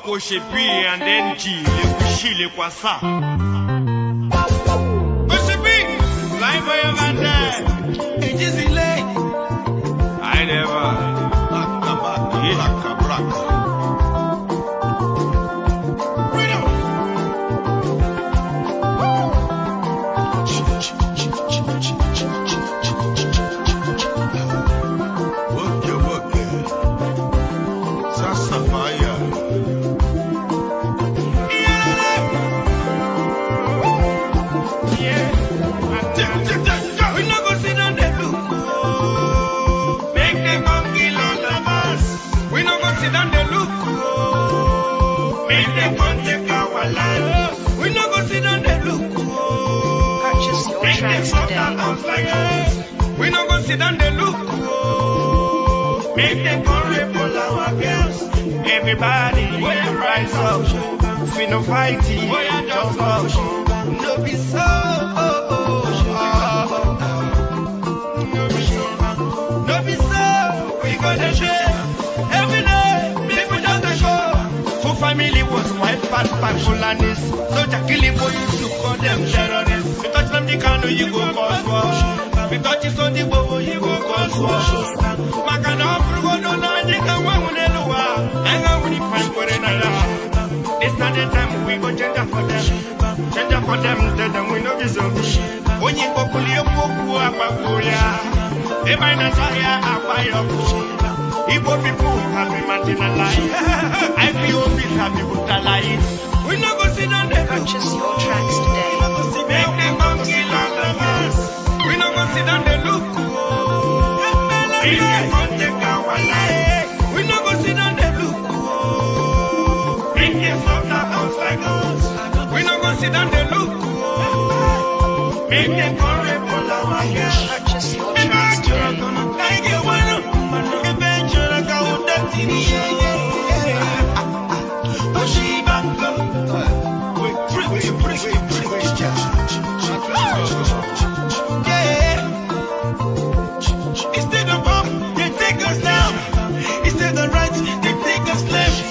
Oko shepi and then G le kushile kwa sa. Shepi, fly by your man there. It is late. I never. We no go sit down the look. Make them come report our girls. Everybody, we rise up. We no fighting, we just love. No be so. No be so. We gonna share every day. People just go. For family was white part Fulanis. So Jackie for you to call them terrorists. We touch them the Kanu, you go cause war. We touch it on the bobo, you go cause war. Makana Prugo no Nanga Wanelua. And I will find for another. It's not the time we go change for them. Change for them, tell them we know this. When you go Kulia Poku Apagoya, they might not say I buy your food. Igbo people happy marginalized. IPO is happy with the life. We no go sit down there. Purchase your tracks today. Make them come kill all of us. We no go sit down there look. If they come take our life, we no go sit down there look. Make them stop the house like us. We no go sit down there look. Make them come report our girls. Purchase your tracks today. Instead of up, they take us down. Instead of right, they take us left.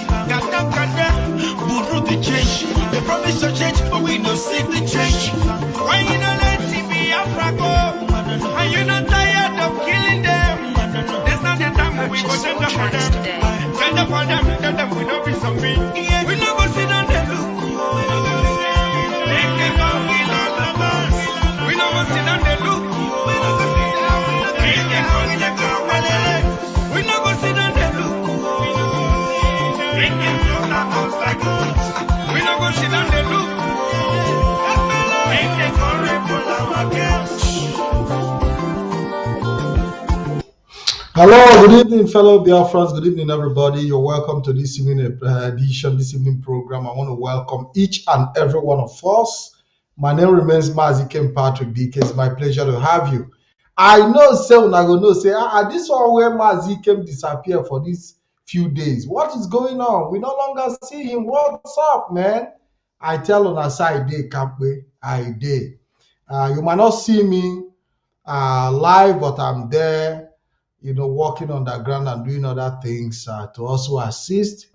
Buru the change. They promise to change, but we don't see the change. Why you not let BIAFRA go? Are you not tired of killing them? There's not the time we go tender for them. Tender for them, tell them we don't be something. We no go sit down there look. Make them go kill all of us. We no go sit down there look. Make them go kill all of us. We no go sit down there look. Make them float our house like us. We no go sit down there look. Make them go report our girls. Hello, good evening, fellow Biafrans. Good evening, everybody. You're welcome to this evening edition, this evening program. I want to welcome each and every one of us. My name remains Mazi Patrick DK. It's my pleasure to have you. I know, so I'm going to say, this one where Mazi came disappear for these few days. What is going on? We no longer see him. What's up, man? I tell on a side day, Campway. I did. You might not see me live, but I'm there. You know, working on the ground and doing other things to also assist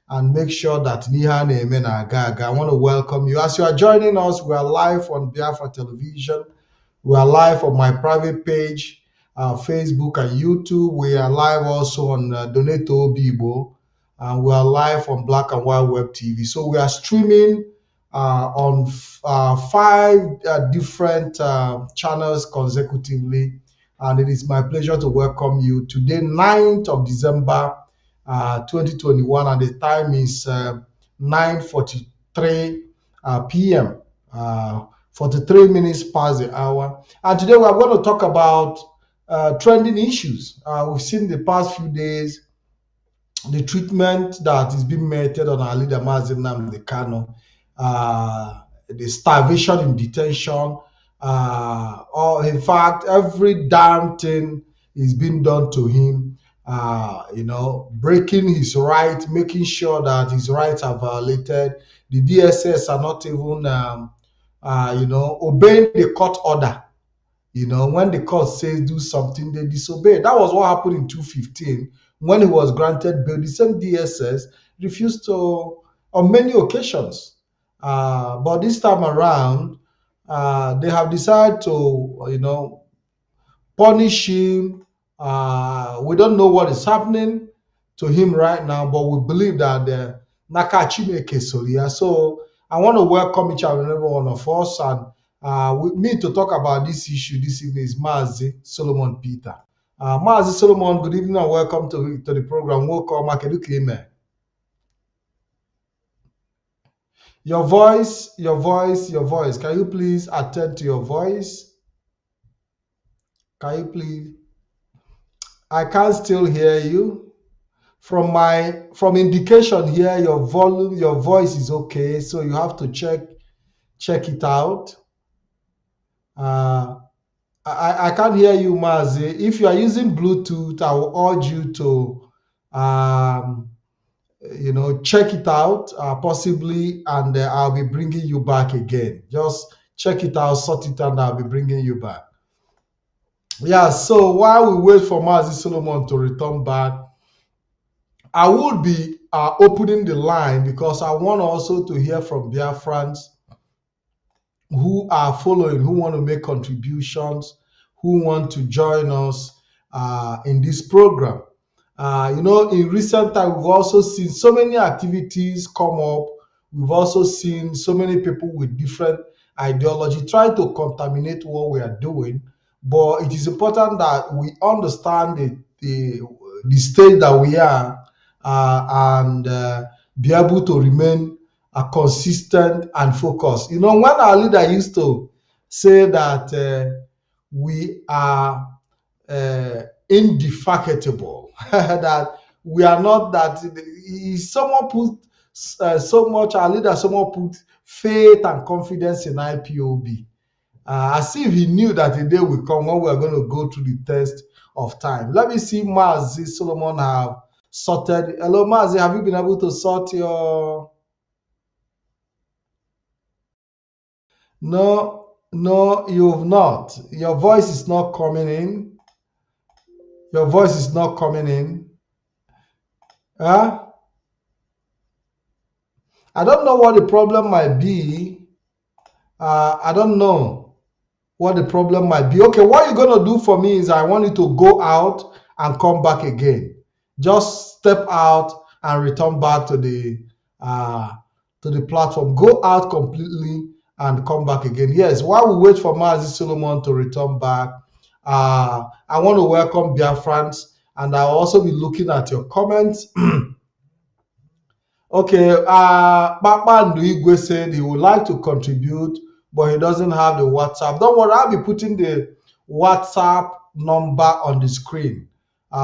and make sure that Nihan Amen Agaga. I want to welcome you. As you are joining us, we are live on BIAFRA television. We are live on my private page, Facebook and YouTube. We are live also on Donato Bibo. And we are live on Black and White Web TV. So we are streaming on 5 different channels consecutively. And it is my pleasure to welcome you today, 9th of December, 2021, and the time is 9:43 p.m., 43 minutes past the hour. And today we are going to talk about trending issues. We've seen the past few days the treatment that is being meted on our leader, Mazi Nnamdi Kanu, the starvation in detention, or in fact, every damn thing is being done to him, you know, breaking his right, making sure that his rights are violated. The DSS are not even, you know, obeying the court order. You know, when the court says do something, they disobey. That was what happened in 2015 when he was granted bail. The same DSS refused to on many occasions. But this time around, they have decided to, punish him. We don't know what is happening to him right now, but we believe that the Naka Chineke Soria. So I want to welcome each and every one of us. And with me to talk about this issue this evening is Mazi Solomon Peter. Mazi Solomon, good evening and welcome to the program. Welcome, Makeduke. Your voice, your voice, your voice. Can you please attend to your voice? Can you please? I can still hear you. From indication here, your volume, your voice is okay. So you have to check it out. I can't hear you, Mazi. If you are using Bluetooth, I will urge you to check it out possibly, and I'll be bringing you back again. Just check it out, sort it out, and I'll be bringing you back. Yeah, so while we wait for Mazi Solomon to return back, I will be opening the line because I want also to hear from Biafrans who are following, who want to make contributions, who want to join us in this program. In recent time, we've also seen so many activities come up. We've also seen so many people with different ideology trying to contaminate what we are doing. But it is important that we understand the state that we are and be able to remain consistent and focused. When our leader used to say that we are indefatigable, that we are not that. Someone put so much, our leader, someone put faith and confidence in IPOB. As if he knew that the day will come when we are going to go through the test of time. Let me see Mazi Solomon have sorted. Hello, Mazi, have you been able to sort your... No, you've not. Your voice is not coming in. Your voice is not coming in. Huh? I don't know what the problem might be. I don't know what the problem might be. Okay, what you're going to do for me is I want you to go out and come back again. Just step out and return back to the platform. Go out completely and come back again. Yes, while we wait for Mazi Solomon to return back, I want to welcome Biafrans, and I'll also be looking at your comments. Okay, Bakbandu Igwe said he would like to contribute, but he doesn't have the WhatsApp. Don't worry, I'll be putting the WhatsApp number on the screen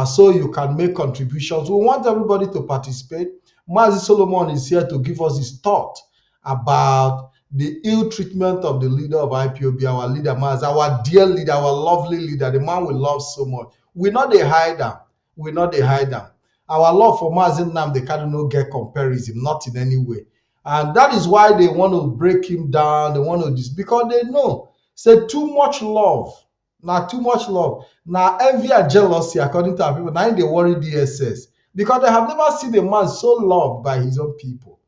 so you can make contributions. We want everybody to participate. Mazi Solomon is here to give us his thought about the ill treatment of the leader of IPOB, our leader Mazi, our dear leader, our lovely leader, the man we love so much. We're not the hider. We're not the hider. Our love for Mazi Nnamdi Kanu no get comparison, not in any way. And that is why they want to break him down. They want to because they know, say too much love. Now too much love. Now envy and jealousy, according to our people, now they worry DSS. Because they have never seen a man so loved by his own people.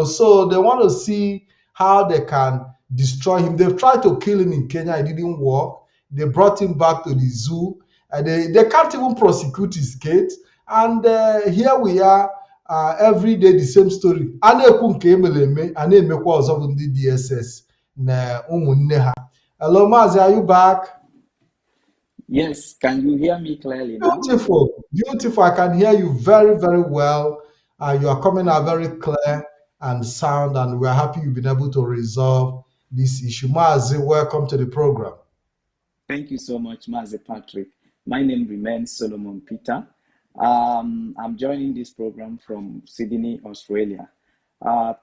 So they want to see how they can destroy him. They've tried to kill him in Kenya, it didn't work. They brought him back to the zoo. They can't even prosecute his case. And here we are, every day the same story. A na-ekwu nke emeleme, a na-emekwa ọzọ bụ ndị DSS na ụmụnne ha. Hello, Mazi, are you back? Yes, can you hear me clearly now? Beautiful, beautiful. I can hear you very, very well. You are coming out very clear and sound, and we're happy you've been able to resolve this issue. Mazi, welcome to the program. Thank you so much, Mazi Patrick. My name remains Solomon Peter. I'm joining this program from Sydney, Australia.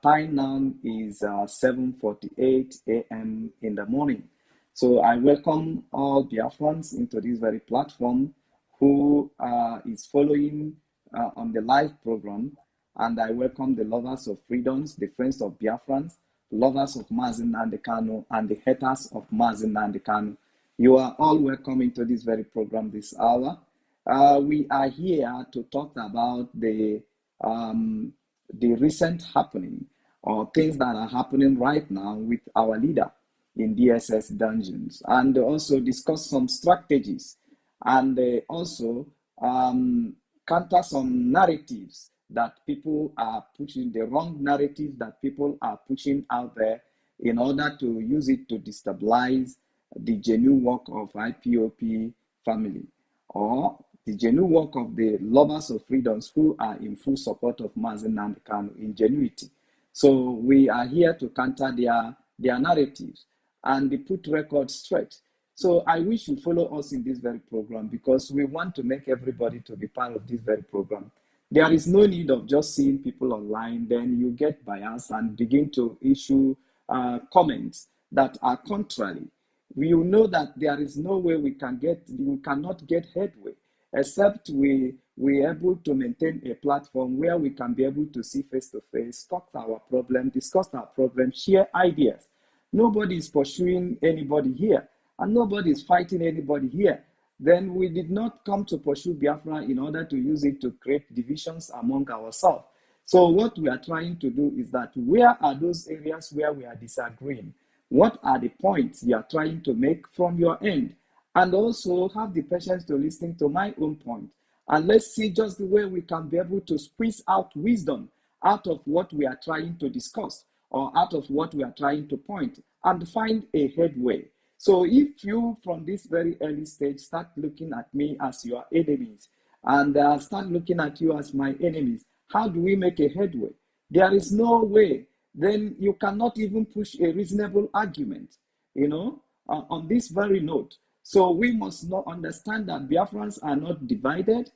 Time now is 7:48 a.m. in the morning. So I welcome all Biafrans into this very platform who is following on the live program. And I welcome the lovers of freedoms, the friends of Biafrans, lovers of Mazi Nnamdi Kanu, and the haters of Mazi Nnamdi Kanu. You are all welcome into this very program this hour. We are here to talk about the the recent happening or things that are happening right now with our leader in DSS dungeons, and also discuss some strategies, and also counter some narratives that people are pushing, the wrong narratives that people are pushing out there in order to use it to destabilize the genuine work of IPOP family or the genuine work of the lovers of freedoms who are in full support of Mazi Nnamdi Kanu in genuity. So we are here to counter their narratives and they put records straight. So I wish you follow us in this very program because we want to make everybody to be part of this very program. There is no need of just seeing people online, then you get biased and begin to issue comments that are contrary. We know that there is no way we cannot get headway except we are able to maintain a platform where we can be able to see face to face, talk our problem, discuss our problem, share ideas. Nobody is pursuing anybody here, and nobody is fighting anybody here. Then we did not come to pursue Biafra in order to use it to create divisions among ourselves. So what we are trying to do is that where are those areas where we are disagreeing? What are the points you are trying to make from your end? And also have the patience to listen to my own point. And let's see just the way we can be able to squeeze out wisdom out of what we are trying to discuss or out of what we are trying to point and find a headway. So if you, from this very early stage, start looking at me as your enemies and start looking at you as my enemies, how do we make a headway? There is no way. Then you cannot even push a reasonable argument, on this very note. So we must not understand that Biafrans are not divided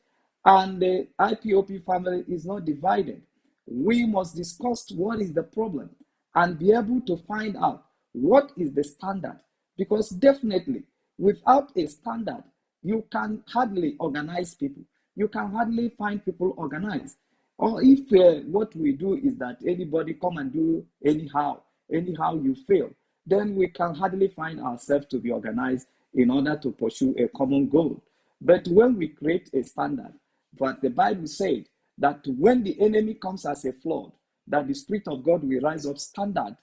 and the IPOP family is not divided. We must discuss what is the problem and be able to find out what is the standard. Because definitely, without a standard, you can hardly organize people. You can hardly find people organized. Or if what we do is that anybody come and do anyhow you fail, then we can hardly find ourselves to be organized in order to pursue a common goal. But when we create a standard, but the Bible said that when the enemy comes as a flood, that the Spirit of God will rise up standard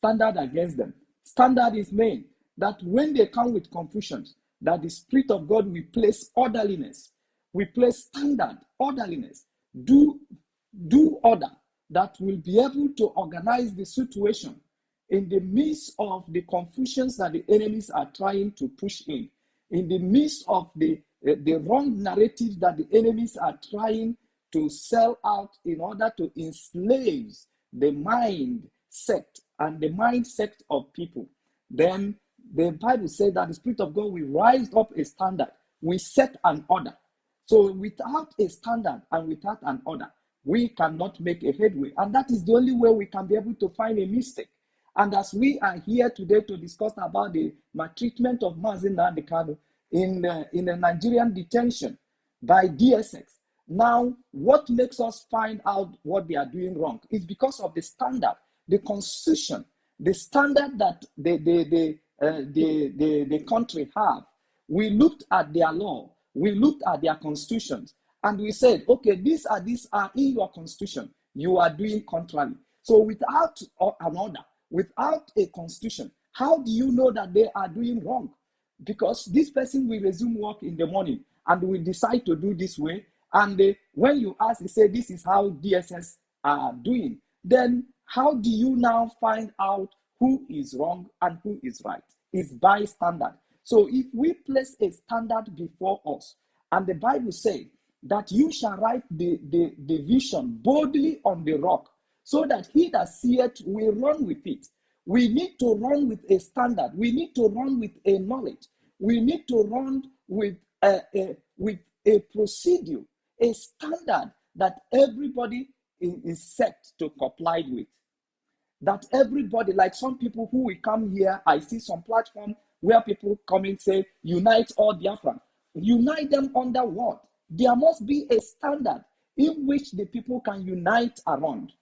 against them. Standard is made that when they come with confusions, that the Spirit of God will place orderliness, we place standard, orderliness, do order that will be able to organize the situation in the midst of the confusions that the enemies are trying to push in the midst of the wrong narratives that the enemies are trying to sell out in order to enslave the mindset and the mindset of people. Then the Bible says that the Spirit of God will rise up a standard, we set an order. So without a standard and without an order, we cannot make a headway. And that is the only way we can be able to find a mistake. And as we are here today to discuss about the maltreatment of Mazi Nnamdi Kanu in a Nigerian detention by DSX, now what makes us find out what they are doing wrong is because of the standard, the constitution, the standard that the country have. We looked at their law, we looked at their constitutions, and we said, okay, these are in your constitution. You are doing contrary. So without an order, without a constitution, how do you know that they are doing wrong? Because this person will resume work in the morning and will decide to do this way. And when you ask, they say, this is how DSS are doing. Then how do you now find out who is wrong and who is right? It's by standard. So if we place a standard before us, and the Bible says that you shall write the vision boldly on the rock, so that he that seeth will run with it. We need to run with a standard. We need to run with a knowledge. We need to run with a procedure, a standard that everybody is set to comply with. That everybody, like some people who will come here, I see some platform where people come and say, unite all Biafran. Unite them under what? There must be a standard in which the people can unite around.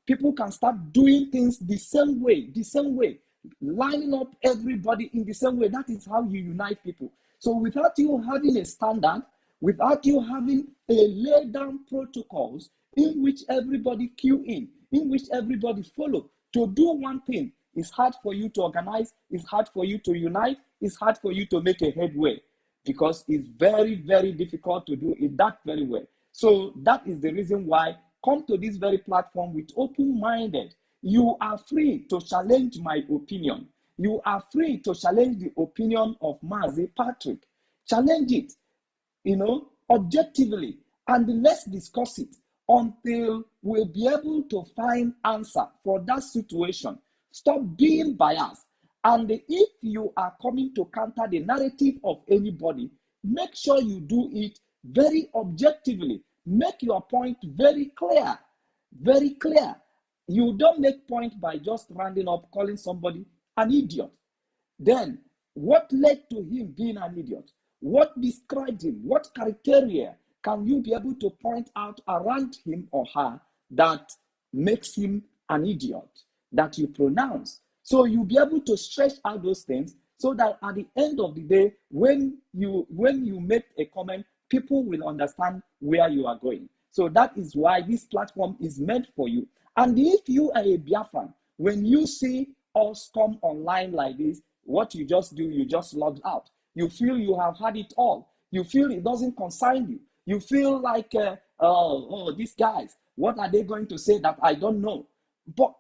People can start doing things the same way, lining up everybody in the same way. That is how you unite people. So without you having a standard, without you having a laid down protocols, in which everybody queue in which everybody follow. To do one thing, it's hard for you to organize, it's hard for you to unite, it's hard for you to make a headway because it's very, very difficult to do it that very well. So that is the reason why come to this very platform with open-minded. You are free to challenge my opinion. You are free to challenge the opinion of Mazi Patrick. Challenge it, objectively, and let's discuss it until we'll be able to find answer for that situation. Stop being biased. And if you are coming to counter the narrative of anybody, make sure you do it very objectively. Make your point very clear. Very clear. You don't make point by just rounding up, calling somebody an idiot. Then, what led to him being an idiot? What described him? What criteria can you be able to point out around him or her that makes him an idiot, that you pronounce? So you'll be able to stretch out those things so that at the end of the day, when you make a comment, people will understand where you are going. So that is why this platform is meant for you. And if you are a Biafran, when you see us come online like this, what you just do, you just log out. You feel you have had it all. You feel it doesn't concern you. You feel like, these guys, what are they going to say that I don't know? But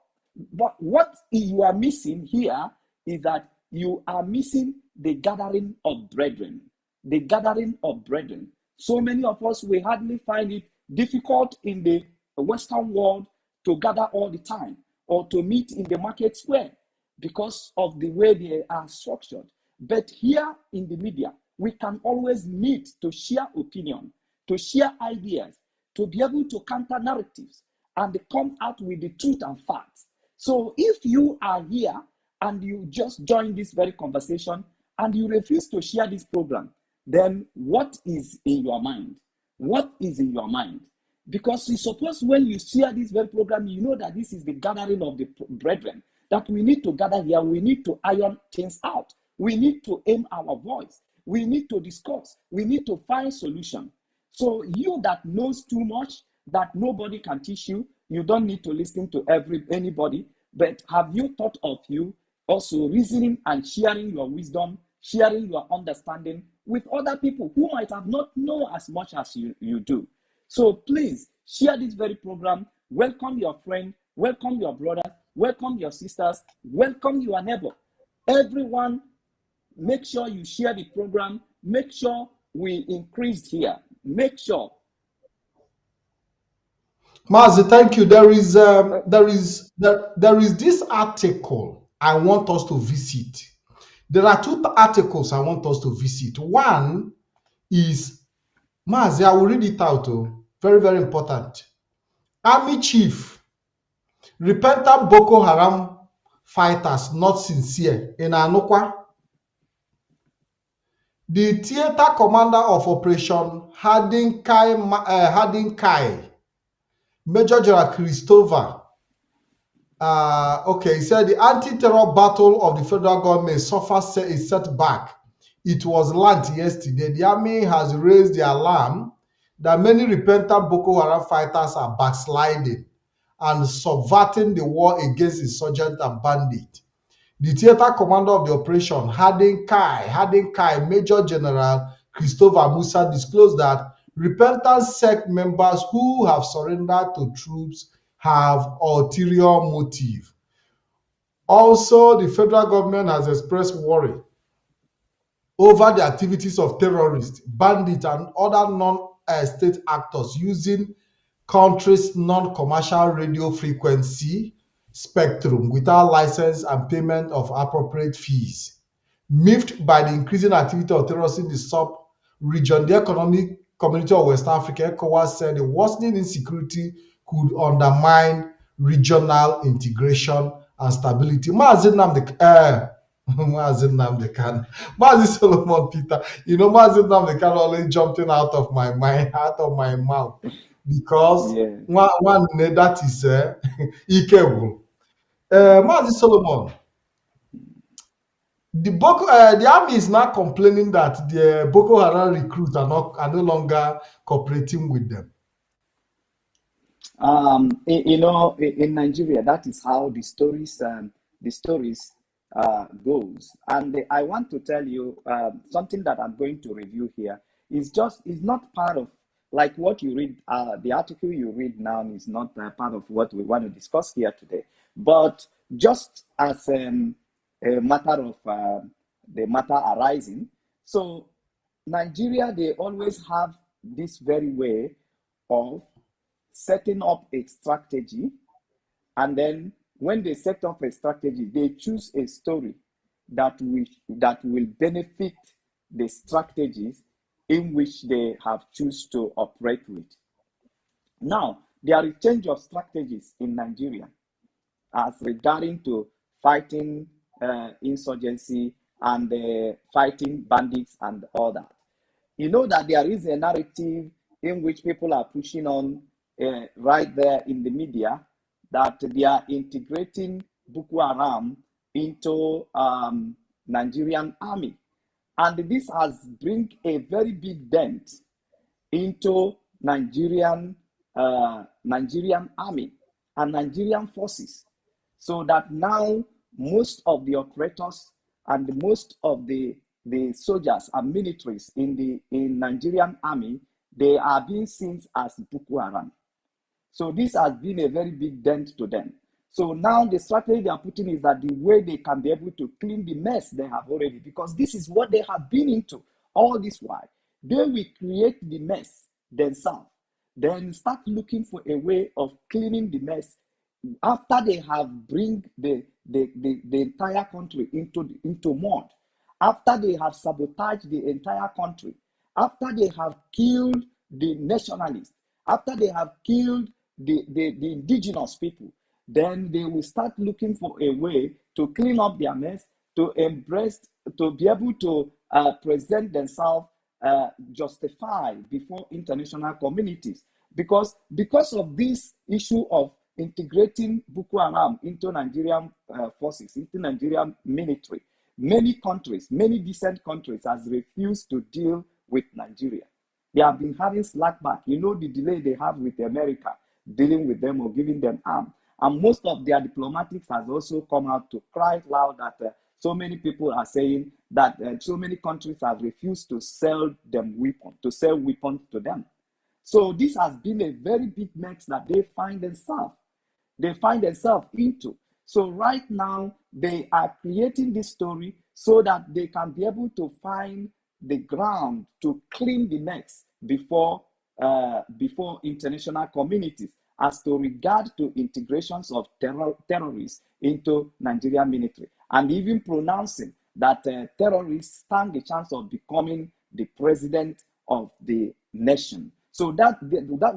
what you are missing here is that you are missing the gathering of brethren. The gathering of brethren. So many of us, we hardly find it difficult in the Western world to gather all the time or to meet in the market square because of the way they are structured. But here in the media, we can always meet to share opinion, to share ideas, to be able to counter narratives and come out with the truth and facts. So if you are here and you just join this very conversation and you refuse to share this program, then what is in your mind? What is in your mind? Because you suppose when you share this very program, you know that this is the gathering of the brethren, that we need to gather here, we need to iron things out. We need to aim our voice. We need to discuss. We need to find solution. So you that knows too much, that nobody can teach you, you don't need to listen to anybody, but have you thought of you also reasoning and sharing your wisdom, sharing your understanding with other people who might have not known as much as you do. So please share this very program. Welcome your friend, welcome your brother, welcome your sisters, welcome your neighbor. Everyone, make sure you share the program. Make sure we increased here. Make sure. Mazi, thank you. There is this article I want us to visit. There are two articles I want us to visit. One is, Mazi, I will read it out. Very, very important. Army chief, repentant Boko Haram fighters not sincere in Anokwa. The theater commander of Operation Hadinkai, Major General Christopher, he said the anti-terror battle of the federal government suffers a setback. It was learned yesterday. The army has raised the alarm that many repentant Boko Haram fighters are backsliding and subverting the war against insurgents and bandits. The theater commander of the operation, Hadinkai, Major General Christopher Musa, disclosed that repentant sect members who have surrendered to troops have ulterior motive. Also, the federal government has expressed worry over the activities of terrorists, bandits, and other non-state actors using country's non-commercial radio frequency spectrum without license and payment of appropriate fees. Miffed by the increasing activity of terrorists in the sub-region, the Economic Community of West Africa, ECOWAS, said the worsening insecurity could undermine regional integration and stability. Mazi Nnamdi Kanu, Mazi Solomon Peter, Mazi Nnamdi Kanu always jumping out of my mind, out of my mouth, because one that is Ikebul. Mazi Solomon, the army is now complaining that the Boko Haram recruits are no longer cooperating with them. You know, in Nigeria, that is how the stories goes. And I want to tell you something that I'm going to review here is not part of like what you read. The article you read now is not part of what we want to discuss here today. But just as a matter of the matter arising, so Nigeria, they always have this very way of setting up a strategy, and then when they set up a strategy, they choose a story that will benefit the strategies in which they have choose to operate with. Now, there is change of strategies in Nigeria as regarding to fighting insurgency and fighting bandits and all that. You know that there is a narrative in which people are pushing on right there in the media that they are integrating Boko Haram into Nigerian army. And this has bring a very big dent into Nigerian army and Nigerian forces, so that now most of the operators and most of the soldiers and militaries in Nigerian army, they are being seen as Boko Haram. So this has been a very big dent to them. So now the strategy they are putting is that the way they can be able to clean the mess they have already, because this is what they have been into all this while. They will create the mess themselves, then start looking for a way of cleaning the mess after they have bring the entire country into mud, after they have sabotaged the entire country, after they have killed the nationalists, after they have killed the indigenous people, then they will start looking for a way to clean up their mess, to embrace, to be able to present themselves justified before international communities. Because of this issue of integrating Boko Haram into Nigerian forces, into Nigerian military, many countries, many decent countries has refused to deal with Nigeria. They have been having slackback. You know the delay they have with America dealing with them or giving them arms. And most of their diplomatics has also come out to cry loud that so many people are saying that so many countries have refused to sell them weapons, to sell weapons to them. So this has been a very big mess that they find themselves into. So right now they are creating this story so that they can be able to find the ground to clean the mess before international communities as to regard to integrations of terrorists into Nigerian military, and even pronouncing that terrorists stand the chance of becoming the president of the nation. So that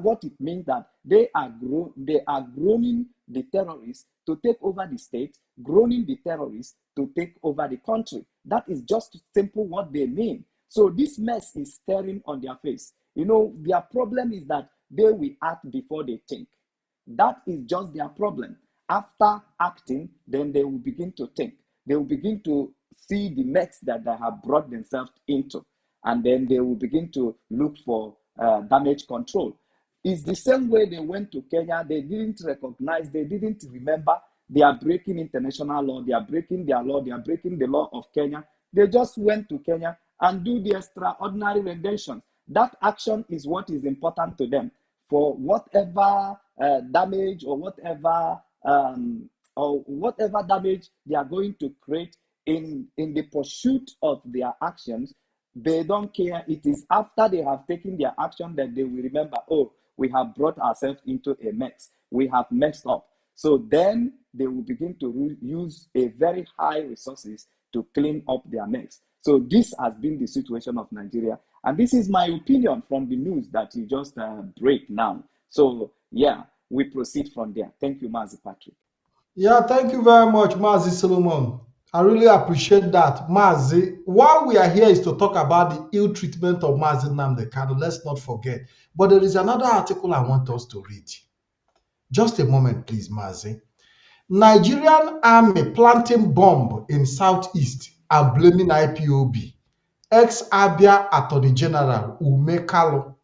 what it means, that they are grooming the terrorists to take over the state, grooming the terrorists to take over the country. That is just simple what they mean. So this mess is staring on their face. You know, their problem is that they will act before they think. That is just their problem. After acting, then they will begin to think. They will begin to see the mess that they have brought themselves into. And then they will begin to look for damage control. It's the same way they went to Kenya. They didn't recognize, they didn't remember they are breaking international law. They are breaking their law. They are breaking the law of Kenya. They just went to Kenya and do the extraordinary rendition. That action is what is important to them. For whatever damage or whatever damage they are going to create in the pursuit of their actions, they don't care. It is after they have taken their action that they will remember, oh, we have brought ourselves into a mess. We have messed up. So then they will begin to use a very high resources to clean up their mess. So this has been the situation of Nigeria. And this is my opinion from the news that you just break now. So yeah, we proceed from there. Thank you, Mazi Patrick. Yeah, thank you very much, Mazi Solomon. I really appreciate that. Mazi, why we are here is to talk about the ill treatment of Mazi Nnamdi Kanu. Let's not forget. But there is another article I want us to read. Just a moment, please, Mazi. Nigerian army planting bomb in southeast and blaming IPOB. Ex-Abia Attorney General Ume Kalu.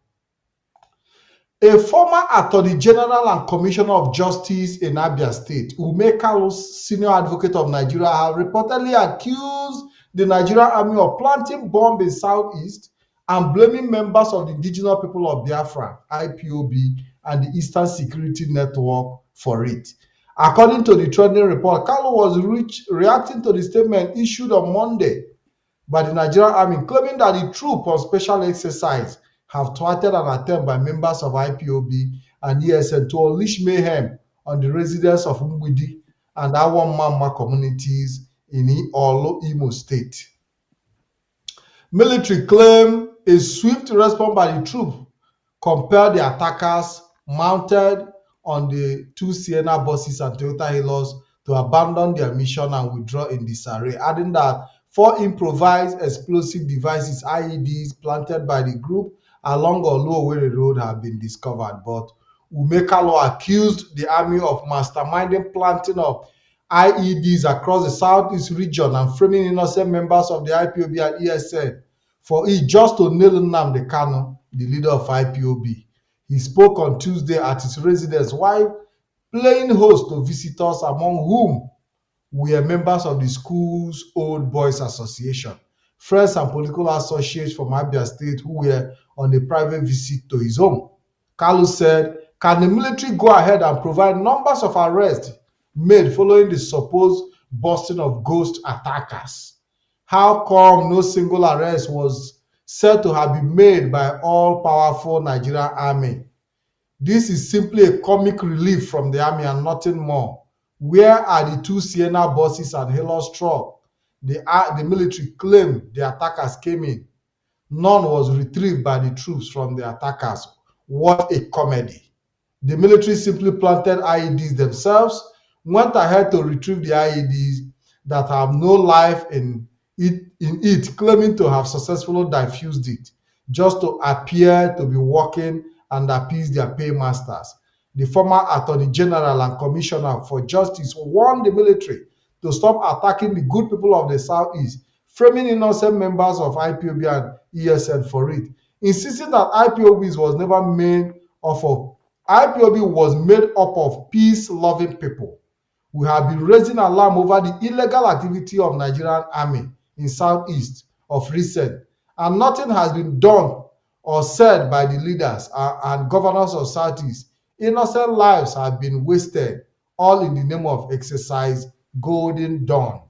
A former Attorney General and Commissioner of Justice in Abia State, Ume Kalu's senior advocate of Nigeria, have reportedly accused the Nigerian army of planting bomb in Southeast and blaming members of the indigenous people of Biafra, IPOB, and the Eastern Security Network for it. According to the trending report, Kalu was reacting to the statement issued on Monday by the Nigerian army, claiming that the troops on special exercise have thwarted an attempt by members of IPOB and ESN to unleash mayhem on the residents of Mgbidi and Awamama communities in Olo, Imo State. Military claim a swift response by the troops compelled the attackers mounted on the two Sienna buses and Toyota Hilux to abandon their mission and withdraw in disarray, adding that 4 improvised explosive devices, IEDs, planted by the group along Oluowere Road have been discovered. But Umekalo accused the army of masterminding planting of IEDs across the southeast region and framing innocent members of the IPOB and ESN for it just to nail Nnamdi Kanu, the leader of IPOB. He spoke on Tuesday at his residence while playing host to visitors, among whom were members of the school's Old Boys Association, friends and political associates from Abia State who were on a private visit to his home. Kalu said, "Can the military go ahead and provide numbers of arrests made following the supposed busting of ghost attackers? How come no single arrest was said to have been made by all-powerful Nigerian army? This is simply a comic relief from the army and nothing more. Where are the 2 Sienna buses and Hilux truck the military claimed the attackers came in? None was retrieved by the troops from the attackers. What a comedy. The military simply planted IEDs themselves, went ahead to retrieve the IEDs that have no life in it, claiming to have successfully diffused it, just to appear to be working and appease their paymasters." The former Attorney General and Commissioner for Justice warned the military to stop attacking the good people of the Southeast, framing innocent members of IPOB and ESN for it, insisting that IPOB was made up of peace-loving people. "We have been raising alarm over the illegal activity of Nigerian army in Southeast of recent, and nothing has been done or said by the leaders and governors of Southeast. Innocent lives have been wasted, all in the name of exercise Golden Dawn.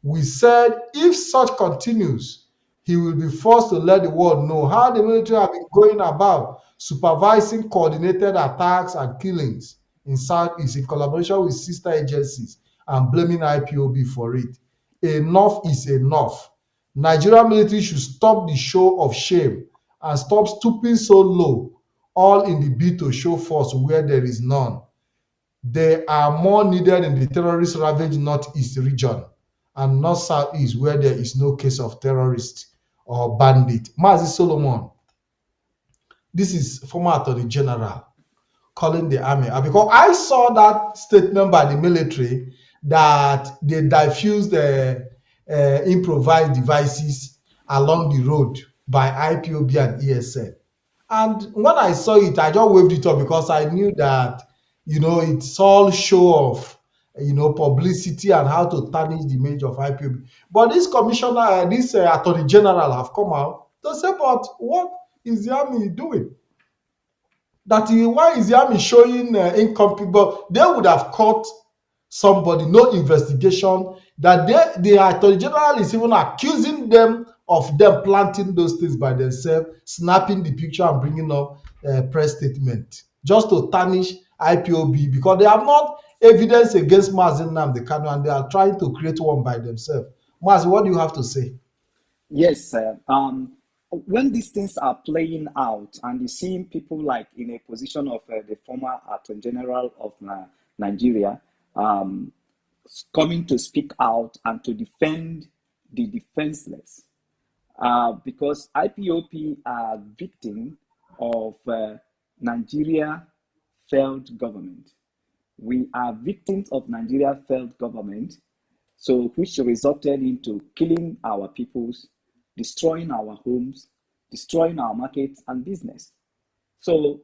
We said if such continues, he will be forced to let the world know how the military have been going about supervising coordinated attacks and killings in Southeast in collaboration with sister agencies and blaming IPOB for it. Enough is enough. Nigerian military should stop the show of shame and stop stooping so low, all in the bid to show force where there is none. They are more needed in the terrorist-ravaged Northeast region and not Southeast, where there is no case of terrorist or bandit." Mazi Solomon, this is former Attorney General calling the army, because I saw that statement by the military that they diffused improvised devices along the road by IPOB and ESN. And when I saw it, I just waved it up because I knew that, it's all show of, publicity and how to tarnish the image of IPOB. But this commissioner, this Attorney General have come out to say, but what is the army doing? Why is the army showing incompetent? They would have caught somebody, no investigation, that the Attorney General is even accusing them of them planting those things by themselves, snapping the picture and bringing up a press statement just to tarnish IPOB, because they have not evidence against Mazi Nnamdi Kanu and they are trying to create one by themselves. Mazi, what do you have to say? Yes, sir. When these things are playing out and you're seeing people like in a position of the former Attorney General of Nigeria coming to speak out and to defend the defenseless, because IPOP are victim of Nigeria failed government. We are victims of Nigeria failed government, so which resulted into killing our peoples, destroying our homes, destroying our markets and business. So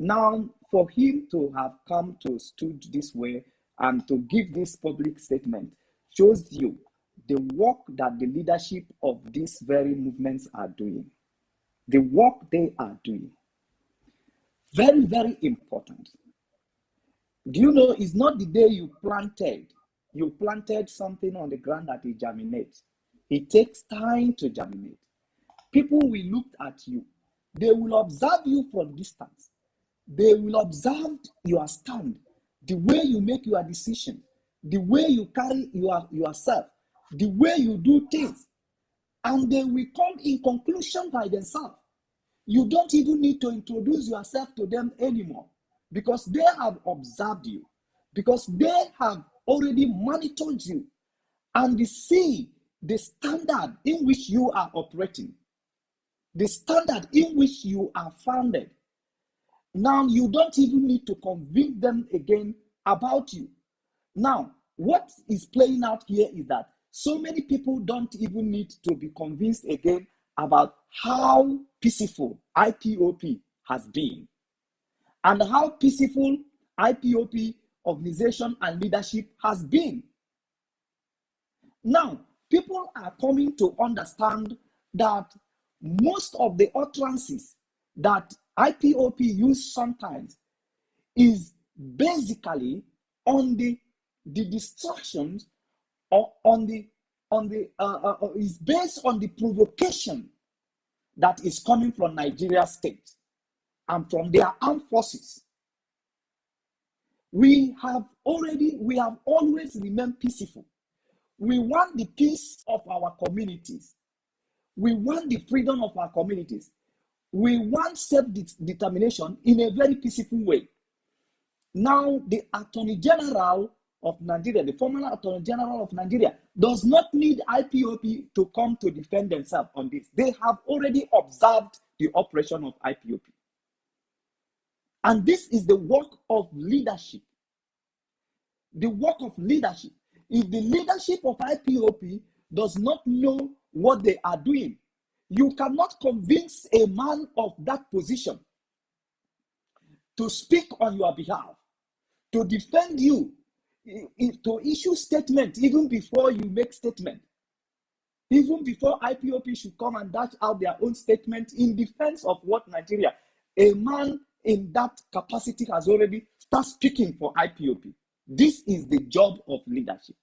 Now, for him to have come to stood this way and to give this public statement shows you the work that the leadership of these very movements are doing. The work they are doing. Very, very important. Do you know it's not the day you planted something on the ground that it germinates. It takes time to germinate. People will look at you. They will observe you from distance. They will observe your stand, the way you make your decision, the way you carry yourself, the way you do things. And they will come in conclusion by themselves. You don't even need to introduce yourself to them anymore because they have observed you, because they have already monitored you and they see the standard in which you are operating, the standard in which you are founded. Now, you don't even need to convince them again about you. Now, what is playing out here is that so many people don't even need to be convinced again about how peaceful IPOP has been and how peaceful IPOP organization and leadership has been. Now, people are coming to understand that most of the utterances that IPOP use sometimes is basically on the distractions or is based on the provocation that is coming from Nigeria state and from their armed forces. We have always remained peaceful. We want the peace of our communities. We want the freedom of our communities. We want self-determination in a very peaceful way. Now, the Attorney General of Nigeria, the former Attorney General of Nigeria, does not need IPOP to come to defend themselves on this. They have already observed the operation of IPOP. And this is the work of leadership. The work of leadership. If the leadership of IPOP does not know what they are doing, you cannot convince a man of that position to speak on your behalf, to defend you, to issue statement even before you make statement, even before IPOP should come and dash out their own statement in defense of what Nigeria. A man in that capacity has already started speaking for IPOP. This is the job of leadership.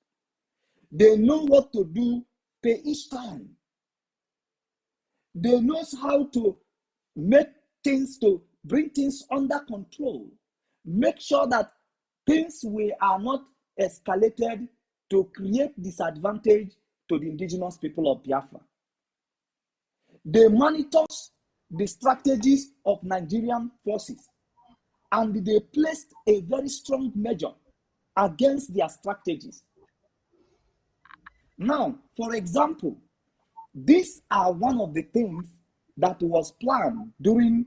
They know what to do per each time. They know how to make things, to bring things under control. Make sure that things are not escalated to create disadvantage to the indigenous people of Biafra. They monitor the strategies of Nigerian forces and they placed a very strong measure against their strategies. Now, for example, these are one of the things that was planned during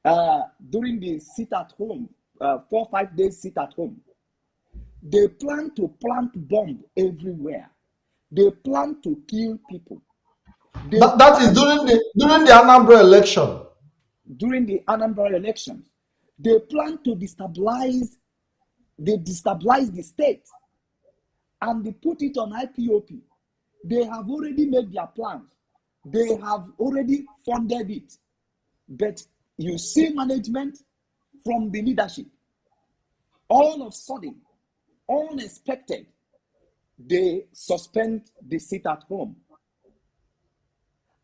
the sit at home, 4 or 5 days sit at home. They plan to plant bomb everywhere. They plan to kill people. That is during the Anambra election. During the Anambra elections, they plan to destabilize the state and they put it on IPOP. They have already made their plans. They have already funded it. But you see management from the leadership. All of a sudden, unexpected, they suspend the sit at home.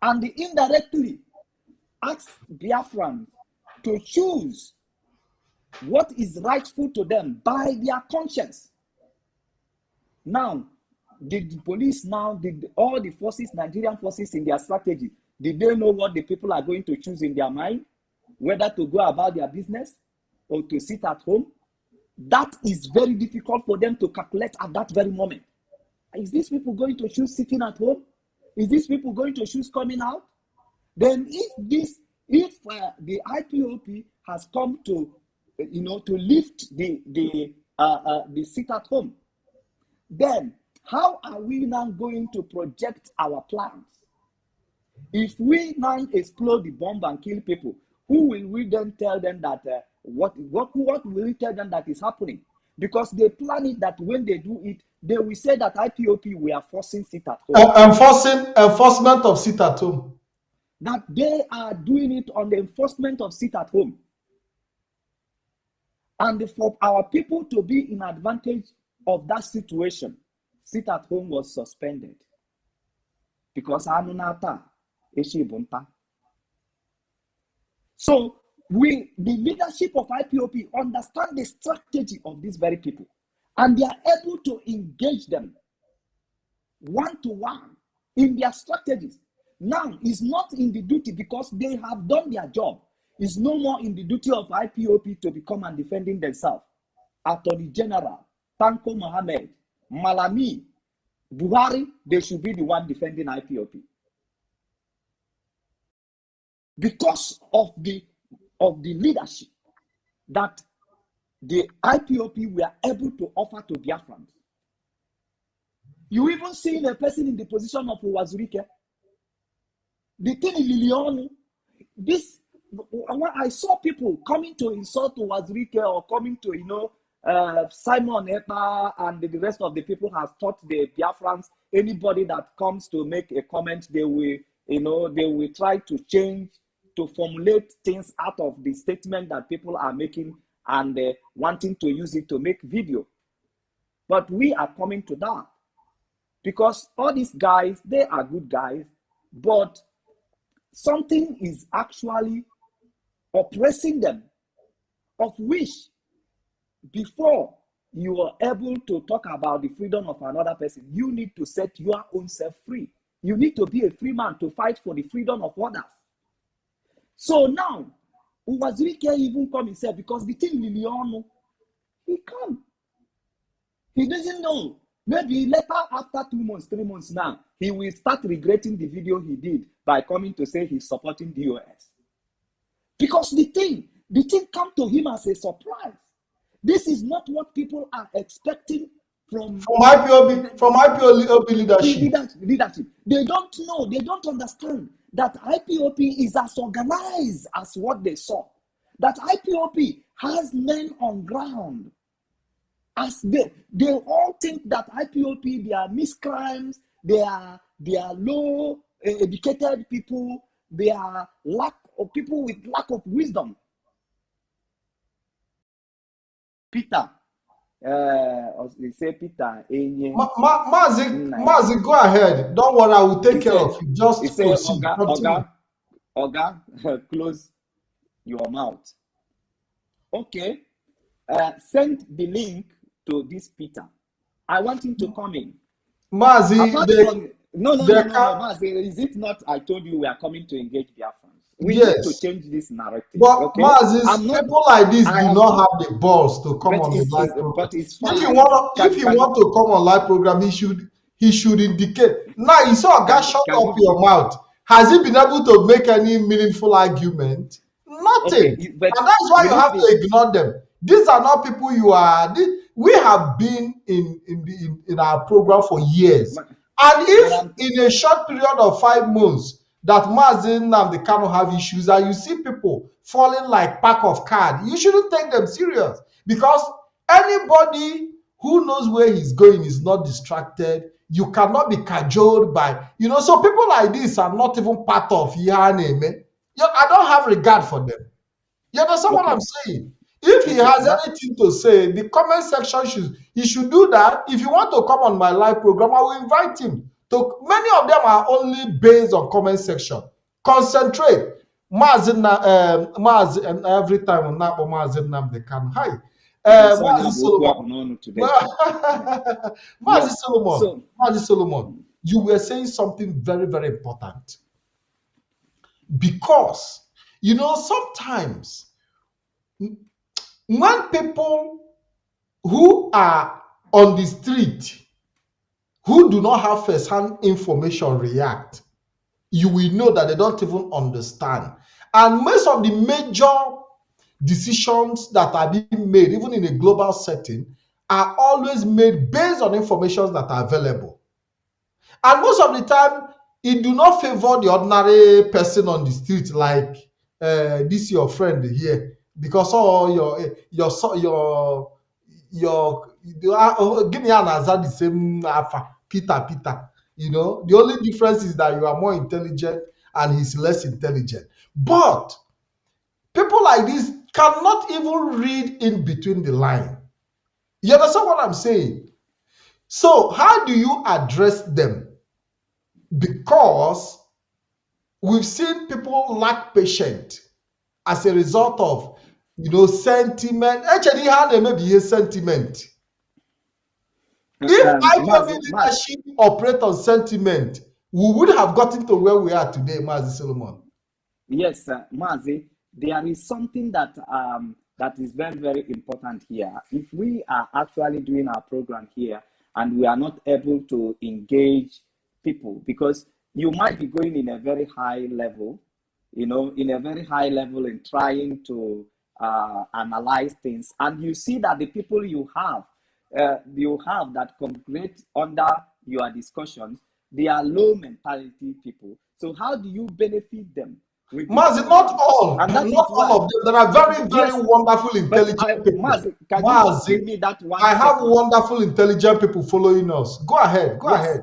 And they indirectly ask Biafrans to choose what is rightful to them by their conscience. Now, did the police did all the forces, Nigerian forces in their strategy, did they know what the people are going to choose in their mind? Whether to go about their business or to sit at home? That is very difficult for them to calculate at that very moment. Is these people going to choose sitting at home? Is these people going to choose coming out? Then if the IPOP has come to lift the sit at home, then how are we now going to project our plans? If we now explode the bomb and kill people, who will we then tell them that what will we tell them that is happening? Because they plan it that when they do it, they will say that IPOP we are forcing sit at home. Enforcement of sit at home. That they are doing it on the enforcement of sit at home. And for our people to be in advantage of that situation, sit at home was suspended. Because Anunata, Eshibunta. So the leadership of IPOP understand the strategy of these very people, and they are able to engage them one-to-one in their strategies. Now, it's not in the duty because they have done their job. It's no more in the duty of IPOP to become and defending themselves. Attorney General, Tanko Mohammed, Malami, Buhari, they should be the one defending IPOP. Because of the leadership that the IPOP were able to offer to Biafrans. You even see a person in the position of Wazirike. The thing in Lilionu, I saw people coming to insult Wazirike or coming to, Simon Ekpa and the rest of the people has taught the Biafrans, anybody that comes to make a comment, they will try to change, to formulate things out of the statement that people are making and wanting to use it to make video. But we are coming to that because all these guys, they are good guys, but something is actually oppressing them, of which before you are able to talk about the freedom of another person, you need to set your own self free. You need to be a free man to fight for the freedom of others. So now, Uwazirike even come himself because the thing Liliano, he come. He doesn't know. Maybe later, after 2 months, 3 months now, he will start regretting the video he did by coming to say he's supporting DOS. Because the thing come to him as a surprise. This is not what people are expecting from IPOP leadership. They don't know, they don't understand that IPOP is as organized as what they saw. That IPOP has men on ground. As they all think that IPOP, they are miscrimes, they are low educated people, they are people with lack of wisdom. Peter, they say Peter. Mazi, go ahead. Don't worry, I will take care of you. Just proceed. Oga, close your mouth. Okay. Send the link to this Peter. I want him to come in. Mazi, no, Mazi, is it not? I told you we are coming to engage Biafrans. We need to change this narrative. But okay? Mazi, people like this do not have the balls to come on the live program. But it's fine. If you want to come on live program, he should indicate. Now you saw a guy shut up your mouth. Has he been able to make any meaningful argument? Nothing. Okay, and that's why you have to ignore them. These are not people you are. We have been in our program for years. And if in a short period of 5 months that Mazi and Kanu have issues and you see people falling like pack of cards, you shouldn't take them serious. Because anybody who knows where he's going is not distracted. You cannot be cajoled by, so people like this are not even part of Yaneme. I don't have regard for them. You understand what I'm saying? If he has anything to say, the comment section he should do that. If you want to come on my live program, I will invite him. Many of them are only based on comment section. Concentrate. Mazi and every time on Mazi Nnamdi Kanu. Hi. Mazi Solomon. Mazi Solomon, you were saying something very, very important. Because, sometimes when people who are on the street, who do not have first-hand information react, you will know that they don't even understand. And most of the major decisions that are being made, even in a global setting, are always made based on information that are available. And most of the time, it do not favor the ordinary person on the street like this your friend here because all give me an answer the same alpha Peter. You know, the only difference is that you are more intelligent and he's less intelligent. But people like this cannot even read in between the line. You understand what I'm saying? So how do you address them? Because we've seen people lack patience as a result of, sentiment. Actually, how they may be a sentiment. If IPOB leadership operate on sentiment, we would have gotten to where we are today, Mazi Solomon. Yes, Mazi, there is something that that is very, very important here. If we are actually doing our program here and we are not able to engage people, because you might be going in a very high level, in a very high level in trying to analyze things, and you see that the people you have that congregate under your discussions, they are low mentality people. So how do you benefit them? Mazi, not all, not all of them. There are very, very wonderful, intelligent people. Mazi, can you just give me that one? I have wonderful, intelligent people following us. Go ahead. Go ahead.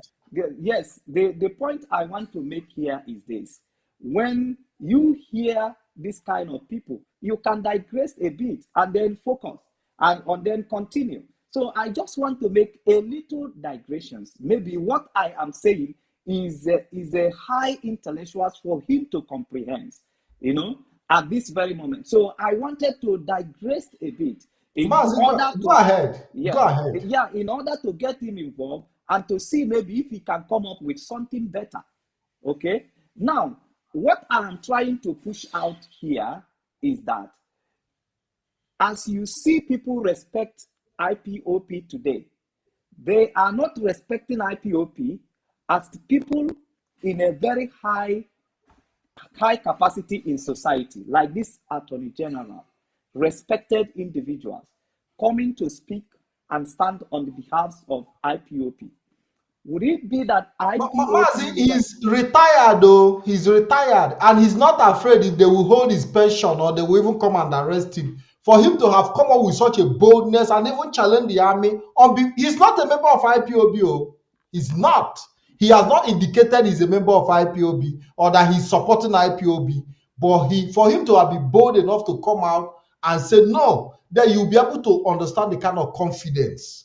Yes, the point I want to make here is this. When you hear this kind of people, you can digress a bit and then focus and then continue. So I just want to make a little digressions. Maybe what I am saying is a high intellectuals for him to comprehend, at this very moment. So I wanted to digress a bit go ahead. Yeah, in order to get him involved and to see maybe if he can come up with something better. Okay. Now, what I am trying to push out here is that as you see people respect IPOP today, they are not respecting IPOP as the people in a very high capacity in society, like this Attorney General, respected individuals coming to speak and stand on the behalf of IPOP. Would it be that Mazi is retired though? He's retired and he's not afraid if they will hold his pension or they will even come and arrest him. For him to have come up with such a boldness and even challenge the army, he's not a member of IPOB. Oh. He's not. He has not indicated he's a member of IPOB or that he's supporting IPOB. But for him to have been bold enough to come out and say no, then you'll be able to understand the kind of confidence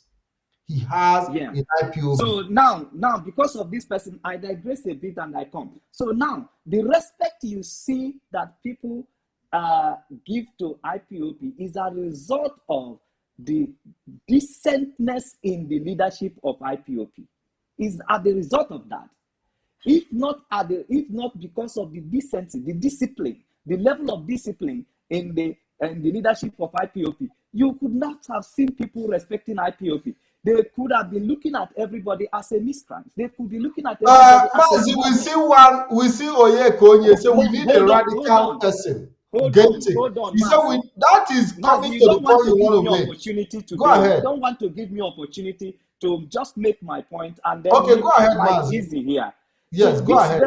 he has in IPOB. So now, because of this person, I digress a bit and I come. So now, the respect you see that people give to IPOB is a result of the decentness in the leadership of IPOP. Is at the result of that. If not because of the decency, the discipline, the level of discipline in the leadership of IPOP, you could not have seen people respecting IPOP. They could have been looking at everybody as a miscreant. They could be looking at everybody as a we see Oyekonye say we need a radical person. Hold on. You say that is coming to the point you want to make. Go ahead. You don't want to give me opportunity to just make my point and then go ahead, Mazi. Easy here. Yes, so go ahead.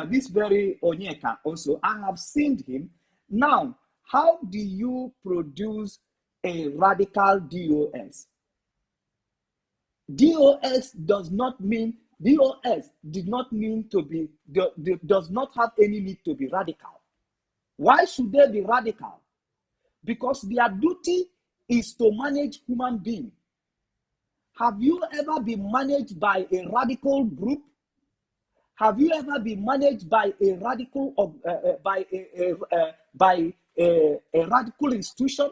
This very Onyeka also, I have seen him. Now, how do you produce a radical DOS? DOS does not mean does not have any need to be radical. Why should they be radical? Because their duty is to manage human beings. Have you ever been managed by a radical group? Have you ever been managed by a radical a radical institution?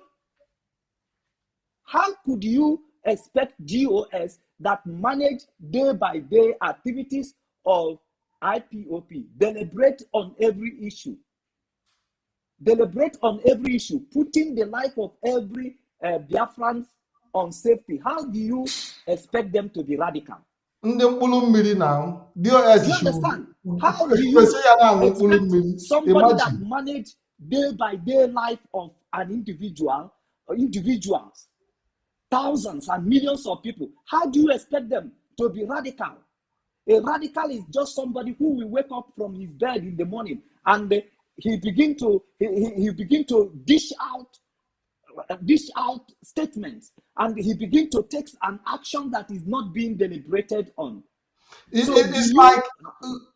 How could you expect GOS that manage day-by-day activities of IPOP deliberate on every issue, putting the life of every Biafran on safety? How do you expect them to be radical? Do you understand? How do you expect somebody that manage day-by-day life of an individuals, thousands and millions of people? How do you expect them to be radical? A radical is just somebody who will wake up from his bed in the morning and he begin to dish out statements, and he begin to take an action that is not being deliberated on. It's like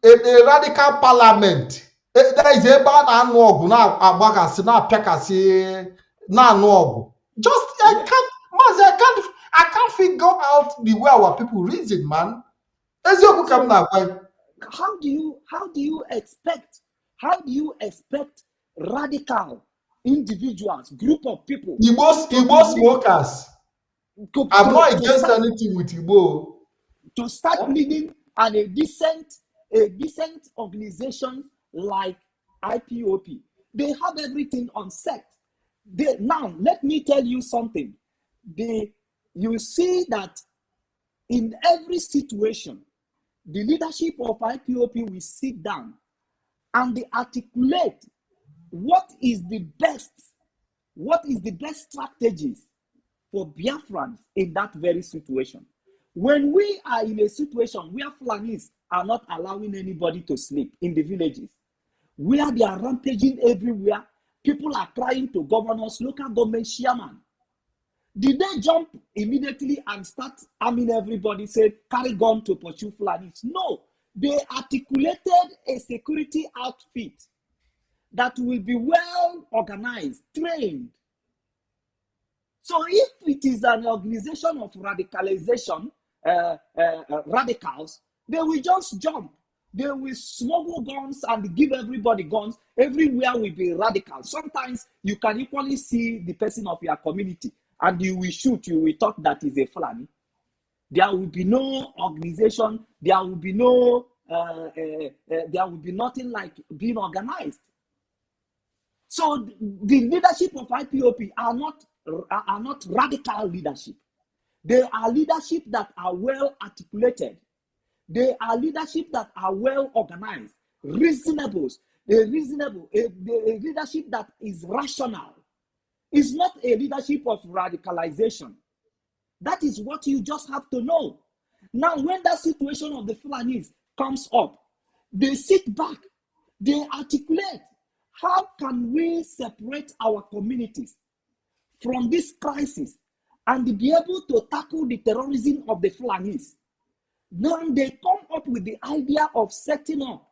a radical parliament. There is a bad annog now, abagasi, now pekasi, now no. Just I can't figure out the way our people reason, man. How do you expect radical individuals, group of people, Igbo smokers. I'm not against anything with Igbo. To start leading and a decent organization like IPOP? They have everything on set. Now, let me tell you something. You see that in every situation, the leadership of IPOP will sit down and they articulate what is the best strategies for Biafrans in that very situation. When we are in a situation where Fulanis are not allowing anybody to sleep in the villages, where they are rampaging everywhere, people are crying to governors, local government chairman. Did they jump immediately and start arming everybody, say, carry gun to pursue Fulanis? No. They articulated a security outfit that will be well organized, trained. So if it is an organization of radicalization, radicals, they will just jump. They will smuggle guns and give everybody guns. Everywhere will be radical. Sometimes you can equally see the person of your community and you will shoot, you will talk that is a Fulani. There will be no organization. There will be no, there will be nothing like being organized. So the leadership of IPOP are not radical leadership. They are leadership that are well articulated. They are leadership that are well organized, reasonable, a leadership that is rational. It's not a leadership of radicalization. That is what you just have to know. Now, when that situation of the Fulanis comes up, they sit back, they articulate, how can we separate our communities from this crisis and be able to tackle the terrorism of the Fulanis? Now they come up with the idea of setting up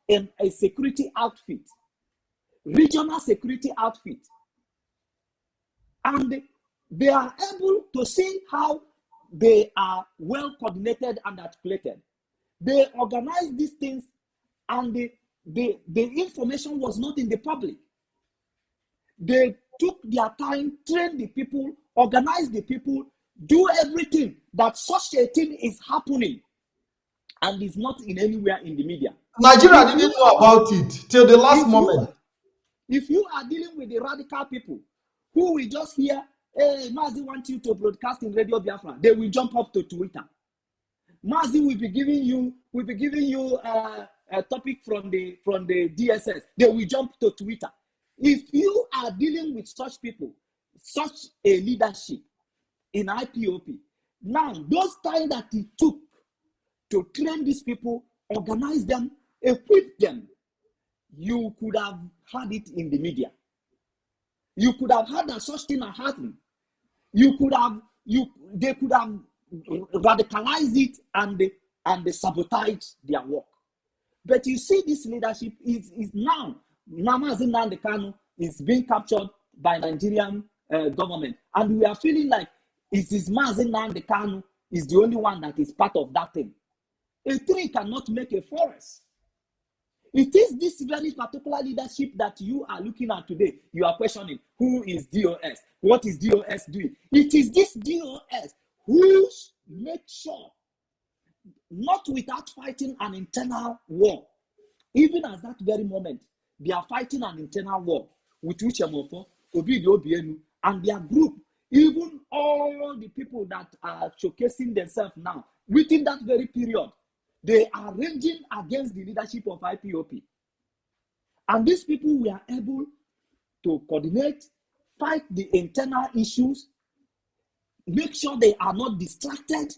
a security outfit, regional security outfit. And they are able to see how they are well coordinated and articulated. They organize these things, and the information was not in the public. They took their time, trained the people, organized the people, do everything that such a thing is happening and is not in anywhere in the media. Nigeria didn't know about it till the last moment. If you are dealing with the radical people who will just hear, hey, Mazi wants you to broadcast in Radio Biafra, they will jump up to Twitter. Mazi will be giving you a topic from the DSS. They will jump to Twitter. If you are dealing with such people, such a leadership in IPOP, now those time that it took to train these people, organize them, equip them, you could have had it in the media. You could have had that such thing happening. They could have radicalized it and they sabotage their work. But you see, this leadership is now, Nnamdi Kanu is being captured by Nigerian government, and we are feeling like it is Nnamdi Kanu is the only one that is part of that thing. A tree cannot make a forest. It is this very particular leadership that you are looking at today. You are questioning, who is DOS? What is DOS doing? It is this DOS who makes sure, not without fighting an internal war. Even at that very moment, they are fighting an internal war with Uchemofo, Obidio Obienu, and their group. Even all the people that are showcasing themselves now, within that very period, they are raging against the leadership of IPOP. And these people were able to coordinate, fight the internal issues, make sure they are not distracted,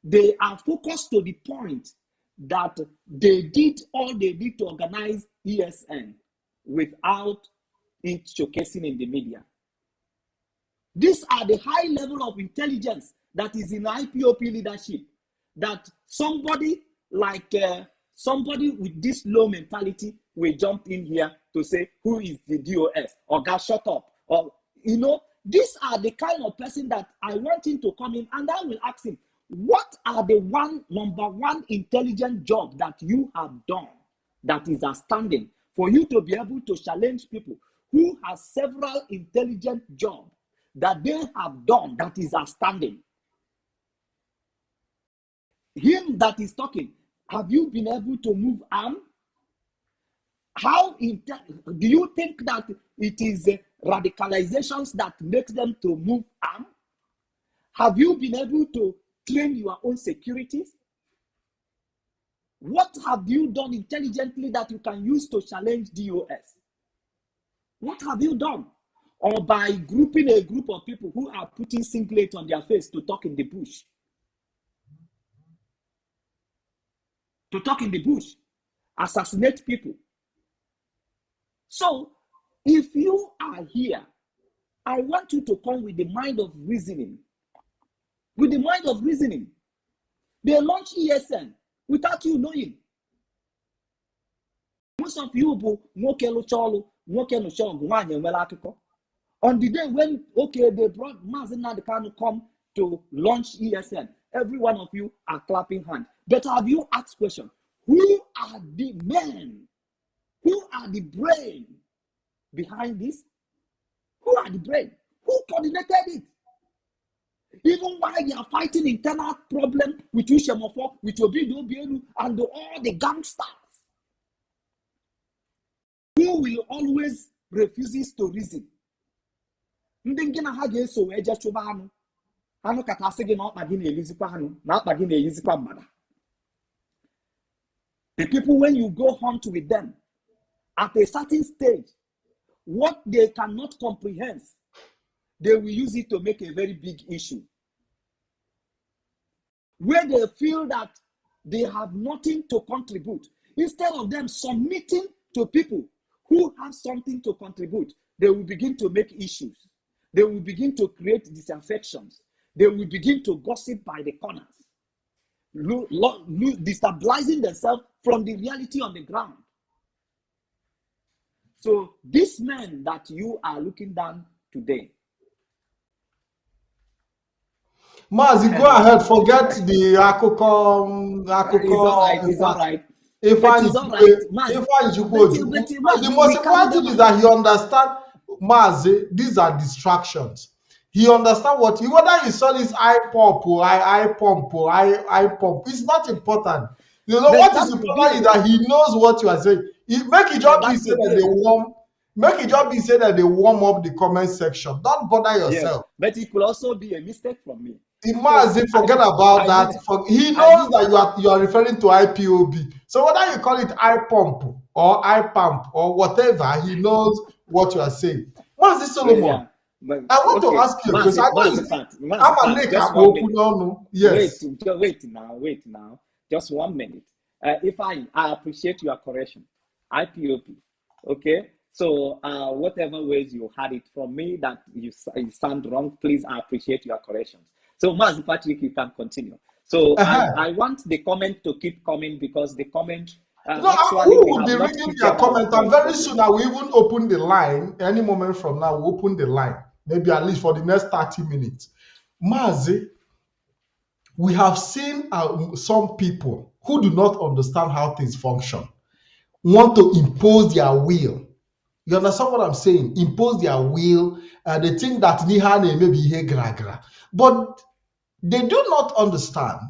they are focused to the point, that they did all they did to organize ESN without it showcasing in the media. These are the high level of intelligence that is in IPOP leadership, that somebody like somebody with this low mentality will jump in here to say, who is the DOS? Or God, shut up. Or, you know, these are the kind of person that I want him to come in, and I will ask him, what are the number one intelligent job that you have done that is outstanding for you to be able to challenge people who have several intelligent jobs that they have done that is outstanding? Him that is talking, have you been able to move arm? How do you think that it is radicalizations that makes them to move arm? Have you been able to train your own securities? What have you done intelligently that you can use to challenge DOS? What have you done? Or by grouping a group of people who are putting singlet on their face to talk in the bush? To talk in the bush, assassinate people. So, if you are here, I want you to come with the mind of reasoning. With the mind of reasoning. They launch ESN without you knowing. Most of you bụ nwoke lụcha ọlụ, nwoke nụcha ọgụ, nwaanyị enwela akụkọ. On the day when, okay, they brought Mazi Nnamdi Kanu come to launch ESN, every one of you are clapping hands. But have you asked question? Who are the men? Who are the brain behind this? Who are the brain? Who coordinated it? Even while you are fighting internal problem with Ushemofo, with Obido, and all the gangsters, who will always refuses to reason. Ndị ngị na ha ga-eso wee je chụba anụ. Anụ katasị gị na ọkpa gị na-elizikwa anụ, na ọkpa gị na-eyizikwa mgbada. The people, when you go hunt with them, at a certain stage, what they cannot comprehend, they will use it to make a very big issue. Where they feel that they have nothing to contribute, instead of them submitting to people who have something to contribute, they will begin to make issues. They will begin to create disaffections. They will begin to gossip by the corners, destabilizing themselves from the reality on the ground. So these men that you are looking down today. Mazi, go ahead. Forget the Akoko. It's all right. If I the most important thing is that he understands, Mazi, these are distractions. He understands what whether he saw this eye pump or eye pump or eye pump. It's not important. You know what is important is that he knows what you are saying. Make it job be say that they warm. Make it job be say that they warm up the comment section. Don't bother yourself. Yes, but it could also be a mistake from me. Mazi, forget about that. He knows that you are referring to IPOB. So whether you call it eye pump or eye pump or whatever, he knows what you are saying. Mazi Solomon, I want to ask you because I know yes. Wait now. Just 1 minute. If I appreciate your correction. IPOP. Okay. So whatever ways you had it from me that you sound wrong, please, I appreciate your corrections. So Mazi Patrick, you can continue. So I want the comment to keep coming because the comment. Who will be reading your comment? And very soon I will even open the line. Any moment from now, we'll open the line. Maybe at least for the next 30 minutes. Mazi, we have seen some people who do not understand how things function, want to impose their will. You understand what I'm saying? Impose their will. They think that Nihane may be here gragra. But they do not understand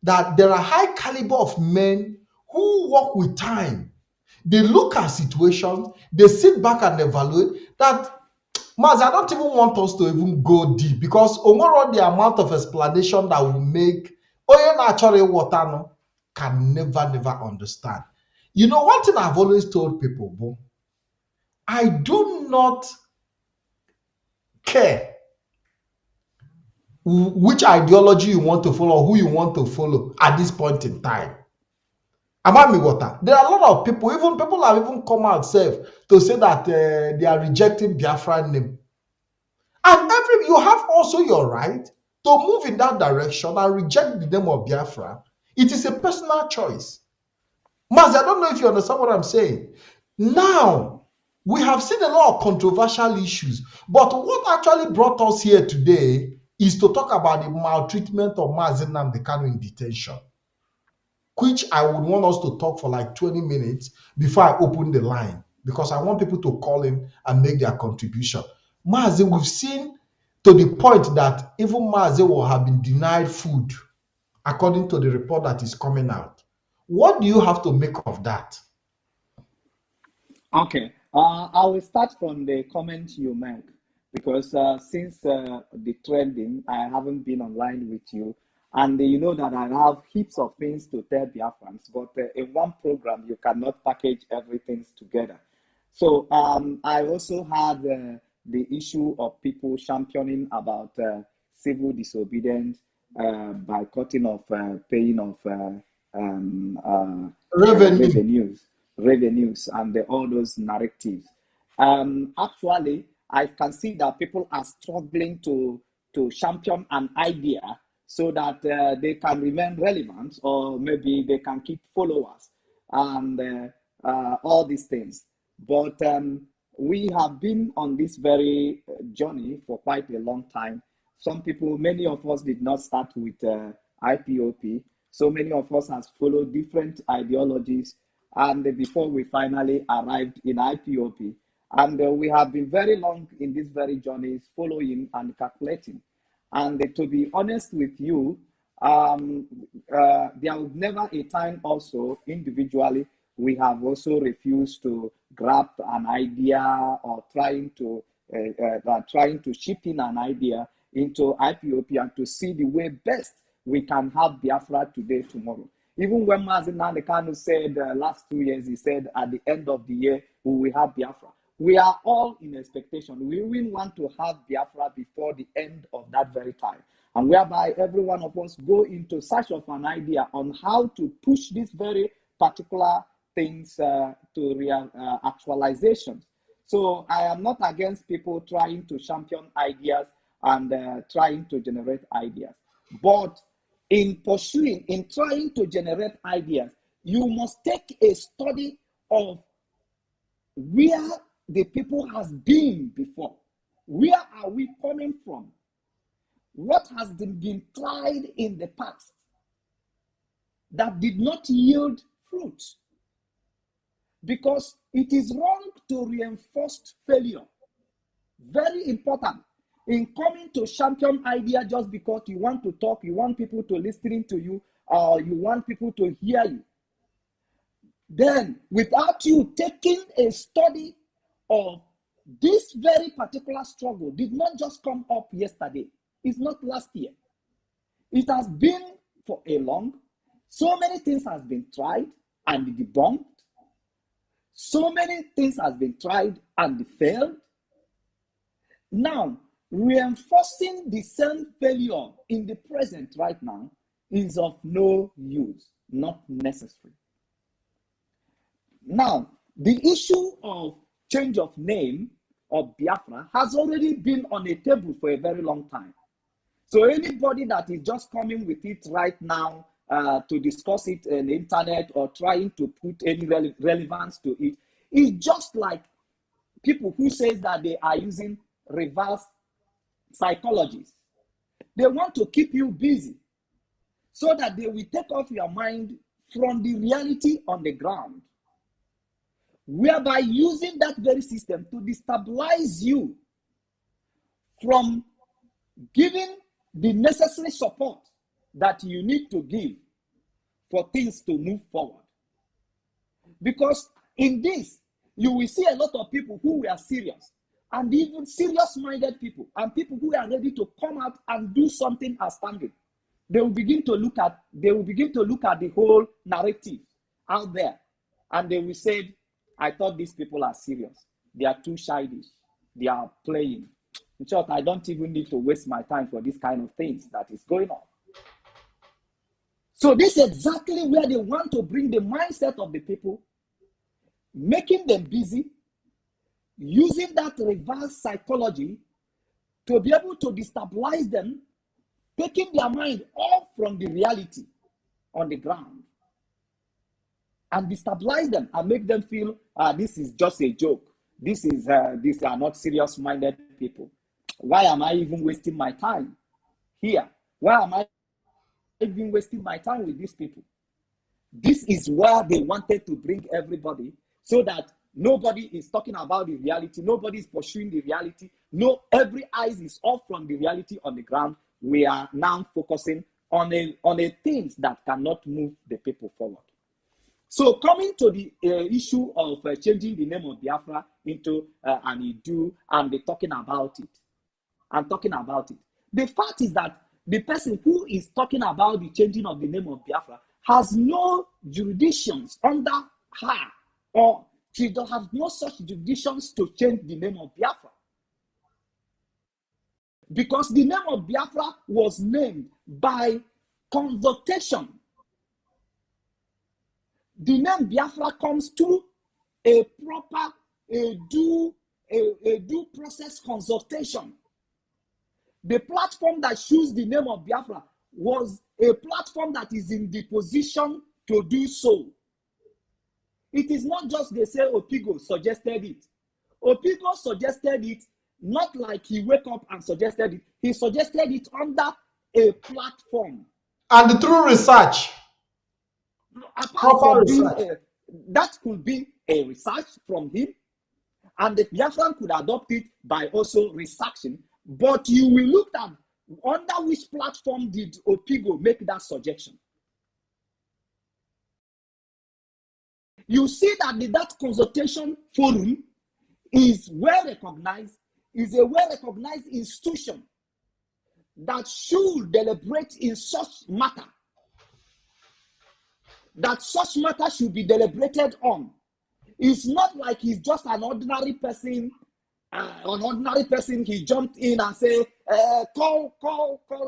that there are high caliber of men who work with time. They look at situations, they sit back and evaluate that. Maz, I don't even want us to even go deep because overall the amount of explanation that will make Oye Natural Water can never understand. You know, one thing I've always told people, Bo, I do not care which ideology you want to follow or who you want to follow at this point in time. Amami water. There are a lot of people, even people have even come out safe to say that they are rejecting Biafra name. And you have also your right to move in that direction and reject the name of Biafra. It is a personal choice. Mazi, I don't know if you understand what I'm saying. Now, we have seen a lot of controversial issues, but what actually brought us here today is to talk about the maltreatment of Mazi Nnamdi Kanu in detention, which I would want us to talk for like 20 minutes before I open the line, because I want people to call in and make their contribution. Mazi, we've seen to the point that even Mazi will have been denied food, according to the report that is coming out. What do you have to make of that? Okay, I will start from the comment you make because since the trending, I haven't been online with you, and you know that I have heaps of things to tell Biafrans, but in one program you cannot package everything together. So I also had the issue of people championing about civil disobedience, boycotting of paying of Revenue. revenues, and all those narratives. Actually, I can see that people are struggling to champion an idea so that they can remain relevant, or maybe they can keep followers and all these things. But we have been on this very journey for quite a long time. Some people, many of us did not start with IPOP. So many of us has followed different ideologies, and before we finally arrived in IPOP. And we have been very long in this very journey, following and calculating. And to be honest with you, there was never a time also individually we have also refused to grab an idea or trying to ship in an idea into IPOP and to see the way best we can have Biafra today, tomorrow. Even when Mazi Nnamdi Kanu said last 2 years, he said at the end of the year, we will have Biafra. We are all in expectation. We will want to have Biafra before the end of that very time. And whereby every one of us go into search of an idea on how to push these very particular things to real actualization. So I am not against people trying to champion ideas and trying to generate ideas. But in trying to generate ideas, you must take a study of where the people has been before. Where are we coming from? What has been tried in the past that did not yield fruit? Because it is wrong to reinforce failure. Very important. In coming to champion idea just because you want to talk, you want people to listen to you, or you want people to hear you. Then, without you taking a study of this very particular struggle, did not just come up yesterday. It's not last year. It has been for a long. So many things has been tried and debunked. So many things has been tried and failed. Now, reinforcing the same failure in the present right now is of no use, not necessary. Now, the issue of change of name of Biafra has already been on a table for a very long time. So anybody that is just coming with it right now to discuss it on the internet or trying to put any relevance to it is just like people who say that they are using reverse psychologists. They want to keep you busy so that they will take off your mind from the reality on the ground, whereby using that very system to destabilize you from giving the necessary support that you need to give for things to move forward. Because in this, you will see a lot of people who were serious, and even serious-minded people, and people who are ready to come out and do something outstanding. They will begin to look at the whole narrative out there, and they will say, I thought these people are serious. They are too childish. They are playing. In short, I don't even need to waste my time for this kind of things that is going on. So this is exactly where they want to bring the mindset of the people, making them busy, using that reverse psychology to be able to destabilize them, taking their mind off from the reality on the ground, and destabilize them and make them feel this is just a joke. These are not serious-minded people. Why am I even wasting my time here? Why am I even wasting my time with these people? This is where they wanted to bring everybody so that nobody is talking about the reality. Nobody is pursuing the reality. No, every eyes is off from the reality on the ground. We are now focusing on a things that cannot move the people forward. So coming to the issue of changing the name of Biafra into an Idu, and they're talking about it. The fact is that the person who is talking about the changing of the name of Biafra has no jurisdictions under her, or she does have no such jurisdictions to change the name of Biafra. Because the name of Biafra was named by consultation. The name Biafra comes through a proper, due process consultation. The platform that chose the name of Biafra was a platform that is in the position to do so. It is not just they say Opigo suggested it. Opigo suggested it not like he wake up and suggested it. He suggested it under a platform. And through research. Apart from being that could be a research from him, and the Biafran could adopt it by also researching. But you will look at under which platform did Opigo make that suggestion. You see that that consultation forum is well recognized, is a well recognized institution that should deliberate in such matter. That such matter should be deliberated on. It's not like he's just an ordinary person. He jumped in and said, call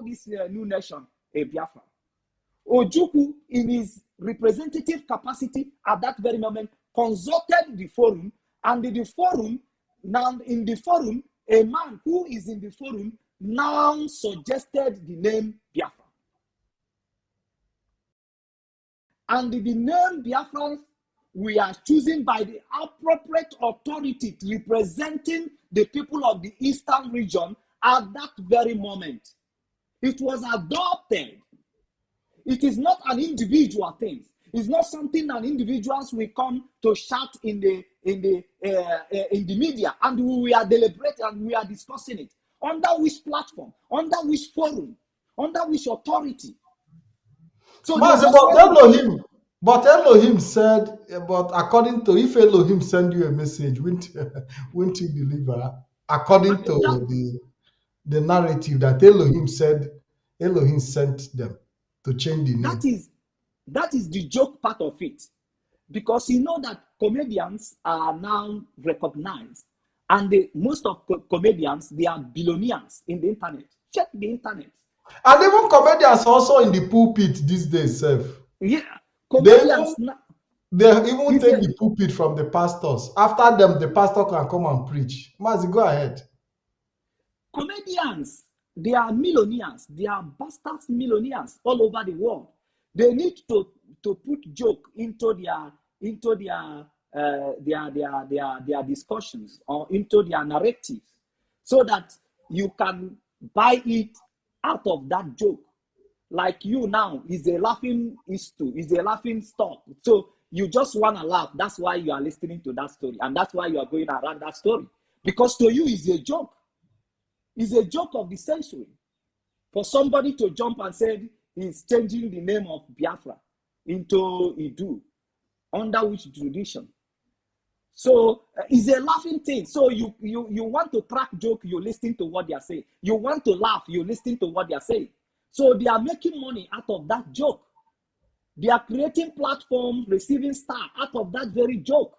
this new nation a Biafra. Ojukwu, in his representative capacity at that very moment, consulted the forum, and in the forum, a man who is in the forum now suggested the name Biafra. And the name Biafra we are choosing by the appropriate authority representing the people of the eastern region at that very moment. It was adopted. It is not an individual thing. It's not something that individuals will come to shout in the media, and we are deliberating and we are discussing it. Under which platform? Under which forum? Under which authority? So but Elohim said, but according to, if Elohim send you a message, won't you deliver? According to the narrative that Elohim said, Elohim sent them to change the name. That is the joke part of it. Because you know that comedians are now recognized. And most of comedians, they are billionaires in the internet. Check the internet. And even comedians also in the pulpit these days, Seth. Yeah. They even take the pulpit from the pastors. After them, the pastor can come and preach. Mazi, go ahead. Comedians, they are millionaires. They are bastards millionaires all over the world. They need to put joke into their discussions or into their narratives, so that you can buy it out of that joke. Like you now is a laughing stock. So you just want to laugh. That's why you are listening to that story. And that's why you are going around that story. Because to you, it's a joke. It's a joke of the century. For somebody to jump and say he's changing the name of Biafra into Idu, under which jurisdiction? So it's a laughing thing. So you want to crack joke, you listen to what they are saying. You want to laugh, you listen to what they are saying. So they are making money out of that joke. They are creating platforms, receiving star out of that very joke.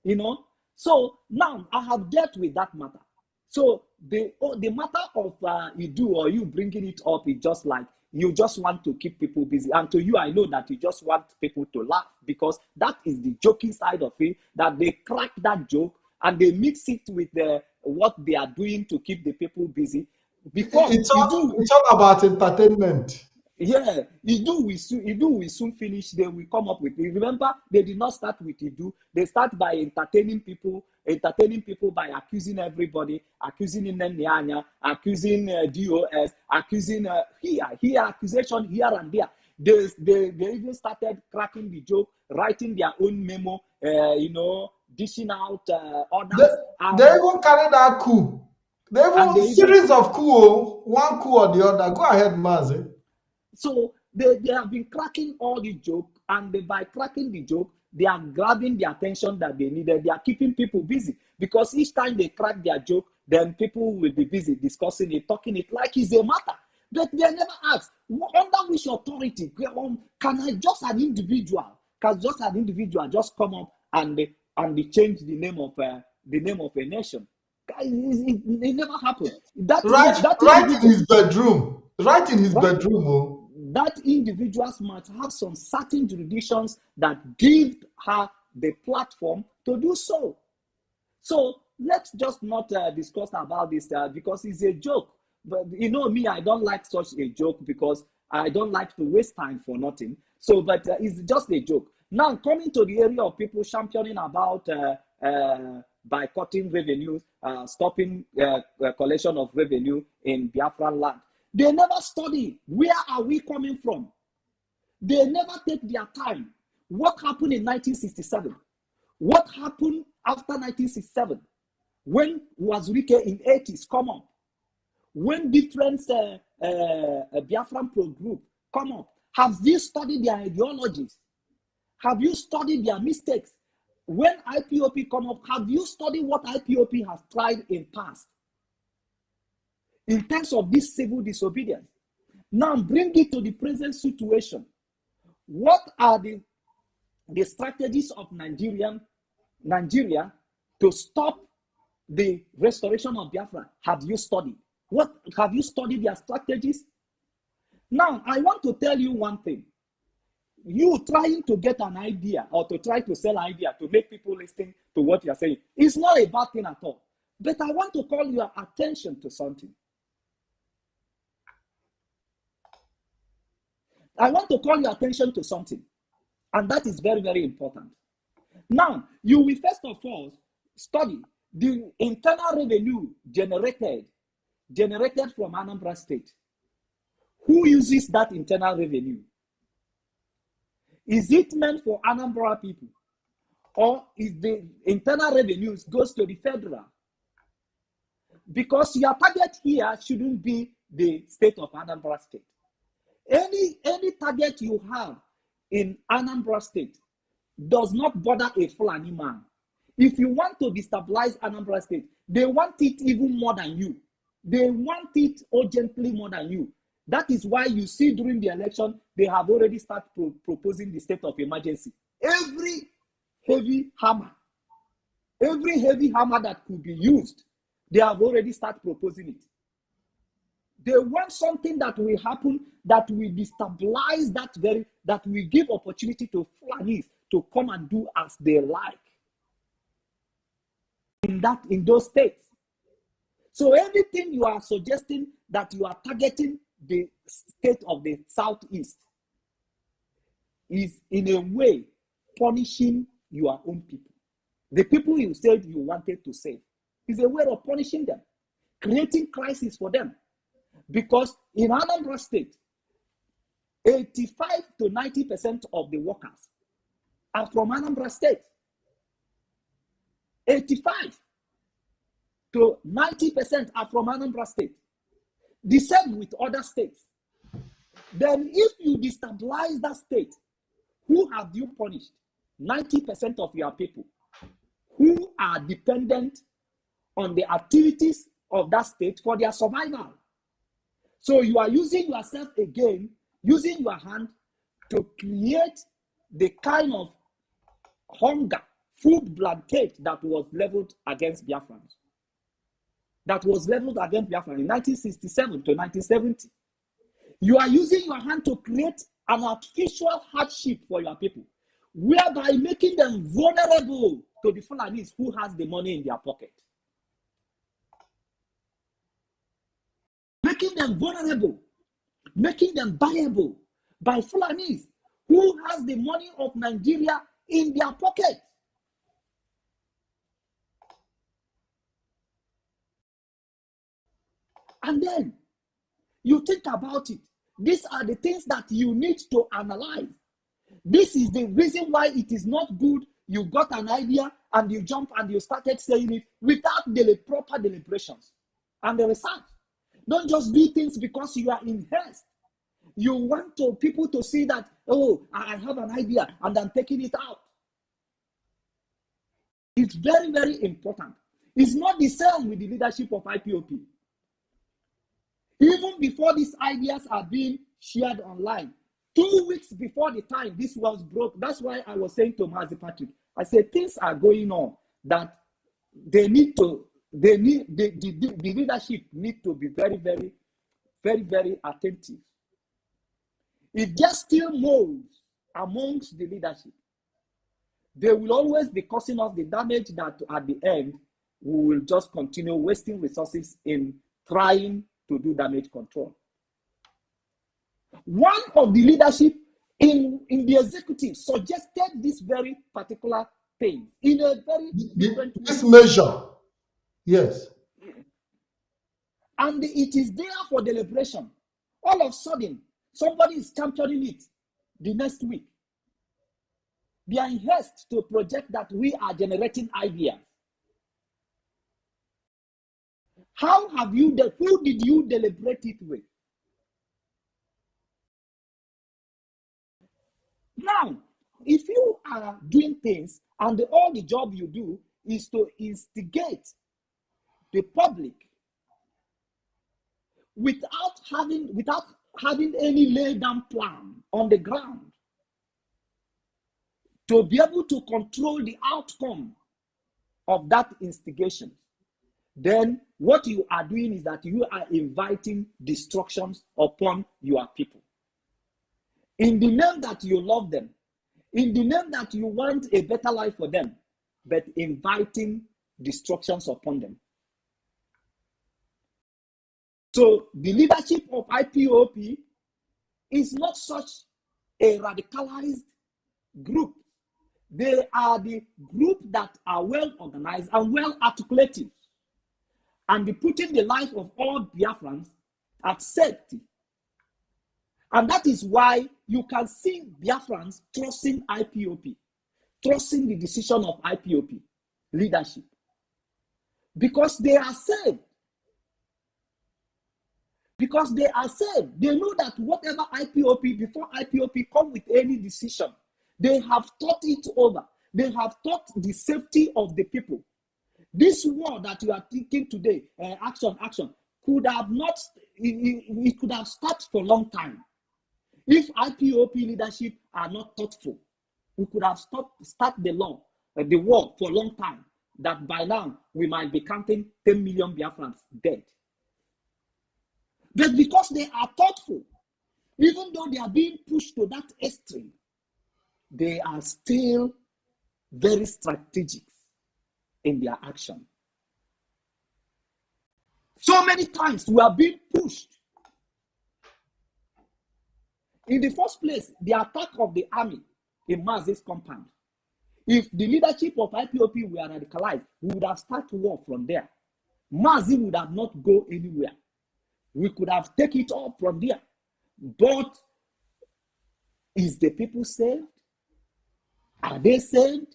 You know. So now I have dealt with that matter. So the matter of Idu or you bringing it up is just like You just want to keep people busy. And to you, I know that you just want people to laugh, because that is the joking side of it, that they crack that joke and they mix it with what they are doing to keep the people busy. Before It's you all, do, it's all about entertainment. yeah, we soon finish. They will come up with it. Remember, they did not start with Idu. They start by entertaining people by accusing everybody, accusing Nnamdi, accusing DOS, accusing here accusation here and there. They even started cracking the joke, writing their own memo, dishing out They, orders. they even carry that coup. They And even they even series of coup, oh, one coup or the other. Go ahead, Mazi. So they have been cracking all the joke, and by cracking the joke, they are grabbing the attention that they needed. They are keeping people busy, because each time they crack their joke, then people will be busy discussing it, talking it like it's a matter. But they never ask, under which authority can I just an individual just come up and they change the name of a nation? It never happened. That Right in individual, his bedroom. Right in his right? bedroom, oh. That individuals must have some certain jurisdictions that give her the platform to do so. So let's just not discuss about this because it's a joke. But me, I don't like such a joke, because I don't like to waste time for nothing. So, but it's just a joke. Now, coming to the area of people championing about boycotting revenues, stopping collection of revenue in Biafra land. They never study where are we coming from. They never take their time. What happened in 1967? What happened after 1967? When was Wike in 80s come up? When different Biafran pro group come up? Have you studied their ideologies? Have you studied their mistakes? When IPOP come up, have you studied what IPOP has tried in past? In terms of this civil disobedience. Now bring it to the present situation. What are the strategies of Nigeria to stop the restoration of Biafra? Have you studied? Have you studied their strategies? Now, I want to tell you one thing. You trying to get an idea or to try to sell idea to make people listen to what you're saying is not a bad thing at all. But I want to call your attention to something. I want to call your attention to something. And that is very, very important. Now, you will first of all study the internal revenue generated from Anambra State. Who uses that internal revenue? Is it meant for Anambra people? Or is the internal revenues goes to the federal? Because your target here shouldn't be the state of Anambra State. Any target you have in Anambra State does not bother a Fulani man. If you want to destabilize Anambra State, they want it even more than you. They want it urgently more than you. That is why you see during the election, they have already started proposing the state of emergency. Every heavy hammer that could be used, they have already started proposing it. They want something that will happen that will destabilize that will give opportunity to Fulanis to come and do as they like in those states. So anything you are suggesting that you are targeting the state of the Southeast is in a way punishing your own people. The people you said you wanted to save is a way of punishing them, creating crisis for them. Because in Anambra State, 85 to 90% of the workers are from Anambra State. 85 to 90% are from Anambra State. The same with other states. Then if you destabilize that state, who have you punished? 90% of your people who are dependent on the activities of that state for their survival. So you are using yourself again, using your hand to create the kind of hunger, food blockade that was leveled against Biafrans. That was leveled against Biafra in 1967 to 1970. You are using your hand to create an artificial hardship for your people, whereby making them vulnerable to the Fulanis who has the money in their pocket. Making them vulnerable, making them buyable by Fulanis who has the money of Nigeria in their pocket. And then you think about it. These are the things that you need to analyze. This is the reason why it is not good. You got an idea and you jump and you started saying it without proper deliberations and the research. Don't just do things because you are in haste. You want people to see that, oh, I have an idea and I'm taking it out. It's very, very important. It's not the same with the leadership of IPOP. Even before these ideas are being shared online, 2 weeks before the time this was broke, that's why I was saying to Mazi Patrick, I said things are going on that the leadership need to be very, very, very, very attentive. If there's still molds amongst the leadership, they will always be causing us the damage that at the end, we will just continue wasting resources in trying to do damage control. One of the leadership in the executive suggested this very particular thing in a very different way. This measure, yes. And it is there for deliberation. All of a sudden, somebody is championing it the next week. They are in haste to project that we are generating ideas. How have you, who did you deliberate it with? Now, if you are doing things and all the job you do is to instigate the public without having any laid down plan on the ground to be able to control the outcome of that instigation, then what you are doing is that you are inviting destructions upon your people. In the name that you love them, in the name that you want a better life for them, but inviting destructions upon them. So the leadership of IPOP is not such a radicalized group. They are the group that are well organized and well articulated and be putting the life of all Biafrans at safety. And that is why you can see Biafrans trusting IPOP, trusting the decision of IPOP leadership, because they are saved. Because they are saved. They know that whatever IPOP, before IPOP come with any decision, they have thought it over. They have thought the safety of the people. This war that you are thinking today, action, could have not, it could have started for a long time. If IPOP leadership are not thoughtful, we could have started the war for a long time, that by now we might be counting 10 million Biafrans dead. But because they are thoughtful, even though they are being pushed to that extreme, they are still very strategic in their action. So many times we are being pushed. In the first place, the attack of the army in Mazi's compound. If the leadership of IPOP were radicalized, we would have started war from there. Mazi would have not go anywhere. We could have taken it all from there. But is the people saved? Are they saved?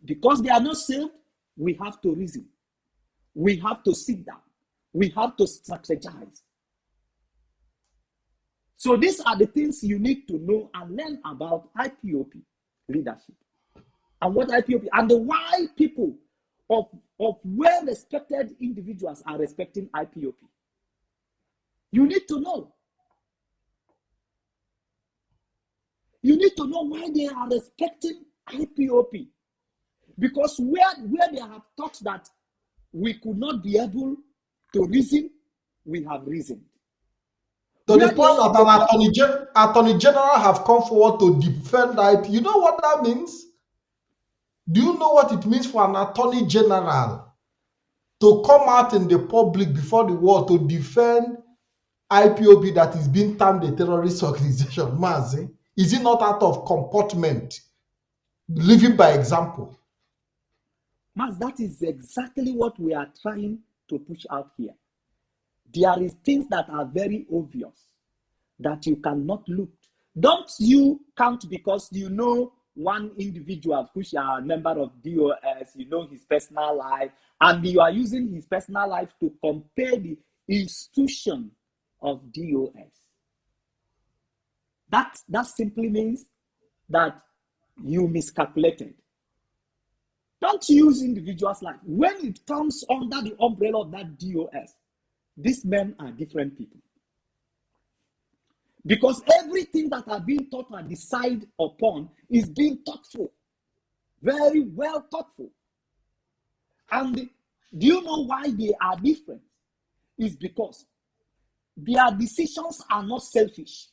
Because they are not saved, we have to reason. We have to sit down. We have to strategize. So these are the things you need to know and learn about IPOP leadership. And what IPOP, and why people of well-respected individuals are respecting IPOP. You need to know. You need to know why they are respecting IPOP. Because where they have thought that we could not be able to reason, we have reasoned. To the Where point they that an come, attorney general have come forward to defend that. You know what that means? Do you know what it means for an attorney general to come out in the public before the world to defend IPOB that is being termed a terrorist organization? Mazi, is it not out of comportment, living by example? Mas, that is exactly what we are trying to push out here. There is things that are very obvious that you cannot look. Don't you count because you know one individual who's a member of DOS, you know his personal life, and you are using his personal life to compare the institution of DOS. That simply means that you miscalculated. Don't use individuals' life. When it comes under the umbrella of that DOS, these men are different people. Because everything that are being taught and decided upon is being thoughtful. Very well thoughtful. And do you know why they are different? It's because their decisions are not selfish.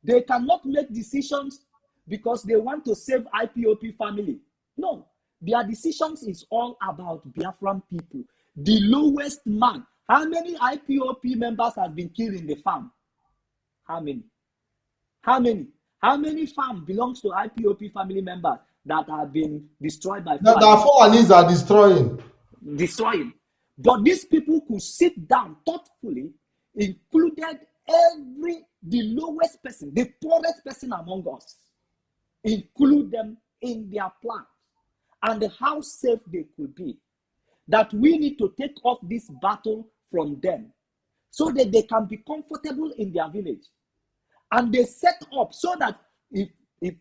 They cannot make decisions because they want to save IPOP family. No, their decisions is all about Biafran people. The lowest man. How many IPOP members have been killed in the farm? How many? How many? How many farm belongs to IPOP family members that have been destroyed by The fire? Fulanis are destroying. Destroying. But these people could sit down thoughtfully, included the lowest person, the poorest person among us, include them in their plans and how safe they could be. That we need to take off this battle from them so that they can be comfortable in their village. And they set up so that if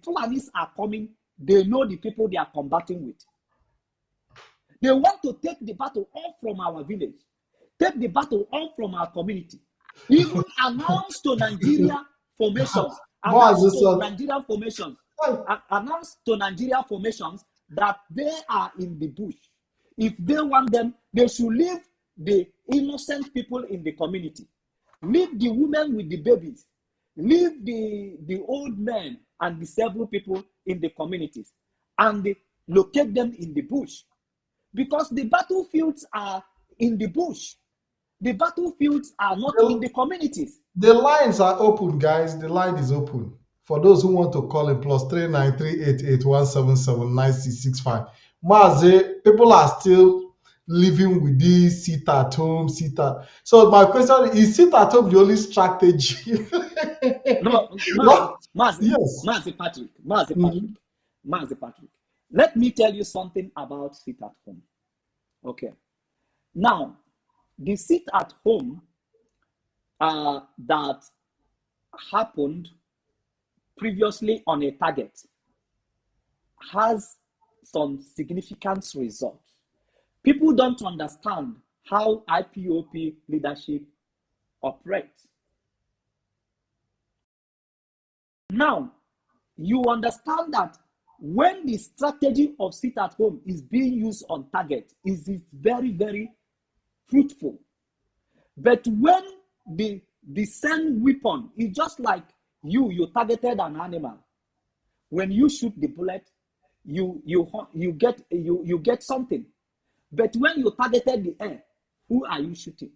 Fulanis are coming, they know the people they are combating with. They want to take the battle off from our village, take the battle off from our community, even announce to Nigeria formations, announce to Nigeria formations that they are in the bush. If they want them, they should leave the innocent people in the community, leave the women with the babies, leave the old men and disabled people in the communities, and locate them in the bush. Because the battlefields are in the bush. The battlefields are not in the communities. The lines are open, guys. The line is open. For those who want to call in, +3938817796665. Mazi, people are still living with this sit at home, So my question is sit at home the only strategy? No, Yes. Mazi Patrick. Let me tell you something about sit at home. Okay. Now, the sit at home that happened previously on a target has some significant results. People don't understand how IPOP leadership operates. Now, you understand that when the strategy of sit at home is being used on target, is very, very fruitful. But when the same weapon is just like you targeted an animal. When you shoot the bullet, you get something. But when you targeted the air, who are you shooting?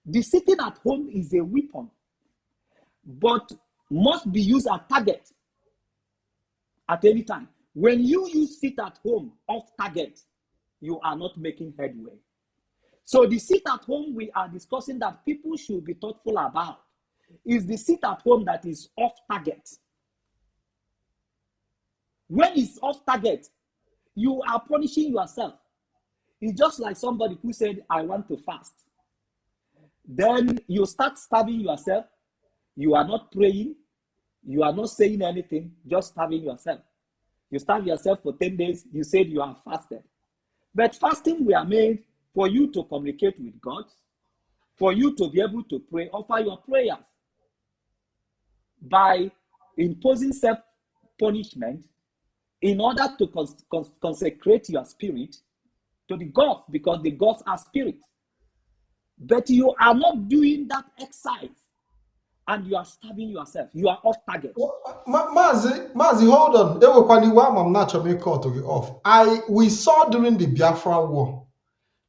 The sitting at home is a weapon, but must be used at target at any time. When you use sit at home off target, you are not making headway. So the sit at home we are discussing that people should be thoughtful about is the sit at home that is off target. When it's off target, you are punishing yourself. It's just like somebody who said, I want to fast. Then you start starving yourself. You are not praying. You are not saying anything, just starving yourself. You starve yourself for 10 days. You said you are fasted. But fasting we are made for you to communicate with God, for you to be able to pray, offer your prayers. By imposing self-punishment in order to consecrate your spirit to the gods, because the gods are spirit. but you are not doing that exercise and you are stabbing yourself. You are off target. Mazi, hold on. I'm not sure make call to you off. We saw during the Biafra war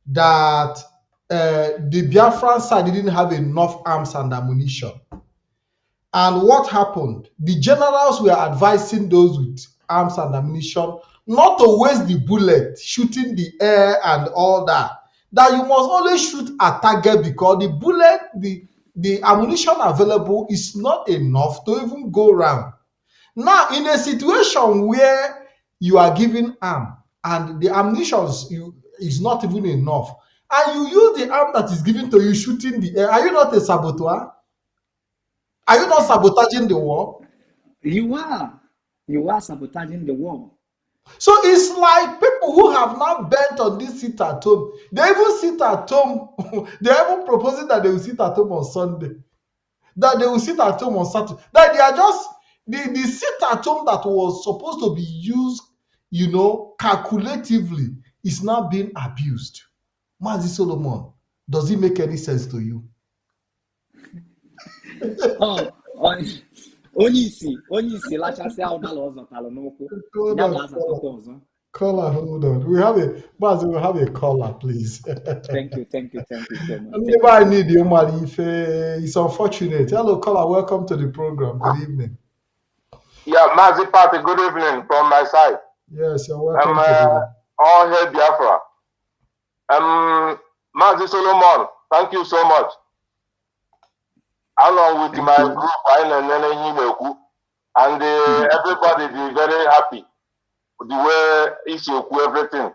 that the Biafran side didn't have enough arms and ammunition. And what happened? The generals were advising those with arms and ammunition not to waste the bullet shooting the air and all that. That you must always shoot a target because the bullet, the ammunition available is not enough to even go around. Now, in a situation where you are giving arm and the ammunition is not even enough, and you use the arm that is given to you shooting the air, are you not a saboteur? Are you not sabotaging the war? You are sabotaging the war. So it's like people who have now bent on this sit at home. They even sit at home. They even proposing that they will sit at home on Sunday. That they will sit at home on Saturday. That they are just the sit at home that was supposed to be used, calculatively, is now being abused. Mazi Solomon, does it make any sense to you? Onye isi lachasị ahụ dala ọzọ tala n'ụkwụ. Ya ga-azatọkwa ọzọ. Caller, hold on. We have a caller, please. Thank you so much. I need you, Marife. It's unfortunate. Hello, caller. Welcome to the program. Good evening. Yeah, Mazi Party, good evening from my side. Yes, you're welcome. All hail Biafra. Mazi Solomon, thank you so much. Along with my group, and everybody is very happy with the way it's everything.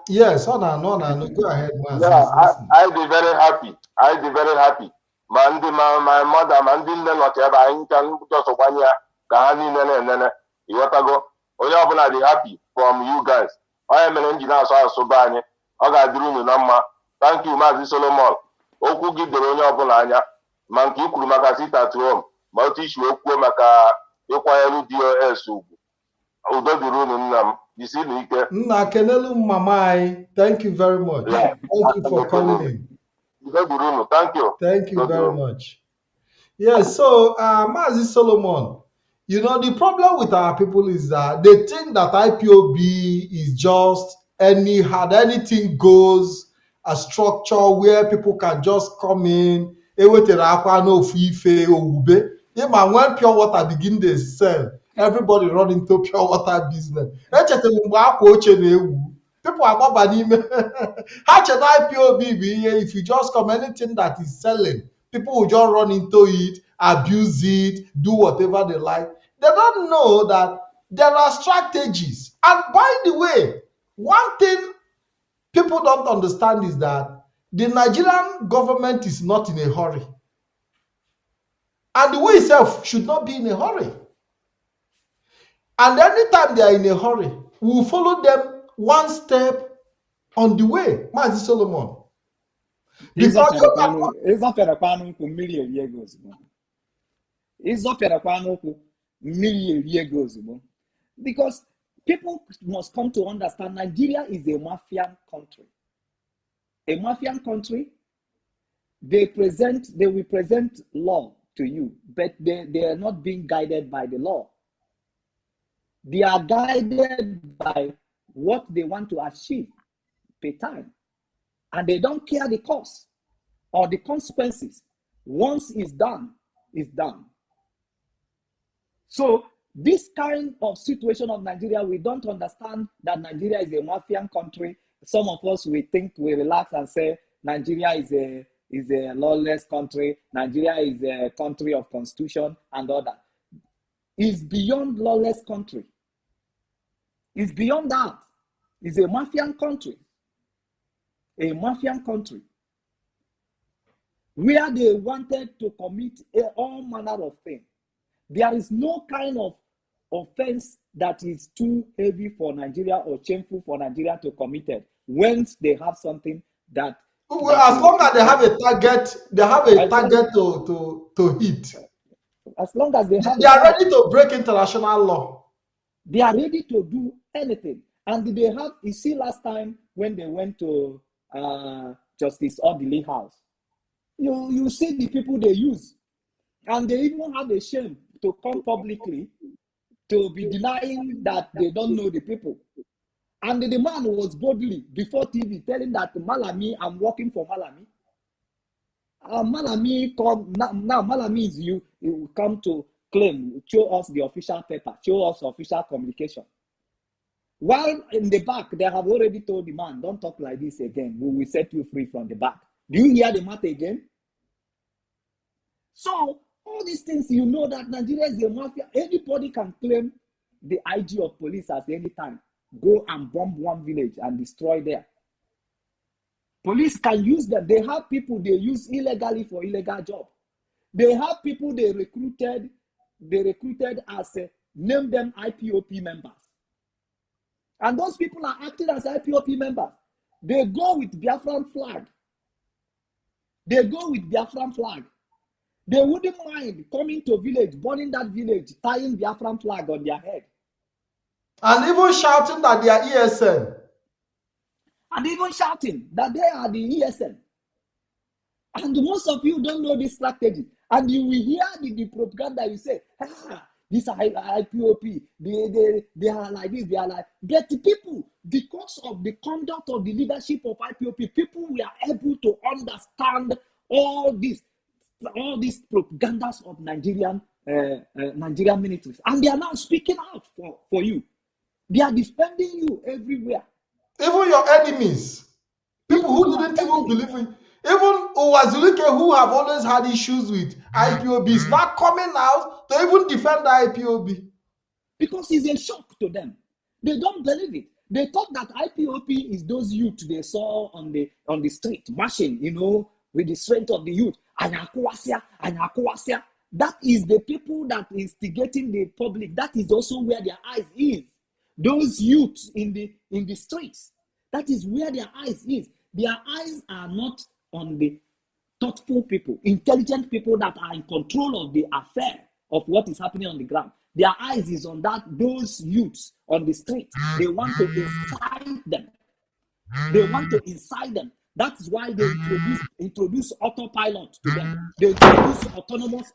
Yes, go ahead, man. Yeah, I'll be very happy. My mother, my whatever, I can just one year, you want to go? Only happy from you guys. I am an engineer, so bad. I got doing the number. Thank you, Mazi Solomon. Okwu gị doro onye ọbụla anya ma nke i kwuru maka sit at home ma otu isi okwu maka ịkwanyere DOS ugwu. Udo dịrị unu nna m, jisi n'ike. Nna kenelu mama anyị. Thank you very much. Yeah. Thank you for calling in. Udo dịrị unu. Thank you. Thank you very much. Yes, so Mazi Solomon, the problem with our people is that they think that IPOB is just anything goes, a structure where people can just come in. When pure water begin to sell, everybody run into pure water business. People are not banning. IPOB, if you just come, anything that is selling, people will just run into it, abuse it, do whatever they like. They don't know that there are strategies. And by the way, one thing people don't understand is that the Nigerian government is not in a hurry. And the way itself should not be in a hurry. And anytime they are in a hurry, we will follow them one step on the way. Mazi Solomon. Because people must come to understand Nigeria is a mafian country. A mafian country, they will present law to you, but they are not being guided by the law. They are guided by what they want to achieve per time. And they don't care the cost or the consequences. Once it's done, it's done. So this kind of situation of Nigeria, we don't understand that Nigeria is a mafian country. Some of us, we relax and say Nigeria is a lawless country. Nigeria is a country of constitution and all that. It's beyond lawless country. It's beyond that. It's a mafian country. A mafian country where they wanted to commit all manner of things. There is no kind of offense that is too heavy for Nigeria or shameful for Nigeria to commit it once they have something that. Well, as long as they have a target, to hit. As long as they are ready to break international law. They are ready to do anything. And they have, you see, last time when they went to Justice Odili House. You see the people they use, and they even have a shame to come publicly to be denying that they don't know the people. And the man was boldly before TV telling that Malami, I'm working for Malami. Malami come now. Malami is you will come to claim, show us the official paper, show us official communication. While in the back, they have already told the man, don't talk like this again. We will set you free from the back. Do you hear the matter again? So, all these things, you know that Nigeria is a mafia. Anybody can claim the IG of police at any time. Go and bomb one village and destroy there. Police can use them. They have people they use illegally for illegal job. They have people they recruited as name them IPOP members. And those people are acting as IPOP members. They go with Biafran flag. They go with Biafran flag. They wouldn't mind coming to a village, burning that village, tying Biafran flag on their head. And even shouting that they are ESN. And even shouting that they are the ESN. And most of you don't know this strategy. And you will hear the propaganda, you say, these are IPOP, they are like this, they are like. But the people, because of the conduct of the leadership of IPOP, people were able to understand all these propagandas of Nigerian militaries. And they are now speaking out for you. They are defending you everywhere. Even your enemies, people who didn't even believe in, even Uwazulike, who have always had issues with IPOB, is not coming out to even defend the IPOB. Because it's a shock to them. They don't believe it. They thought that IPOP is those youth they saw on the street, marching, with the strength of the youth. Anyakuwasia. That is the people that instigating the public. That is also where their eyes is. Those youths in the streets, that is where their eyes is. Their eyes are not on the thoughtful people, intelligent people that are in control of the affair of what is happening on the ground. Their eyes is on those youths on the street. They want to incite them. They want to incite them. That is why they introduce autopilot to them. They introduce autonomous.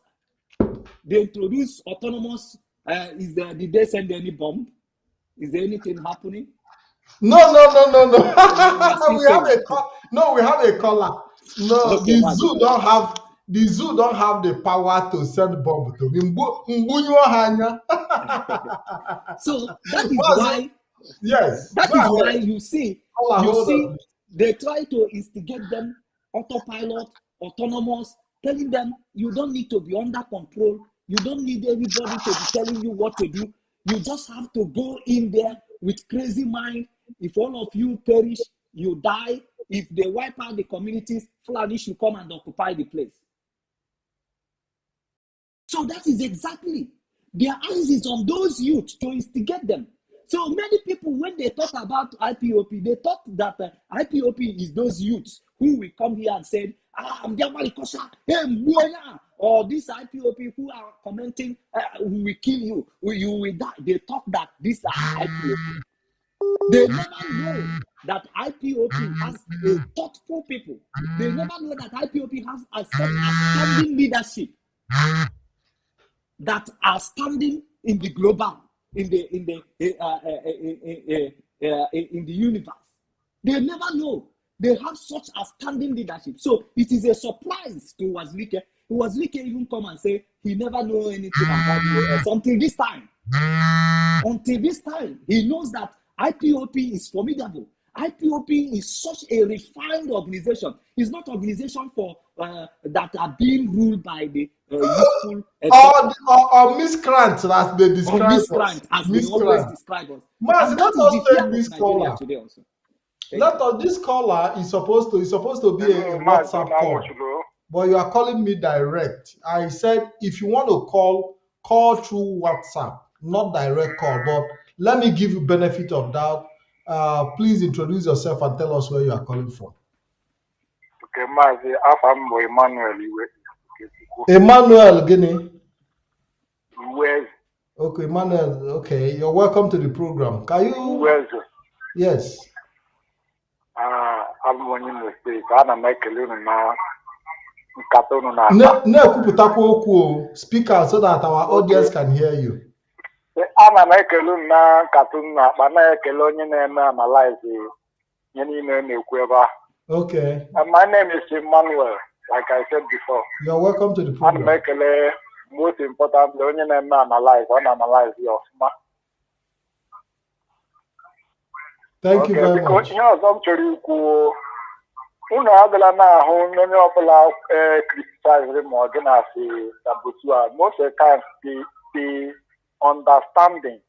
Did they send any bomb? Is there anything happening? No. we have a caller. No, Okay, the zoo don't have the power to send bomb to me. So that is why. Yes. That is why you see they try to instigate them, autopilot, autonomous, telling them you don't need to be under control. You don't need everybody to be telling you what to do. You just have to go in there with crazy mind. If all of you perish, you die. If they wipe out the communities, Fulani should come and occupy the place. So that is exactly. Their eyes is on those youth to instigate them. So many people, when they talk about IPOP, they thought that IPOP is those youths who will come here and say, I'm Jamarikosha, or this IPOP who are commenting, we will kill you, you will die. They thought that these are IPOP. They never know that IPOP has a thoughtful people. They never know that IPOP has a standing leadership that are standing in the global, in the universe. They never know. They have such a standing leadership. So it is a surprise to Wazlike. Wazlike even come and say he never know anything about the US until this time. Until this time, he knows that IPOP is formidable. IPOP is such a refined organization. It's not an organization for that are being ruled by the youthful or miscreants, as they describe us. Miscreants, as they always describe us. Mazi, let us take this caller. Today also. This caller is supposed to be a WhatsApp call, but you are calling me direct. I said if you want to call through WhatsApp, not direct call. But let me give you benefit of doubt. Please introduce yourself and tell us where you are calling from. Okay, Mazi, I'm Emmanuel. Emmanuel Guinea. Where's? Okay, Emmanuel. Okay, you're welcome to the program. Can you? Where's? Yes. alụmonye Imo steeti ana m ekele unu na nkata unu na-akpa na-ekwupụtakwa okwu o, speaker, so that our audience can hear you. ana m ekele unu na nkata unu na-akpa na-ekele onye na-eme analyze ihe niile na-ekwu ebe ahụ. Okay. My name is Emmanuel, like I said before. You're welcome to the Ana m program. ekele most importantly onye na-eme analyze ọ na-analyze ya ọfụma. Thank you very much. Ihe ọzọ m chọrọ ikwu, unu agala n'ahụ onye ọbụla criticize ma ọ gị na-asị sabotu a. Most of the times the understanding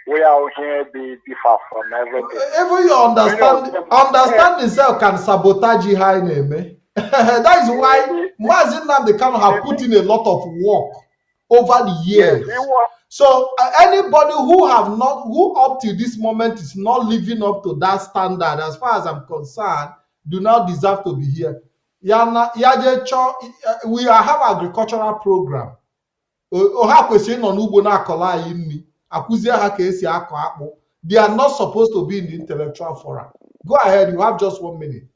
we are here they differ from everything. Even your understanding itself can sabotage you high name. That is why Mazi Nnamdi Kanu have put in a lot of work over the years. So anybody who up to this moment is not living up to that standard, as far as I'm concerned, do not deserve to be here. We have agricultural program. They are not supposed to be in the intellectual forum. Go ahead, you have just 1 minute.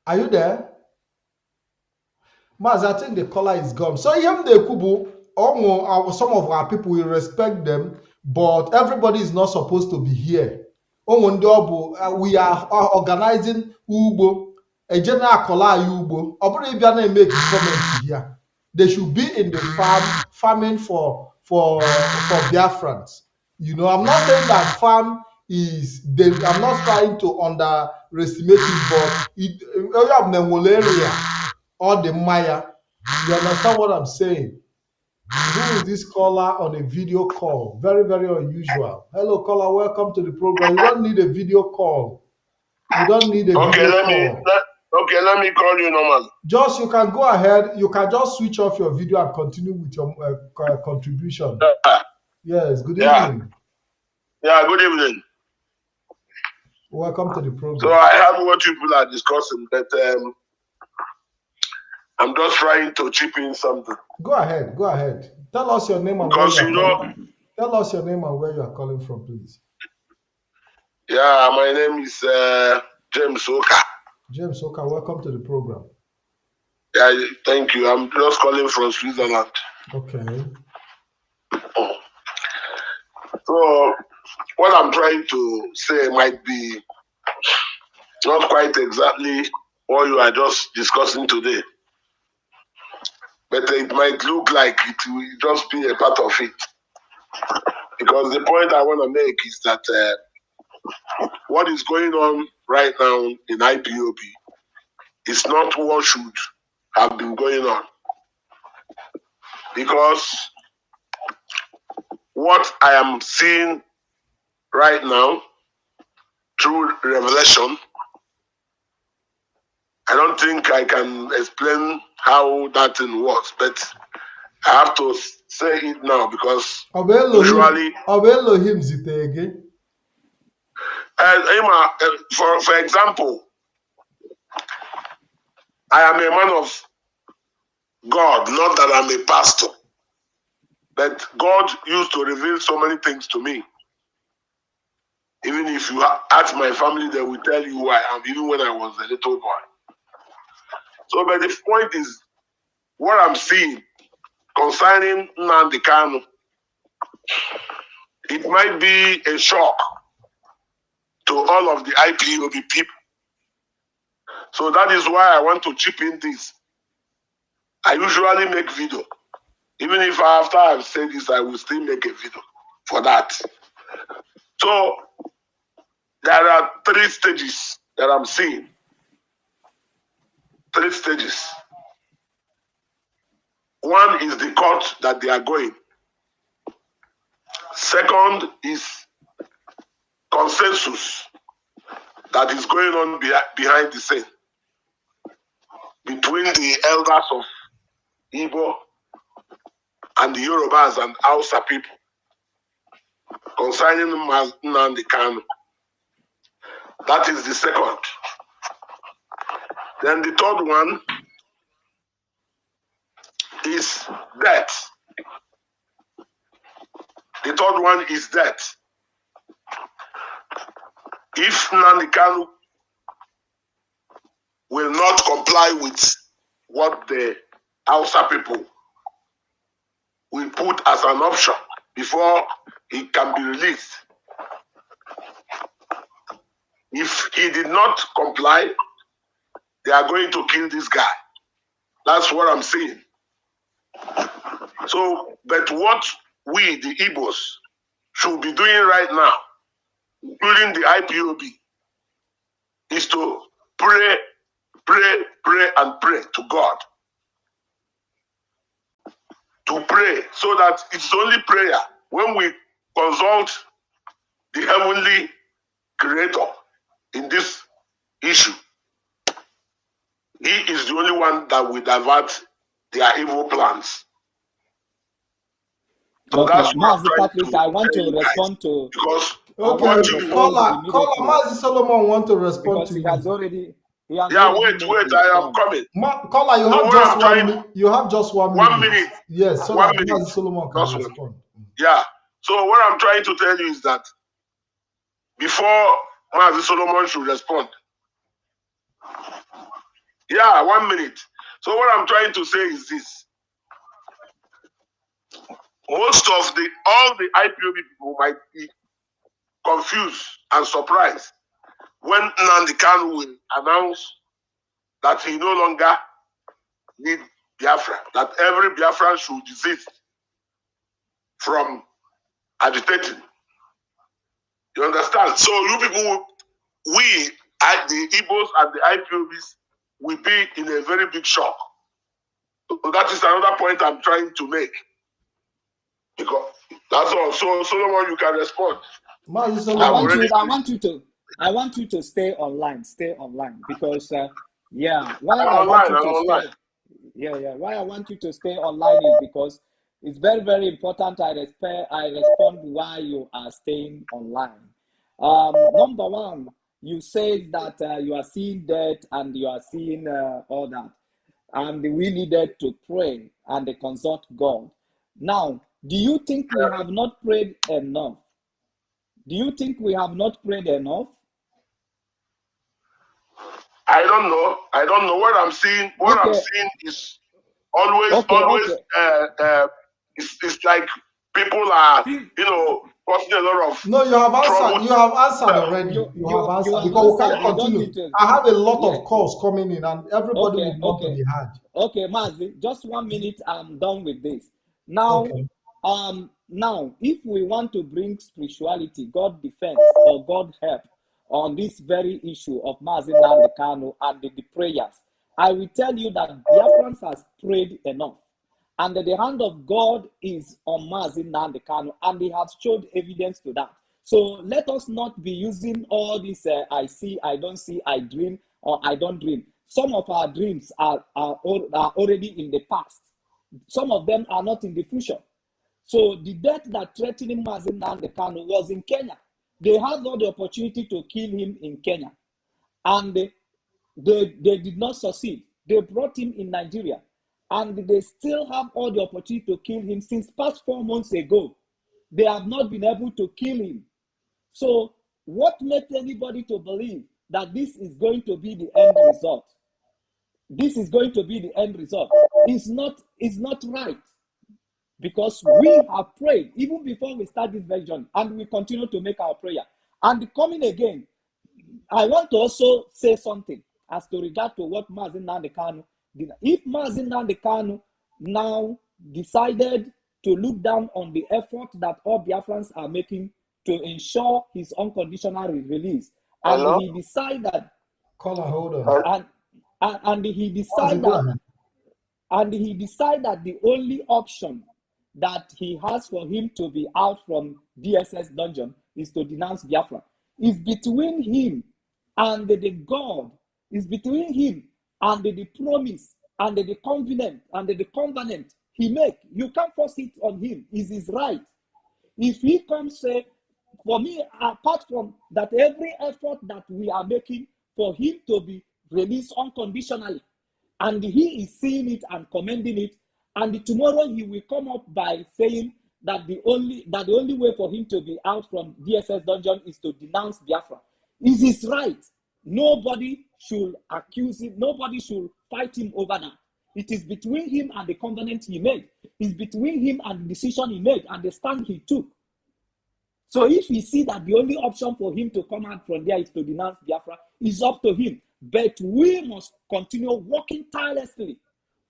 Are you there? Maz, I think the caller is gone. So some of our people, we respect them, but everybody is not supposed to be here. We are organizing Ubo, a general caller Ubo. Make comments here. They should be in the farming for Biafrans. You know, I'm not saying that farm is. I'm not trying to underestimate it, but area or the Maya. You understand what I'm saying? Who is this caller on a video call? Very, very unusual. Hello, caller. Welcome to the program. You don't need a video call. You don't need a video call. Okay, let me call you normal. You can go ahead. You can just switch off your video and continue with your contribution. Yes, good evening. Yeah, good evening. Welcome to the program. So I have what you people are discussing, but I'm just trying to chip in something. Go ahead. Tell us your name and where you are calling. Tell us your name and where you are calling from, please. Yeah, my name is James Oka. James Oka, welcome to the program. Yeah, thank you. I'm just calling from Switzerland. Okay. So what I'm trying to say might be not quite exactly what you are just discussing today, but it might look like it will just be a part of it. Because the point I want to make is that what is going on right now in IPOB is not what should have been going on. Because what I am seeing right now through revelation, I don't think I can explain how that thing works, but I have to say it now because usually for example, I am a man of God, not that I'm a pastor, but God used to reveal so many things to me. Even if you ask my family, they will tell you who I am, even when I was a little boy. So, but the point is, what I'm seeing concerning Nnamdi Kanu, it might be a shock to all of the IPOB people. So that is why I want to chip in this. I usually make video. Even if after I've said this, I will still make a video for that. So there are 3 stages that I'm seeing. 3 stages. One is the court that they are going. Second is consensus that is going on behind the scene between the elders of Igbo and the Yorubas and Hausa people concerning Nnamdi Kanu. That is the second. Then the third one is death. The third one is death. if Nnamdi Kanu will not comply with what the Hausa people will put as an option before he can be released, if he did not comply, they are going to kill this guy. That's what I'm saying. So, but what we, the Igbos, should be doing right now, including the IPOB, is to pray, and pray to God. To pray, so that it's only prayer. When we consult the heavenly creator in this issue, he is the only one that will divert their evil plans. So Okay, that's what I'm Mazi trying Patrick, I want tell to you guys, respond to. because Okay, what you caller Immediately, Mazi Solomon want to respond because to he has you. already yeah, made wait, his I am point. coming. Caller, you So have what just I'm trying, you have just 1 1 minute. minute, Yes, so 1 that minute, Mazi Solomon can just one. respond. Yeah. So what I'm trying to tell you is that before Mazi Solomon should respond, yeah, 1 minute. So what I'm trying to say is this: most of all the IPOB people might be confused and surprised when Nnamdi Kanu will announce that he no longer need Biafra, that every Biafran should desist from agitating. You understand? So you people, the Igbos and the IPOBs, will be in a very big shock. So that is another point I'm trying to make. Because that's all. So Solomon, you can respond. Mazi I Solomon, want you to stay online because why I'm I want online. you to stay why I want you to stay online is because it's very, very important. I respond why you are staying online. Number one, you said that you are seeing death and you are seeing all that, and we needed to pray and consult God. Now, do you think we have not prayed enough? Do you think we have not prayed enough? I don't know. What I'm seeing. What I'm Okay, seeing is always. okay. It's like people are, causing a lot of no, you have trouble. answered. You have answered already. You have You answered have because we answered. can't You don't continue. need to. I have a lot Yeah. of calls coming in, and everybody would want to be heard. Okay, Mazi, just 1 minute. I'm done with this. Now, Okay. now, if we want to bring spirituality, God defense, or God help on this very issue of Mazi Nnamdi Kanu and the prayers, I will tell you that Biafrans has prayed enough. And the hand of God is on Mazi Nnamdi Kanu, and they have showed evidence to that. So let us not be using all this I see, I don't see, I dream, or I don't dream. Some of our dreams are already in the past. Some of them are not in the future. So the death that threatened Mazi Nnamdi Kanu was in Kenya. They had all the opportunity to kill him in Kenya, and they did not succeed. They brought him in Nigeria, and they still have all the opportunity to kill him since past 4 months ago. They have not been able to kill him. So what makes anybody to believe that this is going to be the end result? This is going to be the end result. It's not right, because we have prayed even before we start this version, and we continue to make our prayer. And coming again, I want to also say something as to regard to what Mazi Nnamdi Kanu did. If Mazi Nnamdi Kanu now decided to look down on the effort that all Biafrans are making to ensure his unconditional release, and Hello? he decided, Caller, hold on. and he Mazi, go decided, ahead. that the only option that he has for him to be out from DSS dungeon is to denounce Biafra. It's between him and the God. It's between him and the promise and the covenant and the covenant he make. You can't force it on him. It's his right. If he comes say, for me, apart from that, every effort that we are making for him to be released unconditionally, and he is seeing it and commending it, and tomorrow he will come up by saying that the only way for him to be out from DSS dungeon is to denounce Biafra. It's his right. Nobody should accuse him. Nobody should fight him over that. It is between him and the covenant he made. It's between him and the decision he made and the stand he took. So if he see that the only option for him to come out from there is to denounce Biafra, it's up to him. But we must continue working tirelessly.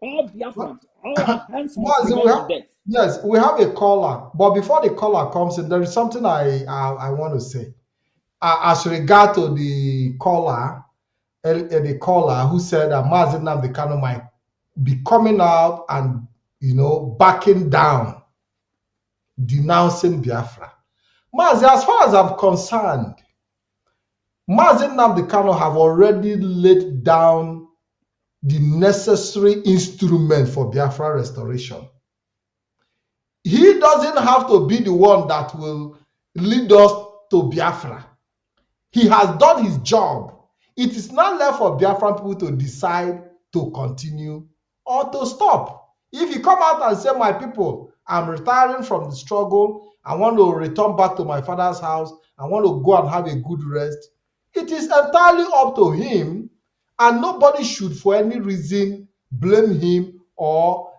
All Biafrans, all our hands must Mazi, remain on deck. yes, we have a caller, but before the caller comes in, there is something I want to say. As regard to the caller who said that Mazi Nnamdi Kanu might be coming out and backing down, denouncing Biafra. Mazi, as far as I'm concerned, Mazi Nnamdi Kanu have already laid down the necessary instrument for Biafra restoration. He doesn't have to be the one that will lead us to Biafra. He has done his job. It is not left for Biafran people to decide to continue or to stop. If you come out and say, my people, I'm retiring from the struggle, I want to return back to my father's house, I want to go and have a good rest, it is entirely up to him, and nobody should for any reason blame him or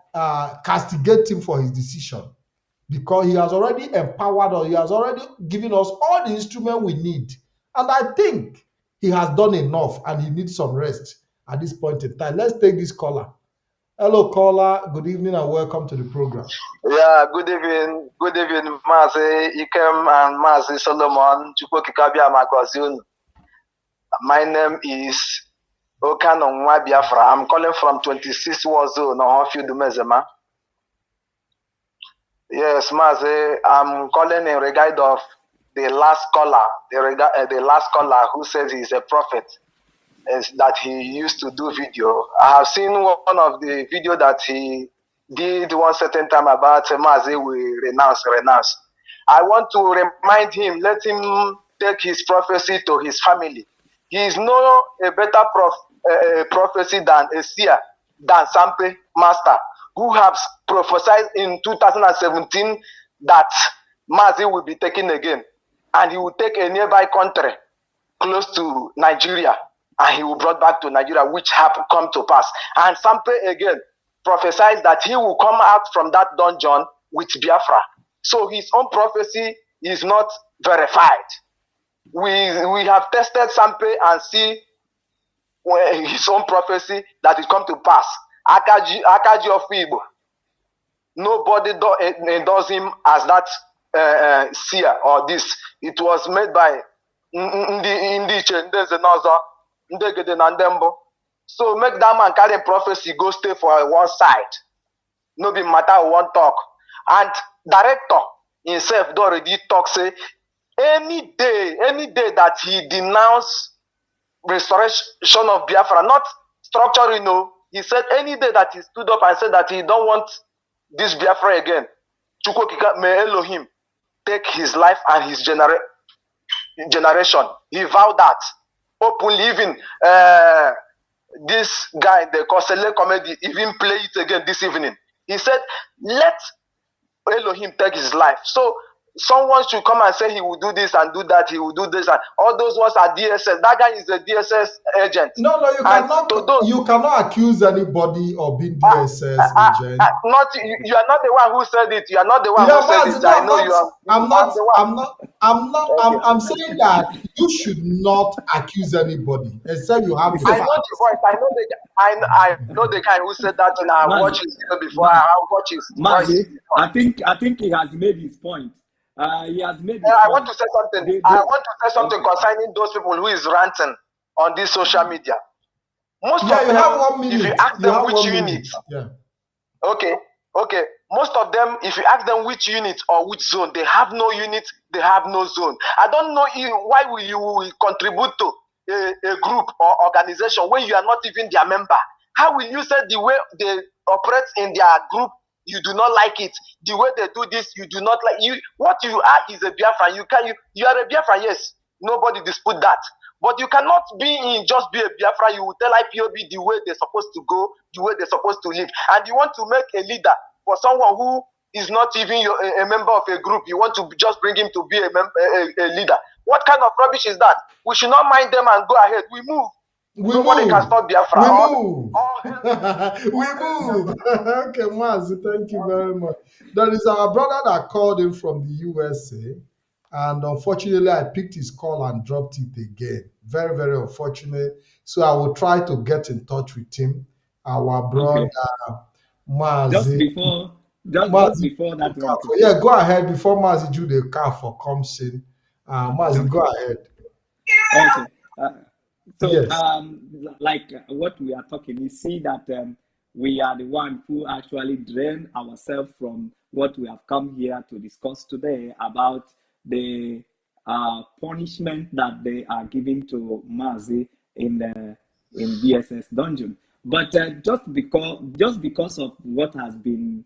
castigate him for his decision, because he has already empowered us, he has already given us all the instruments we need. And I think he has done enough and he needs some rest at this point in time. Let's take this caller. Hello, caller. Good evening and welcome to the program. Yeah, good evening. Good evening, Mazi Ikem and Mazi Solomon. My name is Kanu Biafra. I'm calling from 26 War Zone, Ohofio Dumezema. Yes, Mazi, I'm calling in regard of the last caller, the last caller who says he's a prophet, is that he used to do video. I have seen one of the video that he did one certain time about Mazi will renounce. I want to remind him, let him take his prophecy to his family. He is no a better prophecy than a seer, than Sampe Master, who has prophesied in 2017 that Mazi will be taken again. And he will take a nearby country close to Nigeria, and he will brought back to Nigeria, which have come to pass. And Sampe again prophesies that he will come out from that dungeon with Biafra. So his own prophecy is not verified. We have tested Sampe and see his own prophecy that it come to pass. Akaji of Igbo. Nobody endorse him as that seer or this. It was made by so make that man carry prophecy go stay for one side. No be matter one talk. And director himself already talk say any day that he denounce restoration of Biafra, not structure, he said any day that he stood up and said that he don't want this Biafra again, may Elohim take his life and his generation. He vowed that openly. Even this guy, the Kosele comedy, even play it again this evening. He said, let Elohim take his life. So someone should come and say he will do this and do that, he will do this, and all those ones are DSS. That guy is a DSS agent. No, you cannot accuse anybody of being DSS agent. You are not the one who said it. You are not the one who said it. I know you are. I'm saying that you should not accuse anybody except you have the I know the voice. I know the guy who said that, and I watched his video before. I watched his Mazi, I think he has made his point. He has made. I want to say something. I want to say something concerning those people who is ranting on this social media. Most of them, have 1 minute. if you ask them which unit, okay. Most of them, if you ask them which unit or which zone, they have no unit, they have no zone. I don't know why will you contribute to a group or organization when you are not even their member. How will you say the way they operate in their group, you do not like it? The way they do this, you do not like you. What you are is a Biafran. You are a Biafran, yes. Nobody dispute that. But you cannot just be a Biafra. You will tell IPOB the way they're supposed to go, the way they're supposed to live. And you want to make a leader for someone who is not even a member of a group. You want to just bring him to be a leader. What kind of rubbish is that? We should not mind them and go ahead. We move. Nobody can stop Biafra. We move. We move. Okay, Mazi, thank you very much. There is our brother that called in from the USA, and unfortunately, I picked his call and dropped it again. Very, very unfortunate. So I will try to get in touch with him. Our brother Mazi. Just before that one. Yeah, go ahead before Mazi Jude Kafo comes in. Mazi, go ahead. Okay. So, Yes. like what we are talking, you see that we are the one who actually drain ourselves from what we have come here to discuss today about the punishment that they are giving to Mazi in BSS dungeon. But just because of what has been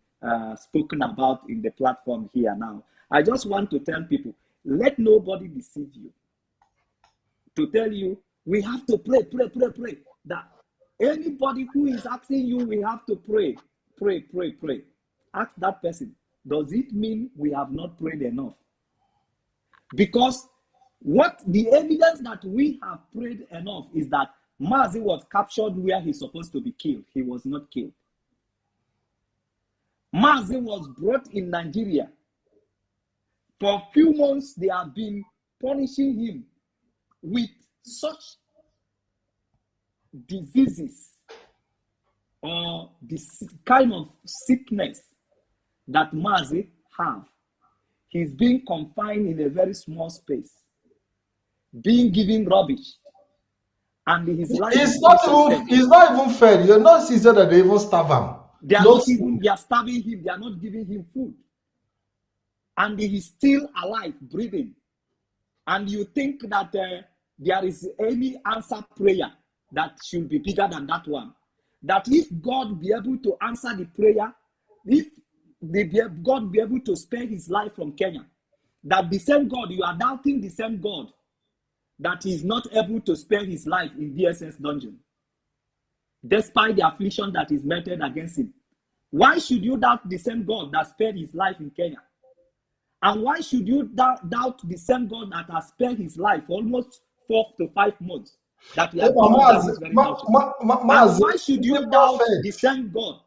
spoken about in the platform here now, I just want to tell people, let nobody deceive you. To tell you, we have to pray. That anybody who is asking you, we have to pray. Ask that person, does it mean we have not prayed enough? Because what the evidence that we have prayed enough is that Mazi was captured where he's supposed to be killed. He was not killed. Mazi was brought in Nigeria. For a few months, they have been punishing him with such diseases or this kind of sickness that Mazi have. He's being confined in a very small space, being given rubbish, and his life It's not even fair. You're not seeing that they even starve him. They are starving him. They are not giving him food, and he is still alive, breathing. And you think that there is any answer prayer that should be bigger than that one? That if God be able to answer the prayer, if God be able to spare his life from Kenya, that the same God, you are doubting the same God that is not able to spare his life in BSS dungeon, despite the affliction that is meted against him. Why should you doubt the same God that spared his life in Kenya? And why should you doubt the same God that has spared his life for almost 4 to 5 months? That we have and why should you doubt the same God?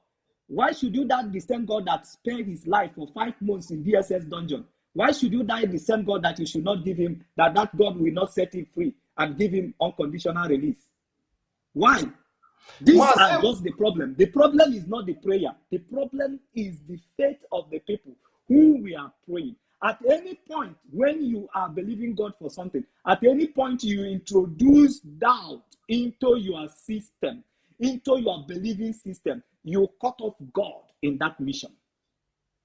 Why should you doubt the same God that spared his life for 5 months in DSS dungeon? Why should you doubt the same God that you should not give him, that God will not set him free and give him unconditional release? Why? These are just the problem. The problem is not the prayer. The problem is the faith of the people who we are praying. At any point when you are believing God for something, at any point you introduce doubt into your system, into your believing system, you cut off God in that mission.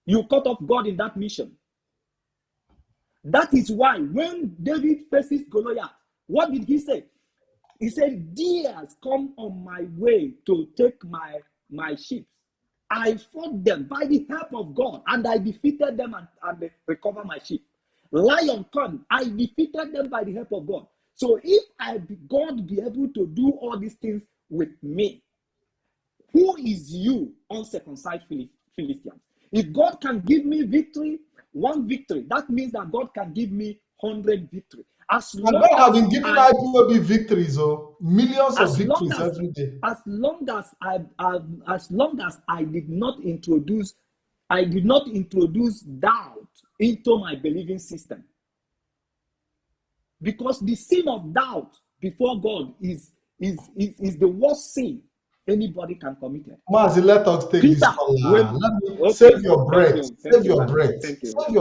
You cut off God in that mission. That is why when David faces Goliath, what did he say? He said, "Deers come on my way to take my sheep. I fought them by the help of God, and I defeated them and recovered my sheep. Lion come, I defeated them by the help of God." So if God be able to do all these things with me, who is you, uncircumcised Philistines? If God can give me victory, 1 victory, that means that God can give me 100 victory. God has been giving IPOB victories, millions of victories every day. As long as I did not introduce doubt into my believing system, because the sin of doubt before God is the worst sin anybody can commit. Mazi, let us take this caller. Save your breath. Save your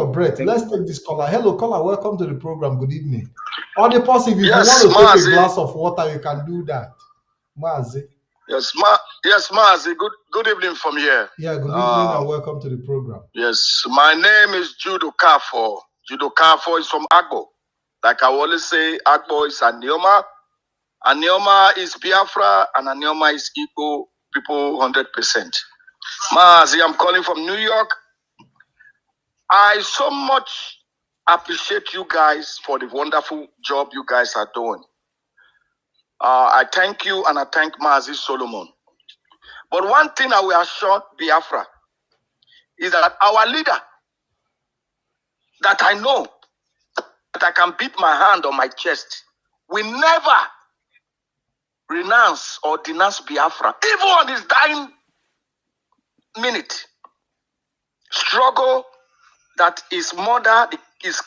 breath. Let's take this caller. Hello, caller. Welcome to the program. Good evening. Or the possible, if you want to take a glass of water, you can do that. Mazi. Yes, Mazi. Good evening from here. Yeah, good evening and welcome to the program. Yes, my name is Judo Kafo. Judo Kafo is from Agbo. Like I always say, Agbo is Anioma. Anioma is Biafra and Anioma is Igbo people 100%. Mazi, I'm calling from New York. I so much appreciate you guys for the wonderful job you guys are doing. I thank you and I thank Mazi Solomon. But one thing I will assure Biafra is that our leader that I know I can beat my hand on my chest. We never renounce or denounce Biafra. Even on his dying minute, struggle that his mother, his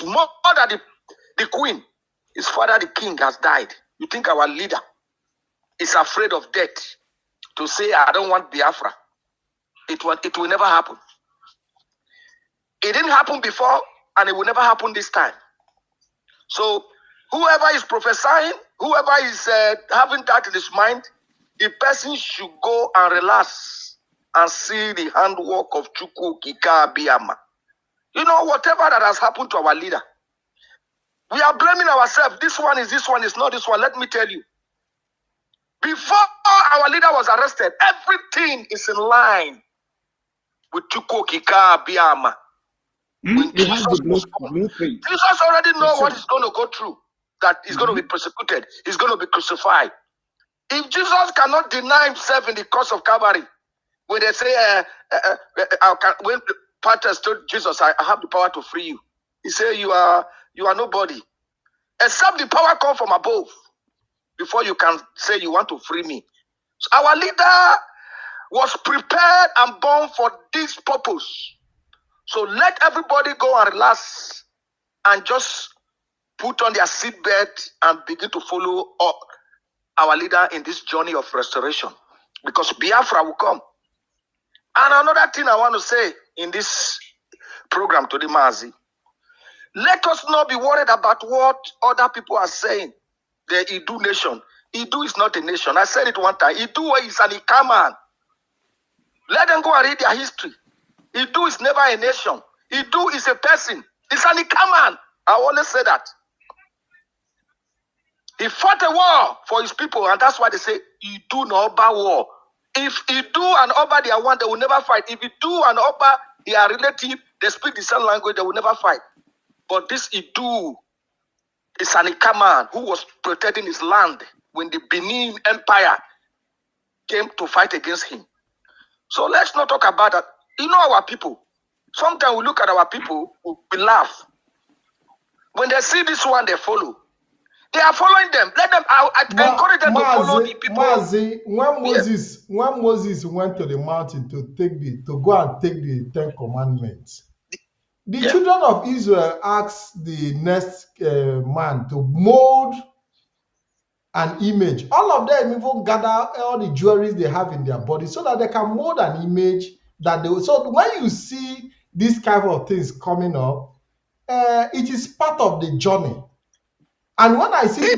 mother, the queen, his father, the king, has died. You think our leader is afraid of death to say, I don't want Biafra? It will never happen. It didn't happen before, and it will never happen this time. So whoever is prophesying, whoever is having that in his mind, the person should go and relax and see the handwork of Chukwu Kika Abiyama. You know, whatever that has happened to our leader, we are blaming ourselves. This one is not this one. Let me tell you. Before our leader was arrested, everything is in line with Chukwu Kika Abiyama. He has the blueprint. Jesus already knows what he's going to go through, that he's going to be persecuted, he's going to be crucified. If Jesus cannot deny himself in the cross of Calvary, when they say, when Peter told Jesus, I have the power to free you, he said, you are nobody. Except the power come from above, before you can say you want to free me. So our leader was prepared and born for this purpose. So let everybody go and relax and just put on their seatbelt and begin to follow our leader in this journey of restoration, because Biafra will come. And another thing I want to say in this program to the Mazi, let us not be worried about what other people are saying. The Idu nation. Idu is not a nation. I said it one time. Idu is an Ikaman. Let them go and read their history. Idu is never a nation. Idu is a person. It's an Ikaman. I always say that. He fought a war for his people, and that's why they say Idu no Oba war. If Idu and Oba they are one, they will never fight. If Idu and Oba they are relative, they speak the same language, they will never fight. But this Idu is an Ikaman who was protecting his land when the Benin Empire came to fight against him. So let's not talk about that. You know our people. Sometimes we look at our people, we laugh. When they see this one, they follow. They are following them. Let them. I encourage them to follow the people. Mazi, when Moses went to the mountain to go and take the 10 Commandments, the children of Israel asked the next man to mold an image. All of them even gather all the jewelry they have in their body so that they can mold an image that they will. So when you see these kind of things coming up, it is part of the journey. And when I see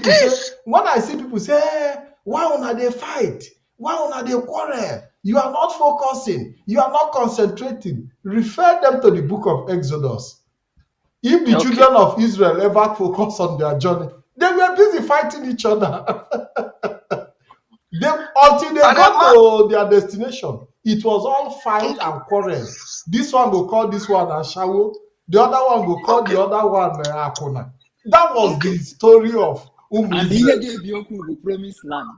people say, hey, why una they fight? Why una they quarrel? You are not focusing. You are not concentrating. Refer them to the book of Exodus. If the children of Israel ever focus on their journey, they were busy fighting each other. Until they got to their destination, it was all fight and quarrel. This one will call this one Ashawo. The other one will call the other one Akuna. That was the story of And he gave Bioku the promised land.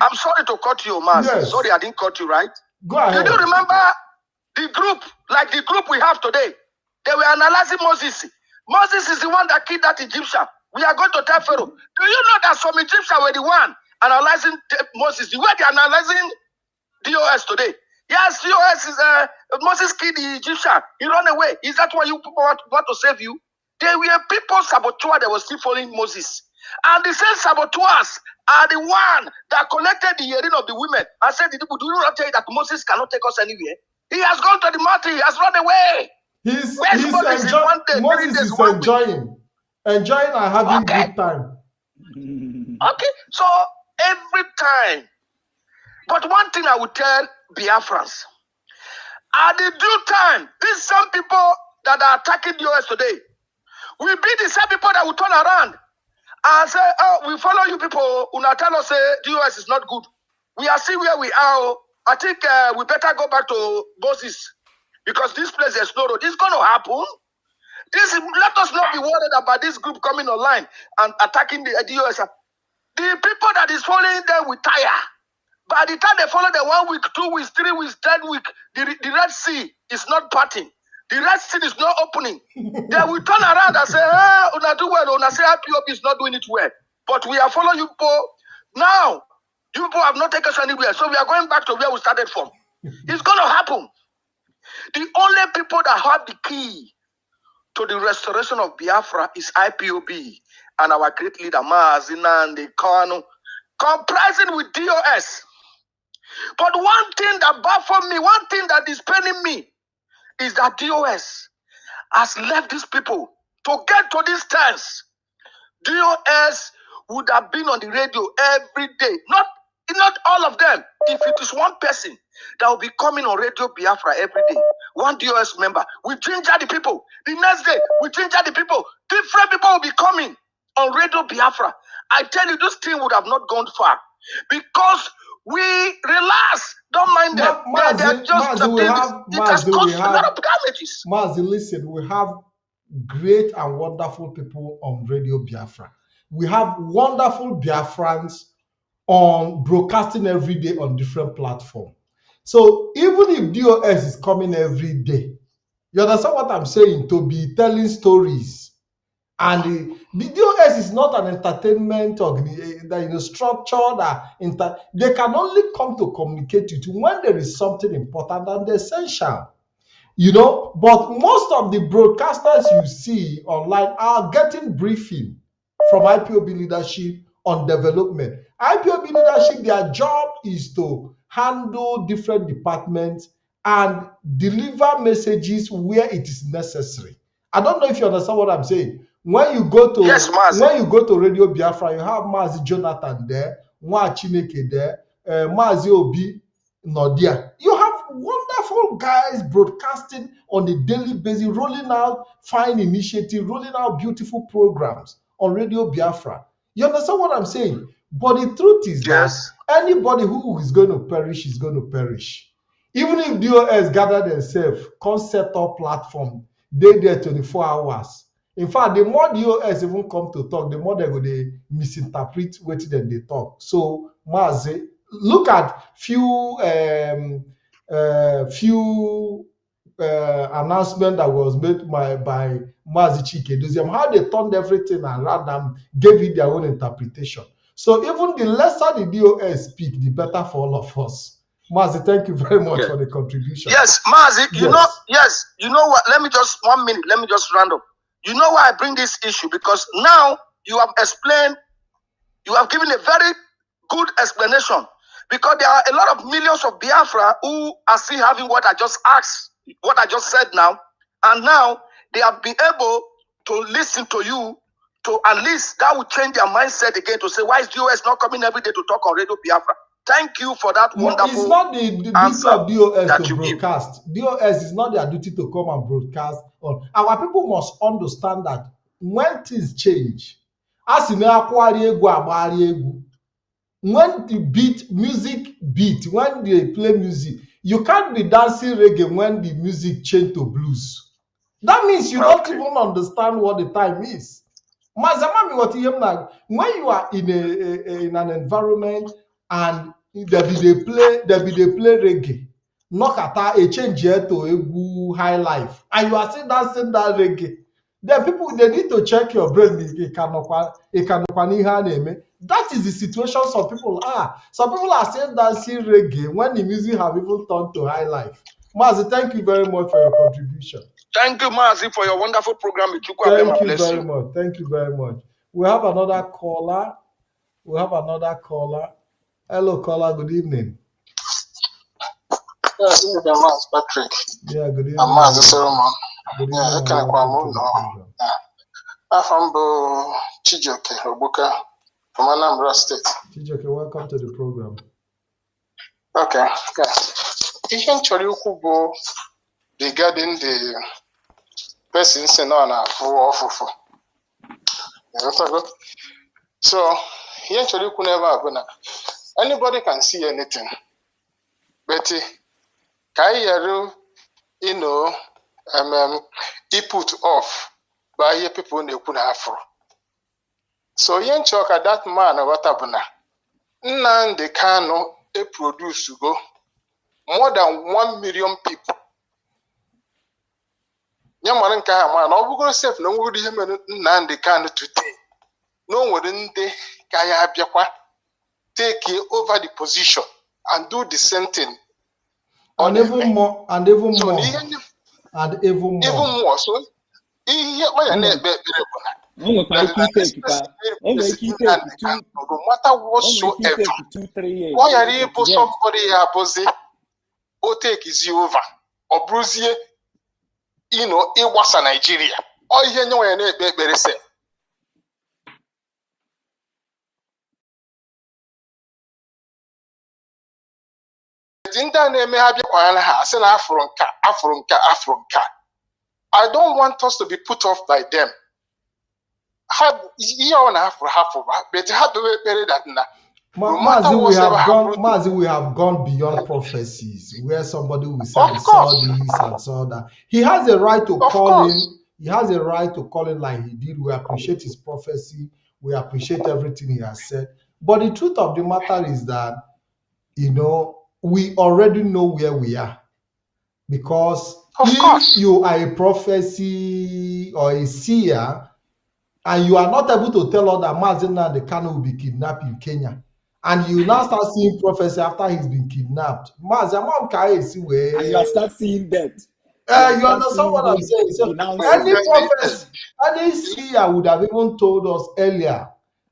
I'm sorry to cut you, Mazi. Yes. Sorry, I didn't cut you, right? Go ahead. Do you remember the group, like the group we have today? They were analyzing Moses. Moses is the one that killed that Egyptian. We are going to tell Pharaoh. Do you know that some Egyptians were the one analyzing Moses? The way they are analyzing DOS today. Yes, DOS is Moses killed the Egyptian. He ran away. Is that why you people want to save you? They were people saboteurs that were still following Moses. And the same saboteurs are the one that collected the hearing of the women and said, do you not tell you that Moses cannot take us anywhere? He has gone to the mountain. He has run away. Moses is enjoying and having good time. Okay, so every time. But one thing I would tell Biafrans, at the due time, these some people that are attacking the US today will be the same people that will turn around and say, oh, we follow you people. Una tell us the US is not good. We are see where we are. I think we better go back to Moses because this place is no road. It's going to happen. Let us not be worried about this group coming online and attacking the US. The people that is following them will tire. By the time they follow the 1 week, 2 weeks, 3 weeks, 10 weeks, the Red Sea is not parting. The Red Sea is not opening. Then we turn around and say, una do well, una say IPOB is not doing it well. But we are following you people. Now, you people have not taken us anywhere. So we are going back to where we started from. It's going to happen. The only people that have the key to the restoration of Biafra is IPOB and our great leader, Mazi, Nnamdi, Kanu, comprising with DOS. But one thing that baffles me, one thing that is paining me, is that DOS has left these people to get to this stance. DOS would have been on the radio every day. Not all of them. If it is one person that will be coming on Radio Biafra every day, one DOS member, we ginger the people. The next day, we ginger the people. Different people will be coming on Radio Biafra. I tell you, this thing would have not gone far because we relax. Don't mind them. They're just it has caused a lot of damages. Mazi, listen, we have great and wonderful people on Radio Biafra. We have wonderful Biafrans on broadcasting every day on different platforms. So even if DOS is coming every day, you understand what I'm saying? To be telling stories. And the DOS is not an entertainment organization, structure that they can only come to communicate with you when there is something important and essential. But most of the broadcasters you see online are getting briefing from IPOB leadership on development. IPOB leadership, their job is to handle different departments and deliver messages where it is necessary. I don't know if you understand what I'm saying. When you go to Radio Biafra, you have Mazi Jonathan there, Nwa Chineke there, Mazi Obi Nodia. You have wonderful guys broadcasting on a daily basis, rolling out fine initiatives, rolling out beautiful programs on Radio Biafra. You understand what I'm saying? But the truth is that anybody who is going to perish is going to perish. Even if DOS gather themselves, come set up platform, they there 24 hours. In fact, the more DOS even come to talk, the more they misinterpret what they talk. So, Mazi, look at few announcement that was made by Mazi Chike, how they turned everything around and gave it their own interpretation. So even the lesser the DOS speak, the better for all of us. Mazi, thank you very much for the contribution. Yes, Mazi, you know what? Let me just 1 minute. Let me just round up. You know why I bring this issue? Because now you have explained, you have given a very good explanation. Because there are a lot of millions of Biafra who are still having what I just asked, what I just said now. And now they have been able to listen to you, to at least that will change their mindset again to say, why is DOS not coming every day to talk on Radio Biafra? Thank you for that wonderful It's not the duty of DOS to broadcast. DOS is not their duty to come and broadcast. Our people must understand that when things change, as in when the music beat, when they play music, you can't be dancing reggae when the music change to blues. That means you don't even understand what the time is. When you are in an environment and they play reggae, knockata a change here to a high life, and you are still dancing that reggae, then people they need to check your brain. That is the situation some people are. Some people are still dancing reggae when the music have even turned to high life. Mazi, thank you very much for your contribution. Thank you, Mazi, for your wonderful program. Thank you very much. Thank you very much. We have another caller. Hello, caller. Good evening. Yeah, this is the Mazi Patrick. Yeah, good evening. I'm Mazi Solomon. Good evening. Yeah, I can't I'm from Chijoke, Obuka, from Anambra State. Chijoke, welcome to the program. Okay. Ihe nchọrọ ikwu bụ regarding the person si na ọ na-afụ ọfụfụ. So, ihe nchọrọ ikwu n'ebe a bụ na anybody can see anything. But ka anyị ghara he put off by ihe people na-ekwu na afro. So ihe nchọ ka that man ghọta bụ na Nnamdi Kanu produce go more than 1 million people. Nyamara nke ha ma na ọ bụgoro sef na nwere ihe mere Nnamdi Kanu today. No nwere ndị ka ya abịakwa take over the position and do the same thing. And even more, and even So more, even even more. So ihe onye na-ekpe ekpere bụ na o nwekwara ike iteki ka o nwere ike iteki no matter whatsoever. 2-3 years. Ọ ghara ịbụ somebody ya abụzi o take is over ọ bụrụzie ịgbasa Nigeria. Ọ ihe nye onye na-ekpe ekpere se ndị a na-eme ha bịakwara ha asị na afụrụ nka. I don't want us to be put off by them. Ihe ọ na-afụrụ but ha bebe ekpere that na Mazi, we have gone beyond prophecies where somebody will say, I saw this and saw that. He has a right to call in. He has a right to call in like he did. We appreciate his prophecy. We appreciate everything he has said. But the truth of the matter is that, we already know where we are. Because if you are a prophecy or a seer, and you are not able to tell us that Mazi Nnamdi Kanu will be kidnapped in Kenya, and you now start seeing prophecy after he's been kidnapped. Mazi, and you start seeing that. You understand what I'm saying? So any prophecy, any seer would have even told us earlier.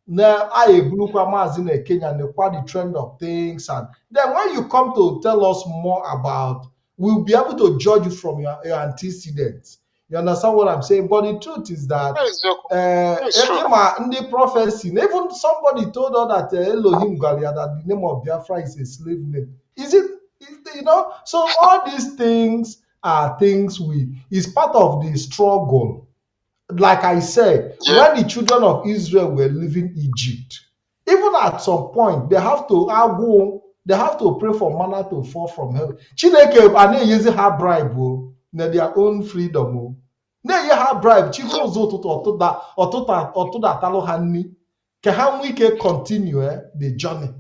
Now, Mazi in Kenya, and the trend of things, and then when you come to tell us more about, we'll be able to judge you from your antecedents. You understand what I'm saying? But the truth is that in the prophecy, even somebody told us that Elohim Galia, that the name of Biafra is a slave name. Is it? So all these things are things is part of the struggle. Like I said, when the children of Israel were leaving Egypt, even at some point, they have to pray for manna to fall from heaven. Chineke and using her bribe, their own freedom. Na ye ha bribe chifu ụzọ ụtụtụ ọtụtụ atalụ ha nni ka ha nwee ike continue the journey.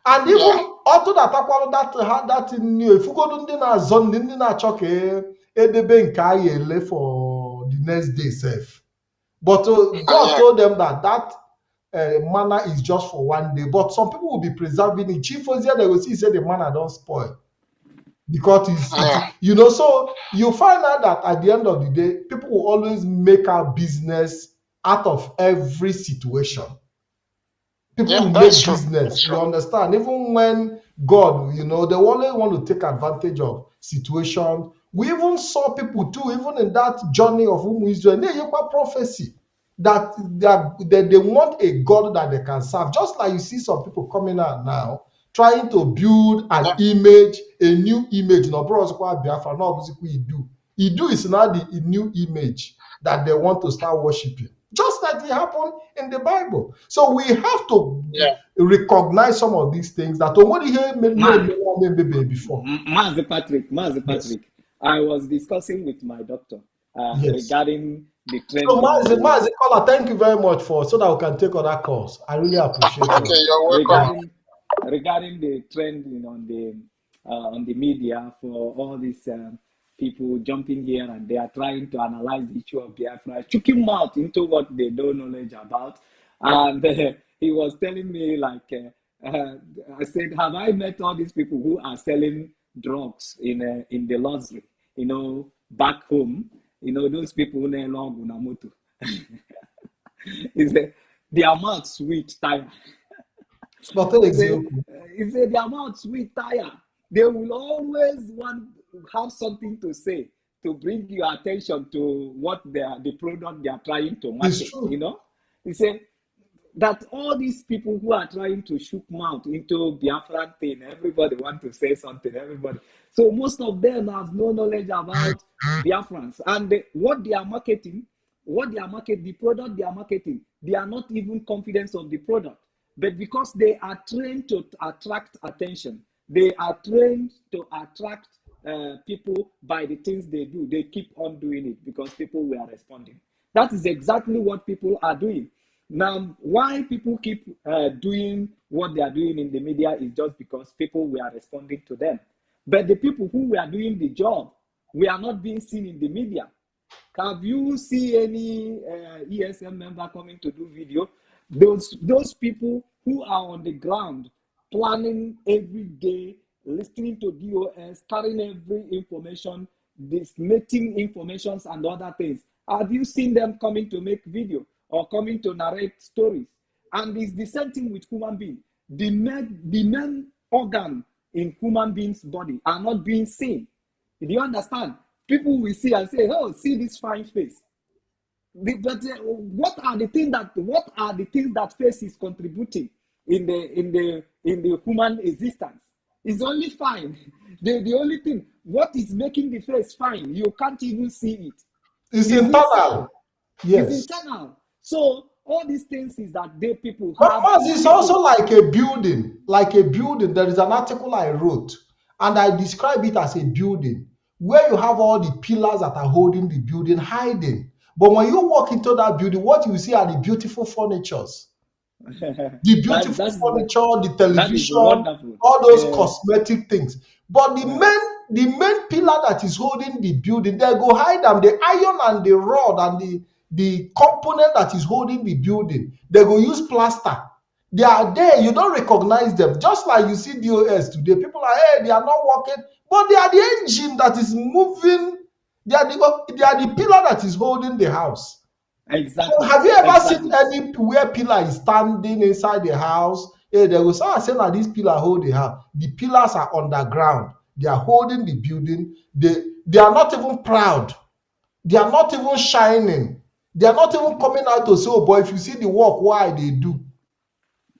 And even ọtụtụ atakwalụ that nni efugodu ndị na-azọ ndị na-achọ ka edebe nke anyị ele for the next day self. But God told them that manna is just for one day. But some people will be preserving it. Chief was here, they will see say the manna don't spoil. Because so you find out that at the end of the day, people will always make a business out of every situation. People will make business, you understand? Even when God, they always want to take advantage of situation. We even saw people too, even in that journey of Israel, they have a prophecy that they want a God that they can serve. Just like you see some people coming out now, trying to build an image, a new image. No, Biafra, no, Idu is now the new image that they want to start worshiping. Just like it happened in the Bible. So we have to recognize some of these things that already before. Mazi Patrick. Yes. I was discussing with my doctor regarding the trend. So Mazi, caller, thank you very much so that we can take other calls. I really appreciate it. Okay, you're welcome. Regarding the trend on the media for all these people jumping here and they are trying to analyze the issue of Biafra, choking mouth into what they don't knowledge about. And he was telling me I said, have I met all these people who are selling drugs in the luxury, back home, those people who no longer Unamoto. He said, the amount sweet tire. He said, the amount sweet tire. They will always have something to say to bring your attention to what the product they are trying to market. He said that all these people who are trying to shoot mouth into Biafran thing, everybody want to say something, everybody. So most of them have no knowledge about Biafrans. And what they are marketing, the product they are marketing, they are not even confident of the product. But because they are trained to attract attention, they are trained to attract people by the things they do. They keep on doing it because people were responding. That is exactly what people are doing. Now, why people keep doing what they are doing in the media is just because people were responding to them. But the people who were doing the job, we are not being seen in the media. Have you seen any ESM member coming to do video? Those people who are on the ground, planning every day, listening to DOS, carrying every information, disseminating informations and other things. Have you seen them coming to make video or coming to narrate stories? And it's the same thing with human beings. The main organ in human beings' body are not being seen. Do you understand? People will see and say, "Oh, see this fine face." But what are the things that face is contributing in the human existence? It's only fine. The only thing, what is making the face fine, you can't even see it. It's Is it internal. so? Yes. It's internal. So all these things is that they people But have. Mazi, it's also like a building. Like a building. There is an article I wrote, and I describe it as a building where you have all the pillars that are holding the building hiding. But when you walk into that building, what you see are the beautiful furnitures. The beautiful furniture, the that is television, wonderful. all those cosmetic things. But the main pillar that is holding the building, they go hide them. The iron and the rod and the component that is holding the building, they go use plaster. They are there, you don't recognize them. Just like you see DOS today, people are, hey, they are not working, but they are the engine that is moving. They are the pillar that is holding the house. Exactly. So have you ever seen any where pillar is standing inside the house? Hey, they will start saying that this pillar hold the house. The pillars are underground. They are holding the building. They are not even proud. They are not even shining. They are not even coming out to say, oh boy, if you see the work, why they do.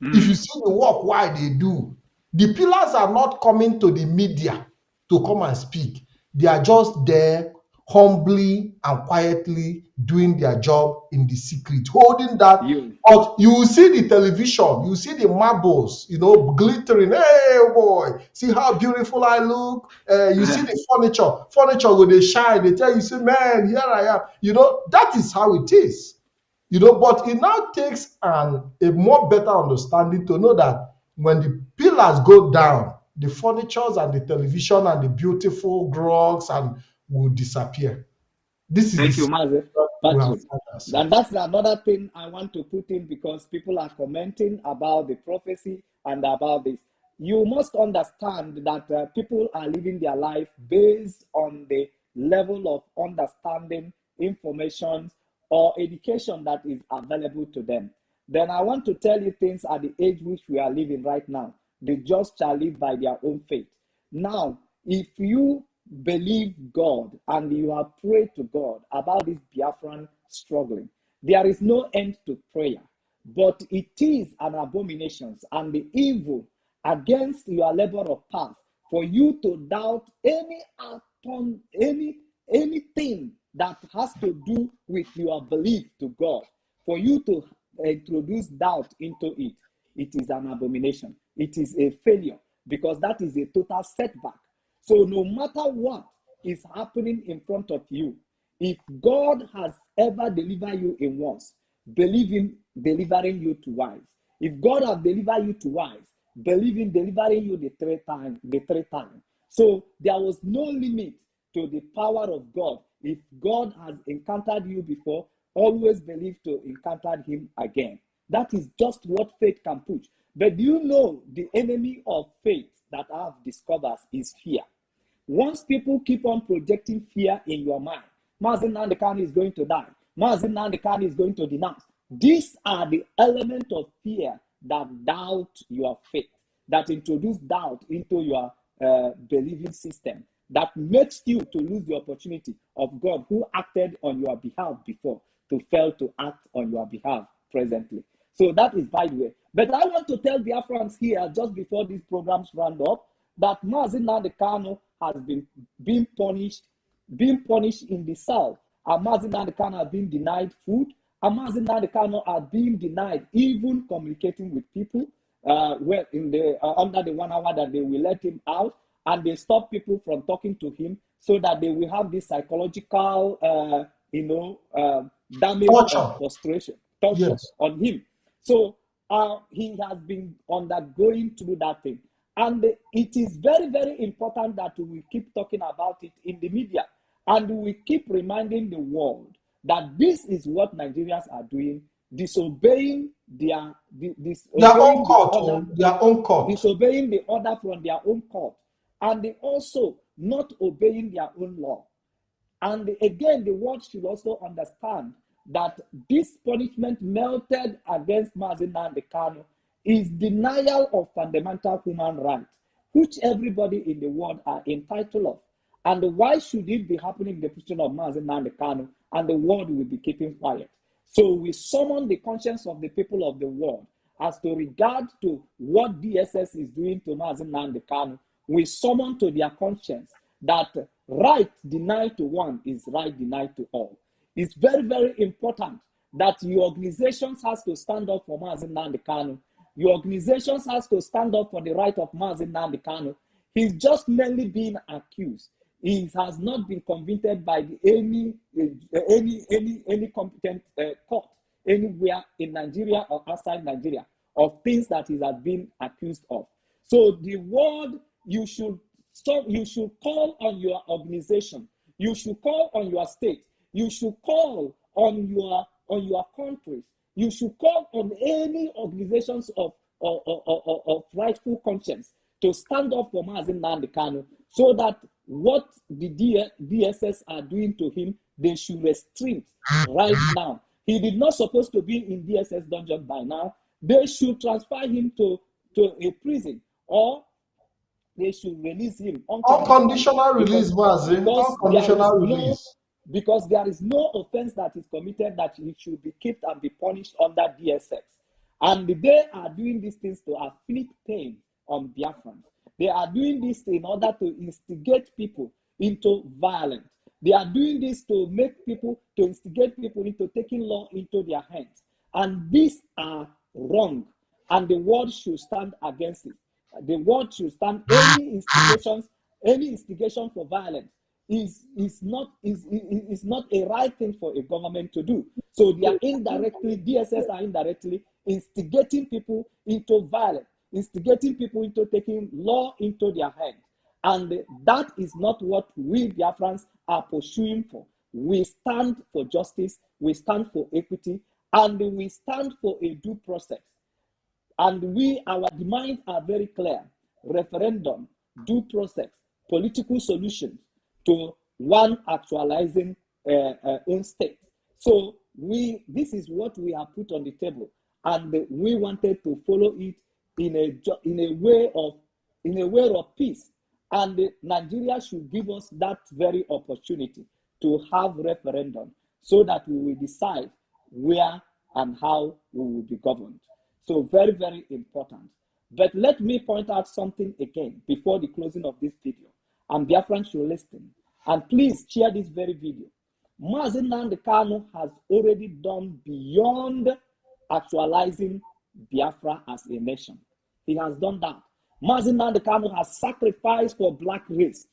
If you see the work, why they do. The pillars are not coming to the media to come and speak. They are just there humbly and quietly doing their job in the secret, holding that. But you will see the television, you see the marbles, glittering. Hey boy, see how beautiful I look. You see the furniture when they shine, they tell you, say, man, here I am. That is how it is. But it now takes a more better understanding to know that when the pillars go down, the furnitures and the television and the beautiful drugs will disappear. This is Thank you, Mazi. And that's another thing I want to put in, because people are commenting about the prophecy and about this. You must understand that people are living their life based on the level of understanding, information, or education that is available to them. Then I want to tell you things at the age which we are living right now. The just shall live by their own faith. Now, if you believe God and you have prayed to God about this Biafran struggling, there is no end to prayer, but it is an abomination and the evil against your labor of path for you to doubt anything that has to do with your belief to God, for you to introduce doubt into it. It is an abomination. It is a failure, because that is a total setback. So no matter what is happening in front of you, if God has ever delivered you in once, believe in delivering you to wise. If God has delivered you to wise, believe in delivering you the third time. So there was no limit to the power of God. If God has encountered you before, always believe to encounter him again. That is just what faith can push. But do you know the enemy of faith that I have discovered is fear? Once people keep on projecting fear in your mind, Mazi Nnamdi Kanu is going to die, Mazi Nnamdi Kanu is going to denounce. These are the elements of fear that doubt your faith, that introduce doubt into your believing system, that makes you to lose the opportunity of God, who acted on your behalf before, to fail to act on your behalf presently. So that is by the way. But I want to tell Biafrans here, just before these programs round up, that Mazi Nnamdi Kanu has been punished in the south. And Mazi Nnamdi Kanu has been denied food. And Mazi Nnamdi Kanu has been denied even communicating with people. Under the 1 hour that they will let him out, and they stop people from talking to him, so that they will have this psychological, damage of frustration. torture Yes. on him. So he has been undergoing through that thing. And it is very, very important that we keep talking about it in the media. And we keep reminding the world that this is what Nigerians are doing, disobeying Their own court, order, their own court. disobeying the order from their own court, and they also not obeying their own law. And again, the world should also understand that this punishment melted against Mazi Nnamdi Kanu is denial of fundamental human rights, which everybody in the world are entitled of. And why should it be happening in the position of Mazi Nnamdi Kanu and the world will be keeping quiet? So we summon the conscience of the people of the world as to regard to what DSS is doing to Mazi Nnamdi Kanu. We summon to their conscience that right denied to one is right denied to all. It's very, very important that your organizations has to stand up for Mazi Nnamdi Kanu. Your organizations has to stand up for the right of Mazi Nnamdi Kanu. He's just mainly being accused. He has not been convicted by any competent court anywhere in Nigeria or outside Nigeria of things that he has been accused of. So the world, you should call on your organization, you should call on your state, you should call on your countries, you should call on any organizations of rightful conscience to stand up for Mazi Nnamdi Kanu, so that what the DSS are doing to him, they should restrict right now. He did not supposed to be in DSS dungeon by now. They should transfer him to a prison, or they should release him Unconditional release, Mazi. Unconditional release. Because there is no offense that is committed that he should be kept and be punished under DSS. And they are doing these things to afflict pain on Biafrans. They are doing this in order to instigate people into violence. They are doing this to instigate people into taking law into their hands. And these are wrong. And the world should stand against it. The world should stand. Any instigation for violence is not a right thing for a government to do. So they are DSS are indirectly instigating people into violence, instigating people into taking law into their hands. And that is not what we Biafrans are pursuing for. We stand for justice, we stand for equity, and we stand for a due process. And our demands are very clear: referendum, due process, political solutions to one actualizing own state. So this is what we have put on the table, and we wanted to follow it in a way of peace. And Nigeria should give us that very opportunity to have referendum, so that we will decide where and how we will be governed. So very, very important. But let me point out something again before the closing of this video. And Biafran should listen. And please share this very video. Mazi Nnamdi Kanu has already done beyond actualizing Biafra as a nation. He has done that. Mazi Nnamdi Kanu has sacrificed for black race,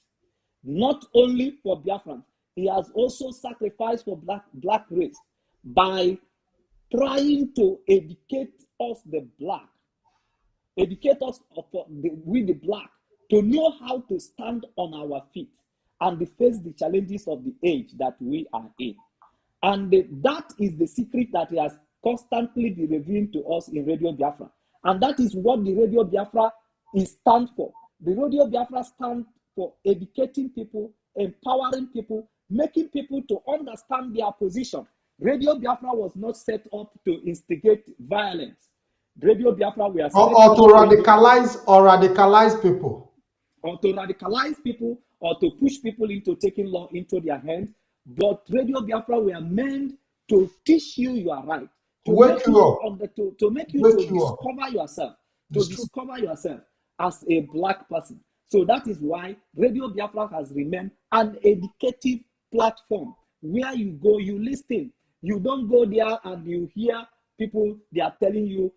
not only for Biafran. He has also sacrificed for black race by trying to educate us, the black, educate us with the black, to know how to stand on our feet and face the challenges of the age that we are in. And that is the secret that he has constantly been revealing to us in Radio Biafra. And that is what the Radio Biafra stands for. The Radio Biafra stands for educating people, empowering people, making people to understand their position. Radio Biafra was not set up to instigate violence. Radio Biafra we are or to radicalize people. Or to radicalize people, or to push people into taking law into their hands. But Radio Biafra we are meant to teach you your right, to wake you up, to make you to discover yourself, discover yourself as a black person. So that is why Radio Biafra has remained an educative platform where you go, you listen. You don't go there and you hear people, they are telling you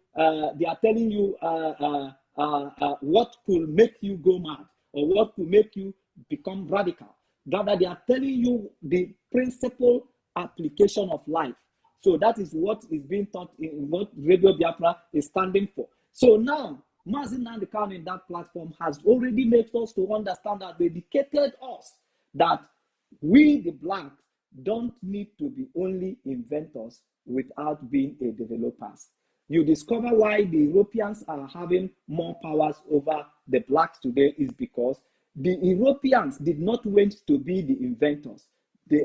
what could make you go mad or what could make you become radical. Rather, they are telling you the principal application of life, So that is what is being taught in what Radio Biafra is standing for. So now, Mazi Nnamdi Kanu in that platform has already made us to understand that they educated us that we, the blacks, don't need to be only inventors without being a developers. You discover why the Europeans are having more powers over the blacks today is because the Europeans did not want to be the inventors.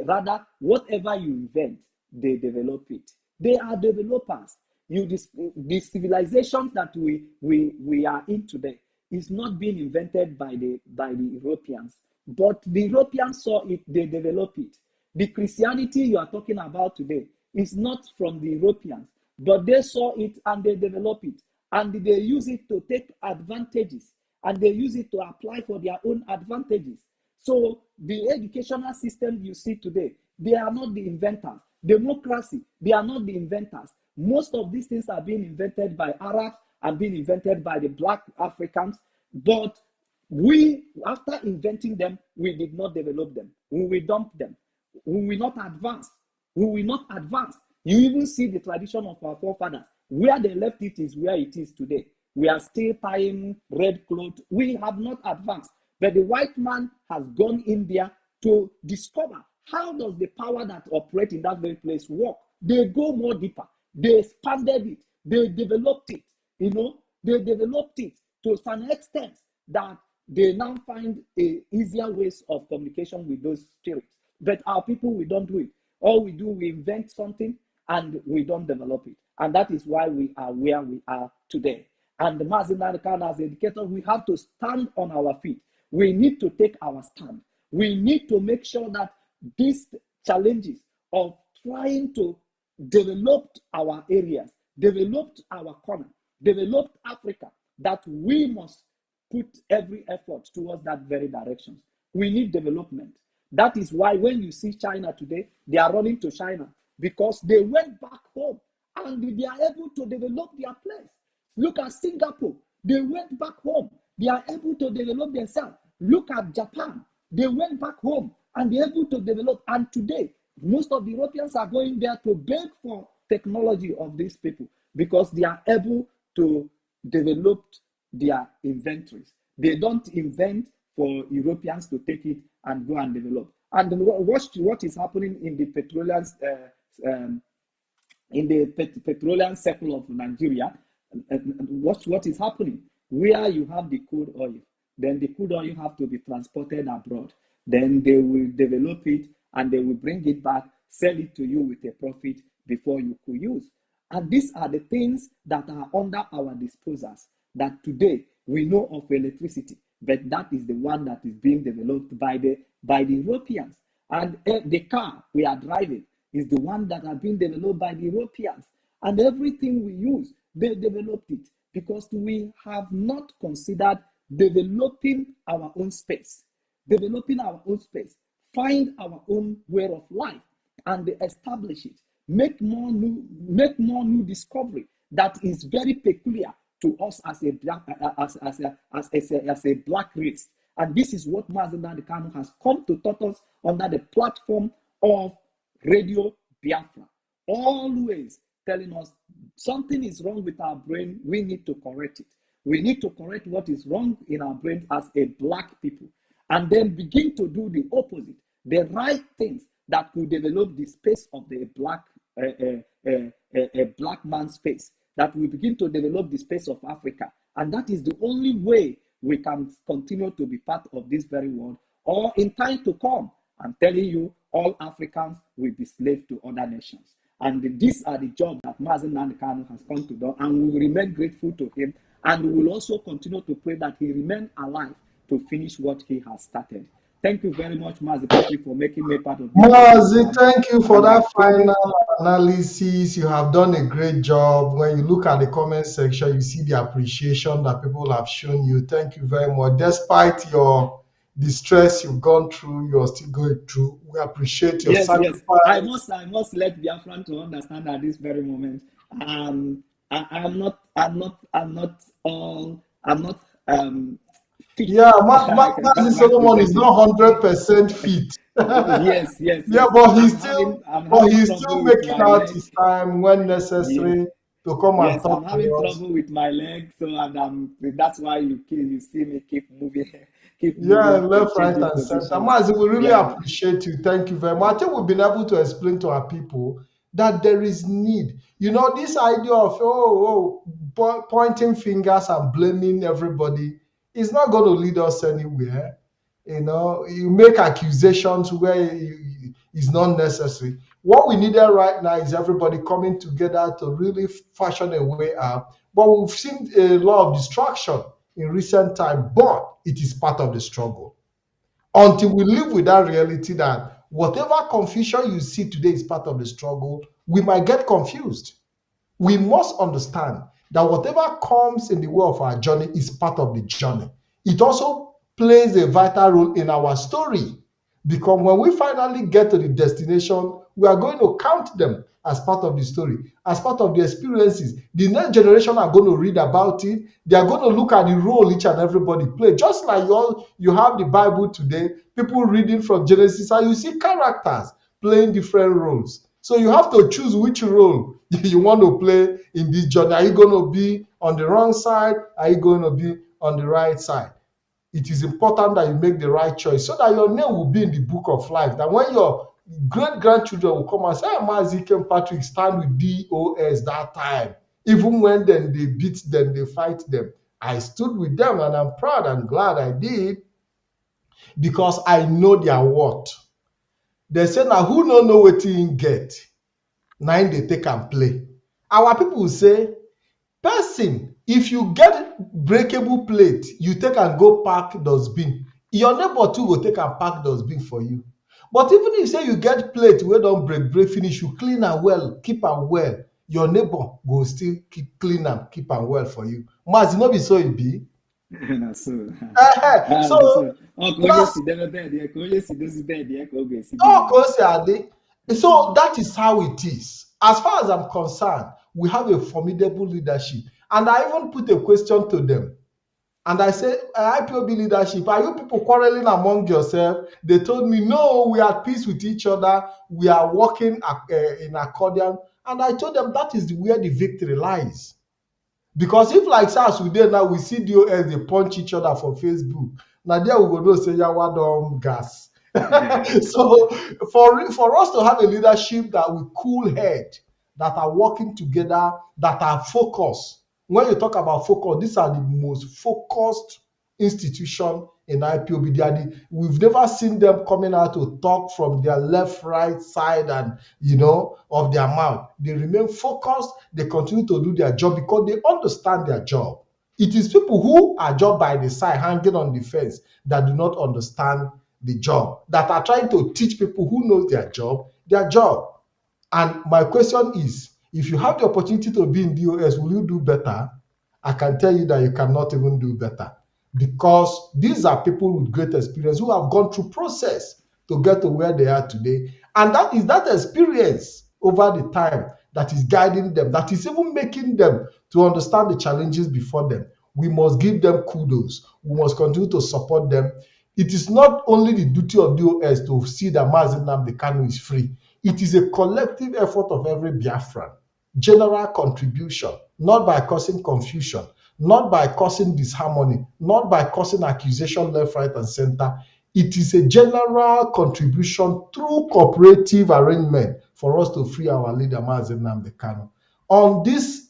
Rather, whatever you invent, they develop it. They are developers. The civilization that we are in today is not being invented by the Europeans, but the Europeans saw it, they developed it. The Christianity you are talking about today is not from the Europeans, but they saw it and they developed it, and they use it to take advantages, and they use it to apply for their own advantages. So the educational system you see today, they are not the inventors. Democracy, they are not the inventors. Most of these things are being invented by Arabs and being invented by the black Africans, but we, after inventing them, we did not develop them. We will dump them. We will not advance. We will not advance. You even see the tradition of our forefathers. Where they left it is where it is today. We are still tying red clothes. We have not advanced. But the white man has gone in there to discover how does the power that operates in that very place work. They go more deeper. They expanded it. They developed it. They developed it to some extent that they now find easier ways of communication with those spirits. But our people, we don't do it. All we do, we invent something and we don't develop it. And that is why we are where we are today. And the Mazi Nnamdi Kanu, as educators, we have to stand on our feet. We need to take our stand. We need to make sure that these challenges of trying to develop our areas, develop our corner, develop Africa, that we must put every effort towards that very direction. We need development. That is why when you see China today, they are running to China because they went back home and they are able to develop their place. Look at Singapore. They went back home. They are able to develop themselves. Look at Japan. They went back home and they're able to develop. And today, most of the Europeans are going there to beg for technology of these people because they are able to develop their inventories. They don't invent for Europeans to take it and go and develop. And watch what is happening in the petroleum circle of Nigeria. Watch what is happening. Where you have the crude oil, then the crude oil have to be transported abroad. Then they will develop it and they will bring it back, sell it to you with a profit before you could use. And these are the things that are under our disposals that today we know of electricity, but that is the one that is being developed by the Europeans. And the car we are driving is the one that are being developed by the Europeans. And everything we use, they developed it because we have not considered developing our own space, find our own way of life and establish it, make more new discovery that is very peculiar to us as a black race. And this is what Mazi Nnamdi Kanu has come to taught us under the platform of Radio Biafra, always telling us something is wrong with our brain, we need to correct it. We need to correct what is wrong in our brain as a black people, and then begin to do the opposite, the right things that could develop the space of the black black man's space, that we begin to develop the space of Africa. And that is the only way we can continue to be part of this very world, or in time to come, I'm telling you, all Africans will be slaves to other nations. And these are the jobs that Mazi Nnamdi Kanu has come to do, and we will remain grateful to him, and we will also continue to pray that he remain alive to finish what he has started. Thank you very much, Mazi Patrick, for making me part of this. Mazi, thank you for that final analysis. You have done a great job. When you look at the comment section, you see the appreciation that people have shown you. Thank you very much. Despite the stress you've gone through, you're still going through. We appreciate your sacrifice. Yes. I must let Biafran to understand at this very moment. I'm not fit. Yeah, That's Mazi my Solomon is profession. not 100% fit. Yes, yes, Yeah, yes. but I'm having he's still trouble with making my out leg. his time when Yes, necessary to come and yes, I'm talk having to us. trouble with my leg, so that's why you see me keep moving, keep Yeah, moving, left, right, changing and center. positions. Mazi, we really Yeah. appreciate you. Thank you very much. I think we've been able to explain to our people that there is need. This idea of pointing fingers and blaming everybody is not going to lead us anywhere. You make accusations where it's not necessary. What we needed right now is everybody coming together to really fashion a way out. But we've seen a lot of distraction in recent time, but it is part of the struggle. Until we live with that reality that whatever confusion you see today is part of the struggle, we might get confused. We must understand that whatever comes in the way of our journey is part of the journey. It also plays a vital role in our story, because when we finally get to the destination, we are going to count them as part of the story, as part of the experiences. The next generation are going to read about it. They are going to look at the role each and everybody play. Just like you have the Bible today, people reading from Genesis, and you see characters playing different roles. So you have to choose which role you want to play in this journey. Are you going to be on the wrong side? Are you going to be on the right side? It is important that you make the right choice so that your name will be in the book of life. That when your great-grandchildren will come and say, hey, Mazi Patrick stand with DOS that time. Even when then they beat them, they fight them. I stood with them and I'm proud and glad I did, because I know their worth. They say, now who don't know what you get? Now they take and play. Our people will say, person, if you get breakable plate, you take and go park dustbin. Your neighbor too will take and park dustbin for you. But even if you say you get plate wey don break finish, you clean am well, keep am well, your neighbor go still keep clean am, keep am well for you. Mazi, no be so e be. Na so. Na So so. Ọ ka onye that's si debe bed ya, ka onye si dozi bed ya ka ọ ga-esi dị all n'ime. goes ade. So that is how it is. As far as I'm concerned, we have a formidable leadership. And I even put a question to them. And I said, IPOB leadership, are you people quarreling among yourselves? They told me, no, we are at peace with each other. We are working in accordion. And I told them that is where the victory lies. Because if like SARS we did now, we see DOS, they punch each other for Facebook. Now there we go to say, yeah, what gas. So for us to have a leadership that with cool head, that are working together, that are focused. When you talk about focus, these are the most focused institution in IPOB. We've never seen them coming out to talk from their left, right side, and of their mouth. They remain focused. They continue to do their job because they understand their job. It is people who are just by the side, hanging on the fence, that do not understand the job, that are trying to teach people who know their job. And my question is, if you have the opportunity to be in DOS, will you do better? I can tell you that you cannot even do better, because these are people with great experience who have gone through process to get to where they are today. And that is that experience over the time that is guiding them, that is even making them to understand the challenges before them. We must give them kudos. We must continue to support them. It is not only the duty of DOS to see that Mazi Nnamdi Kanu is free. It is a collective effort of every Biafran. General contribution, not by causing confusion, not by causing disharmony, not by causing accusation left, right, and center. It is a general contribution through cooperative arrangement for us to free our leader, Mazi Nnamdi Kanu. On this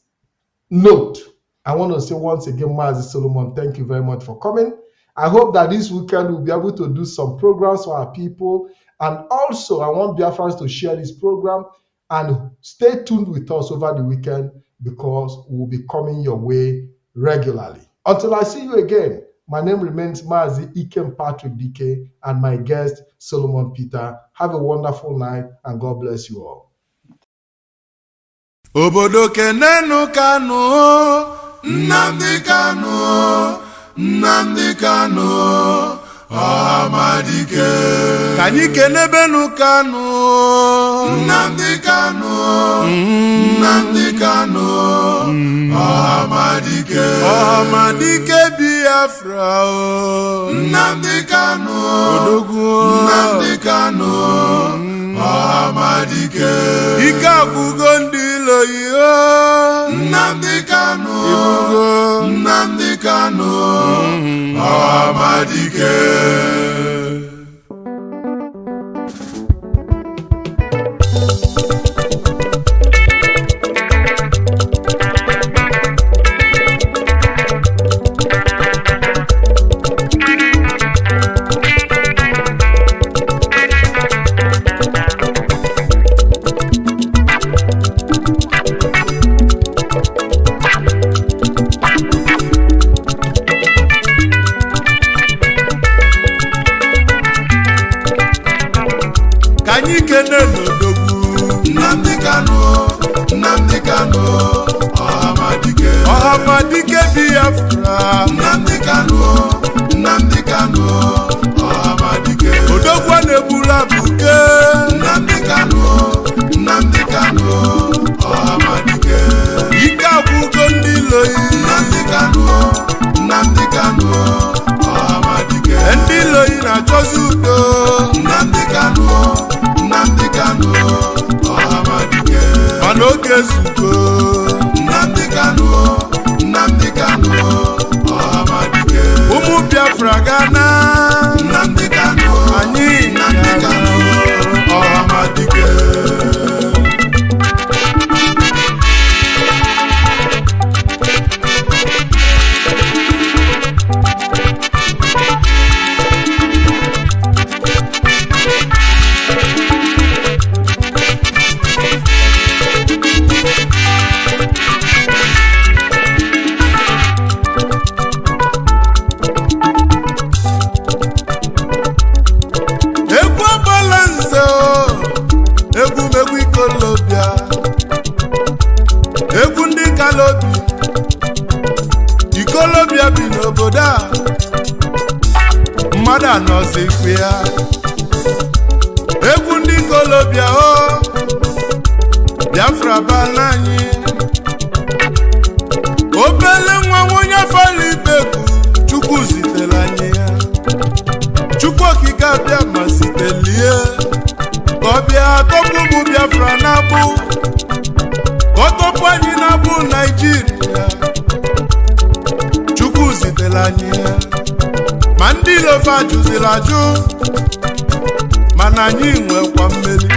note, I want to say once again, Mazi Solomon, thank you very much for coming. I hope that this weekend we'll be able to do some programs for our people. And also, I want Biafrans to share this program and stay tuned with us over the weekend, because we'll be coming your way regularly. Until I see you again, my name remains Mazi Patrick DK, and my guest, Solomon Peter. Have a wonderful night, and God bless you all. Obodo kenenu Kanu, Nnamdi Kanu, Nnamdi Kanu, Amadike. Kanyi kenebenu Kanu, Nnamdi Kanu, Nnamdi Kanu, Amadike. Ọhamadike Biafra Nnamdi Kanu Odogwu Nnamdi Kanu Ọhamadike ike agwụgo ndị ilo ihe Nnamdi Kanu Nnamdi Kanu Ọhamadike Nnamdi Kanu Ọhamadike Biafra Nnamdi Kanu Ọhamadike Odogwu na-ebula buke Nnamdi Kanu Ọhamadike ike agwụgo ndị iloyi Nnamdi Kanu Ọhamadike ndị iloyi na-achọzi udo Nnamdi Kanu Ọhamadike mana oge ezugo Nnamdi Kanu Ọhamadike ụmụ Biafra gana Nnamdi Kanu anyị Nnamdi Kanu Ọhamadike ikolobia bi n'obodo a mmadụ anọzi ikpe ya egwu ndị ikolobia Biafra bala anyị obele nwa onye fali ibekwu Chukwu zitere anyị ya Chukwu okike abịa ma zitelie ka ọ bịa tọpụ ụmụ Biafra na-abụ ka ọ tọpụ anyị na-abụ Naịjirịa Chukwu zitere anyị ya ma ndị ilofe ajụziri ajụ mana anyị nwekwa mmeri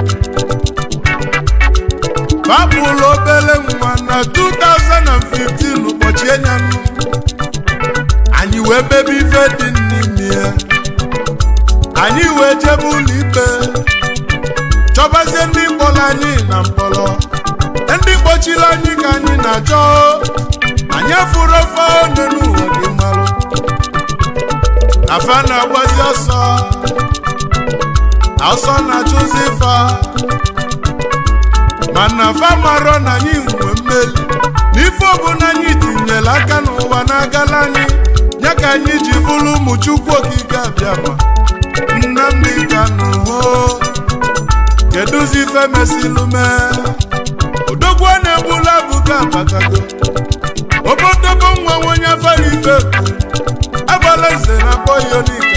babụlụ obele nwa na 2015 ụbọchị enyanụ anyị wee bebe ife dị n'ime ya anyị wee jebe ụlọ ikpe chọbazie ndị mkpọrọ anyị na mkpọrọ ndị kpọchiri anyị ka anyị na-achọ anyị afụrụ ofe ọnụ n'ụwa gị marụ afa na-agbazi ọsọ na-achụzi ife mana afa marọ na anyị nwe mmeri n'ife ọbụla anyị tinyere aka n'ụwa na-agala anyị ya ka anyị ji bụrụ ụmụ Chukwu okike abịama Nnamdi Kanu kedụzi ife mesilume odogwu na-egbula abụga abatago obodobo nwa onye afara ibe agbala nze na boyonika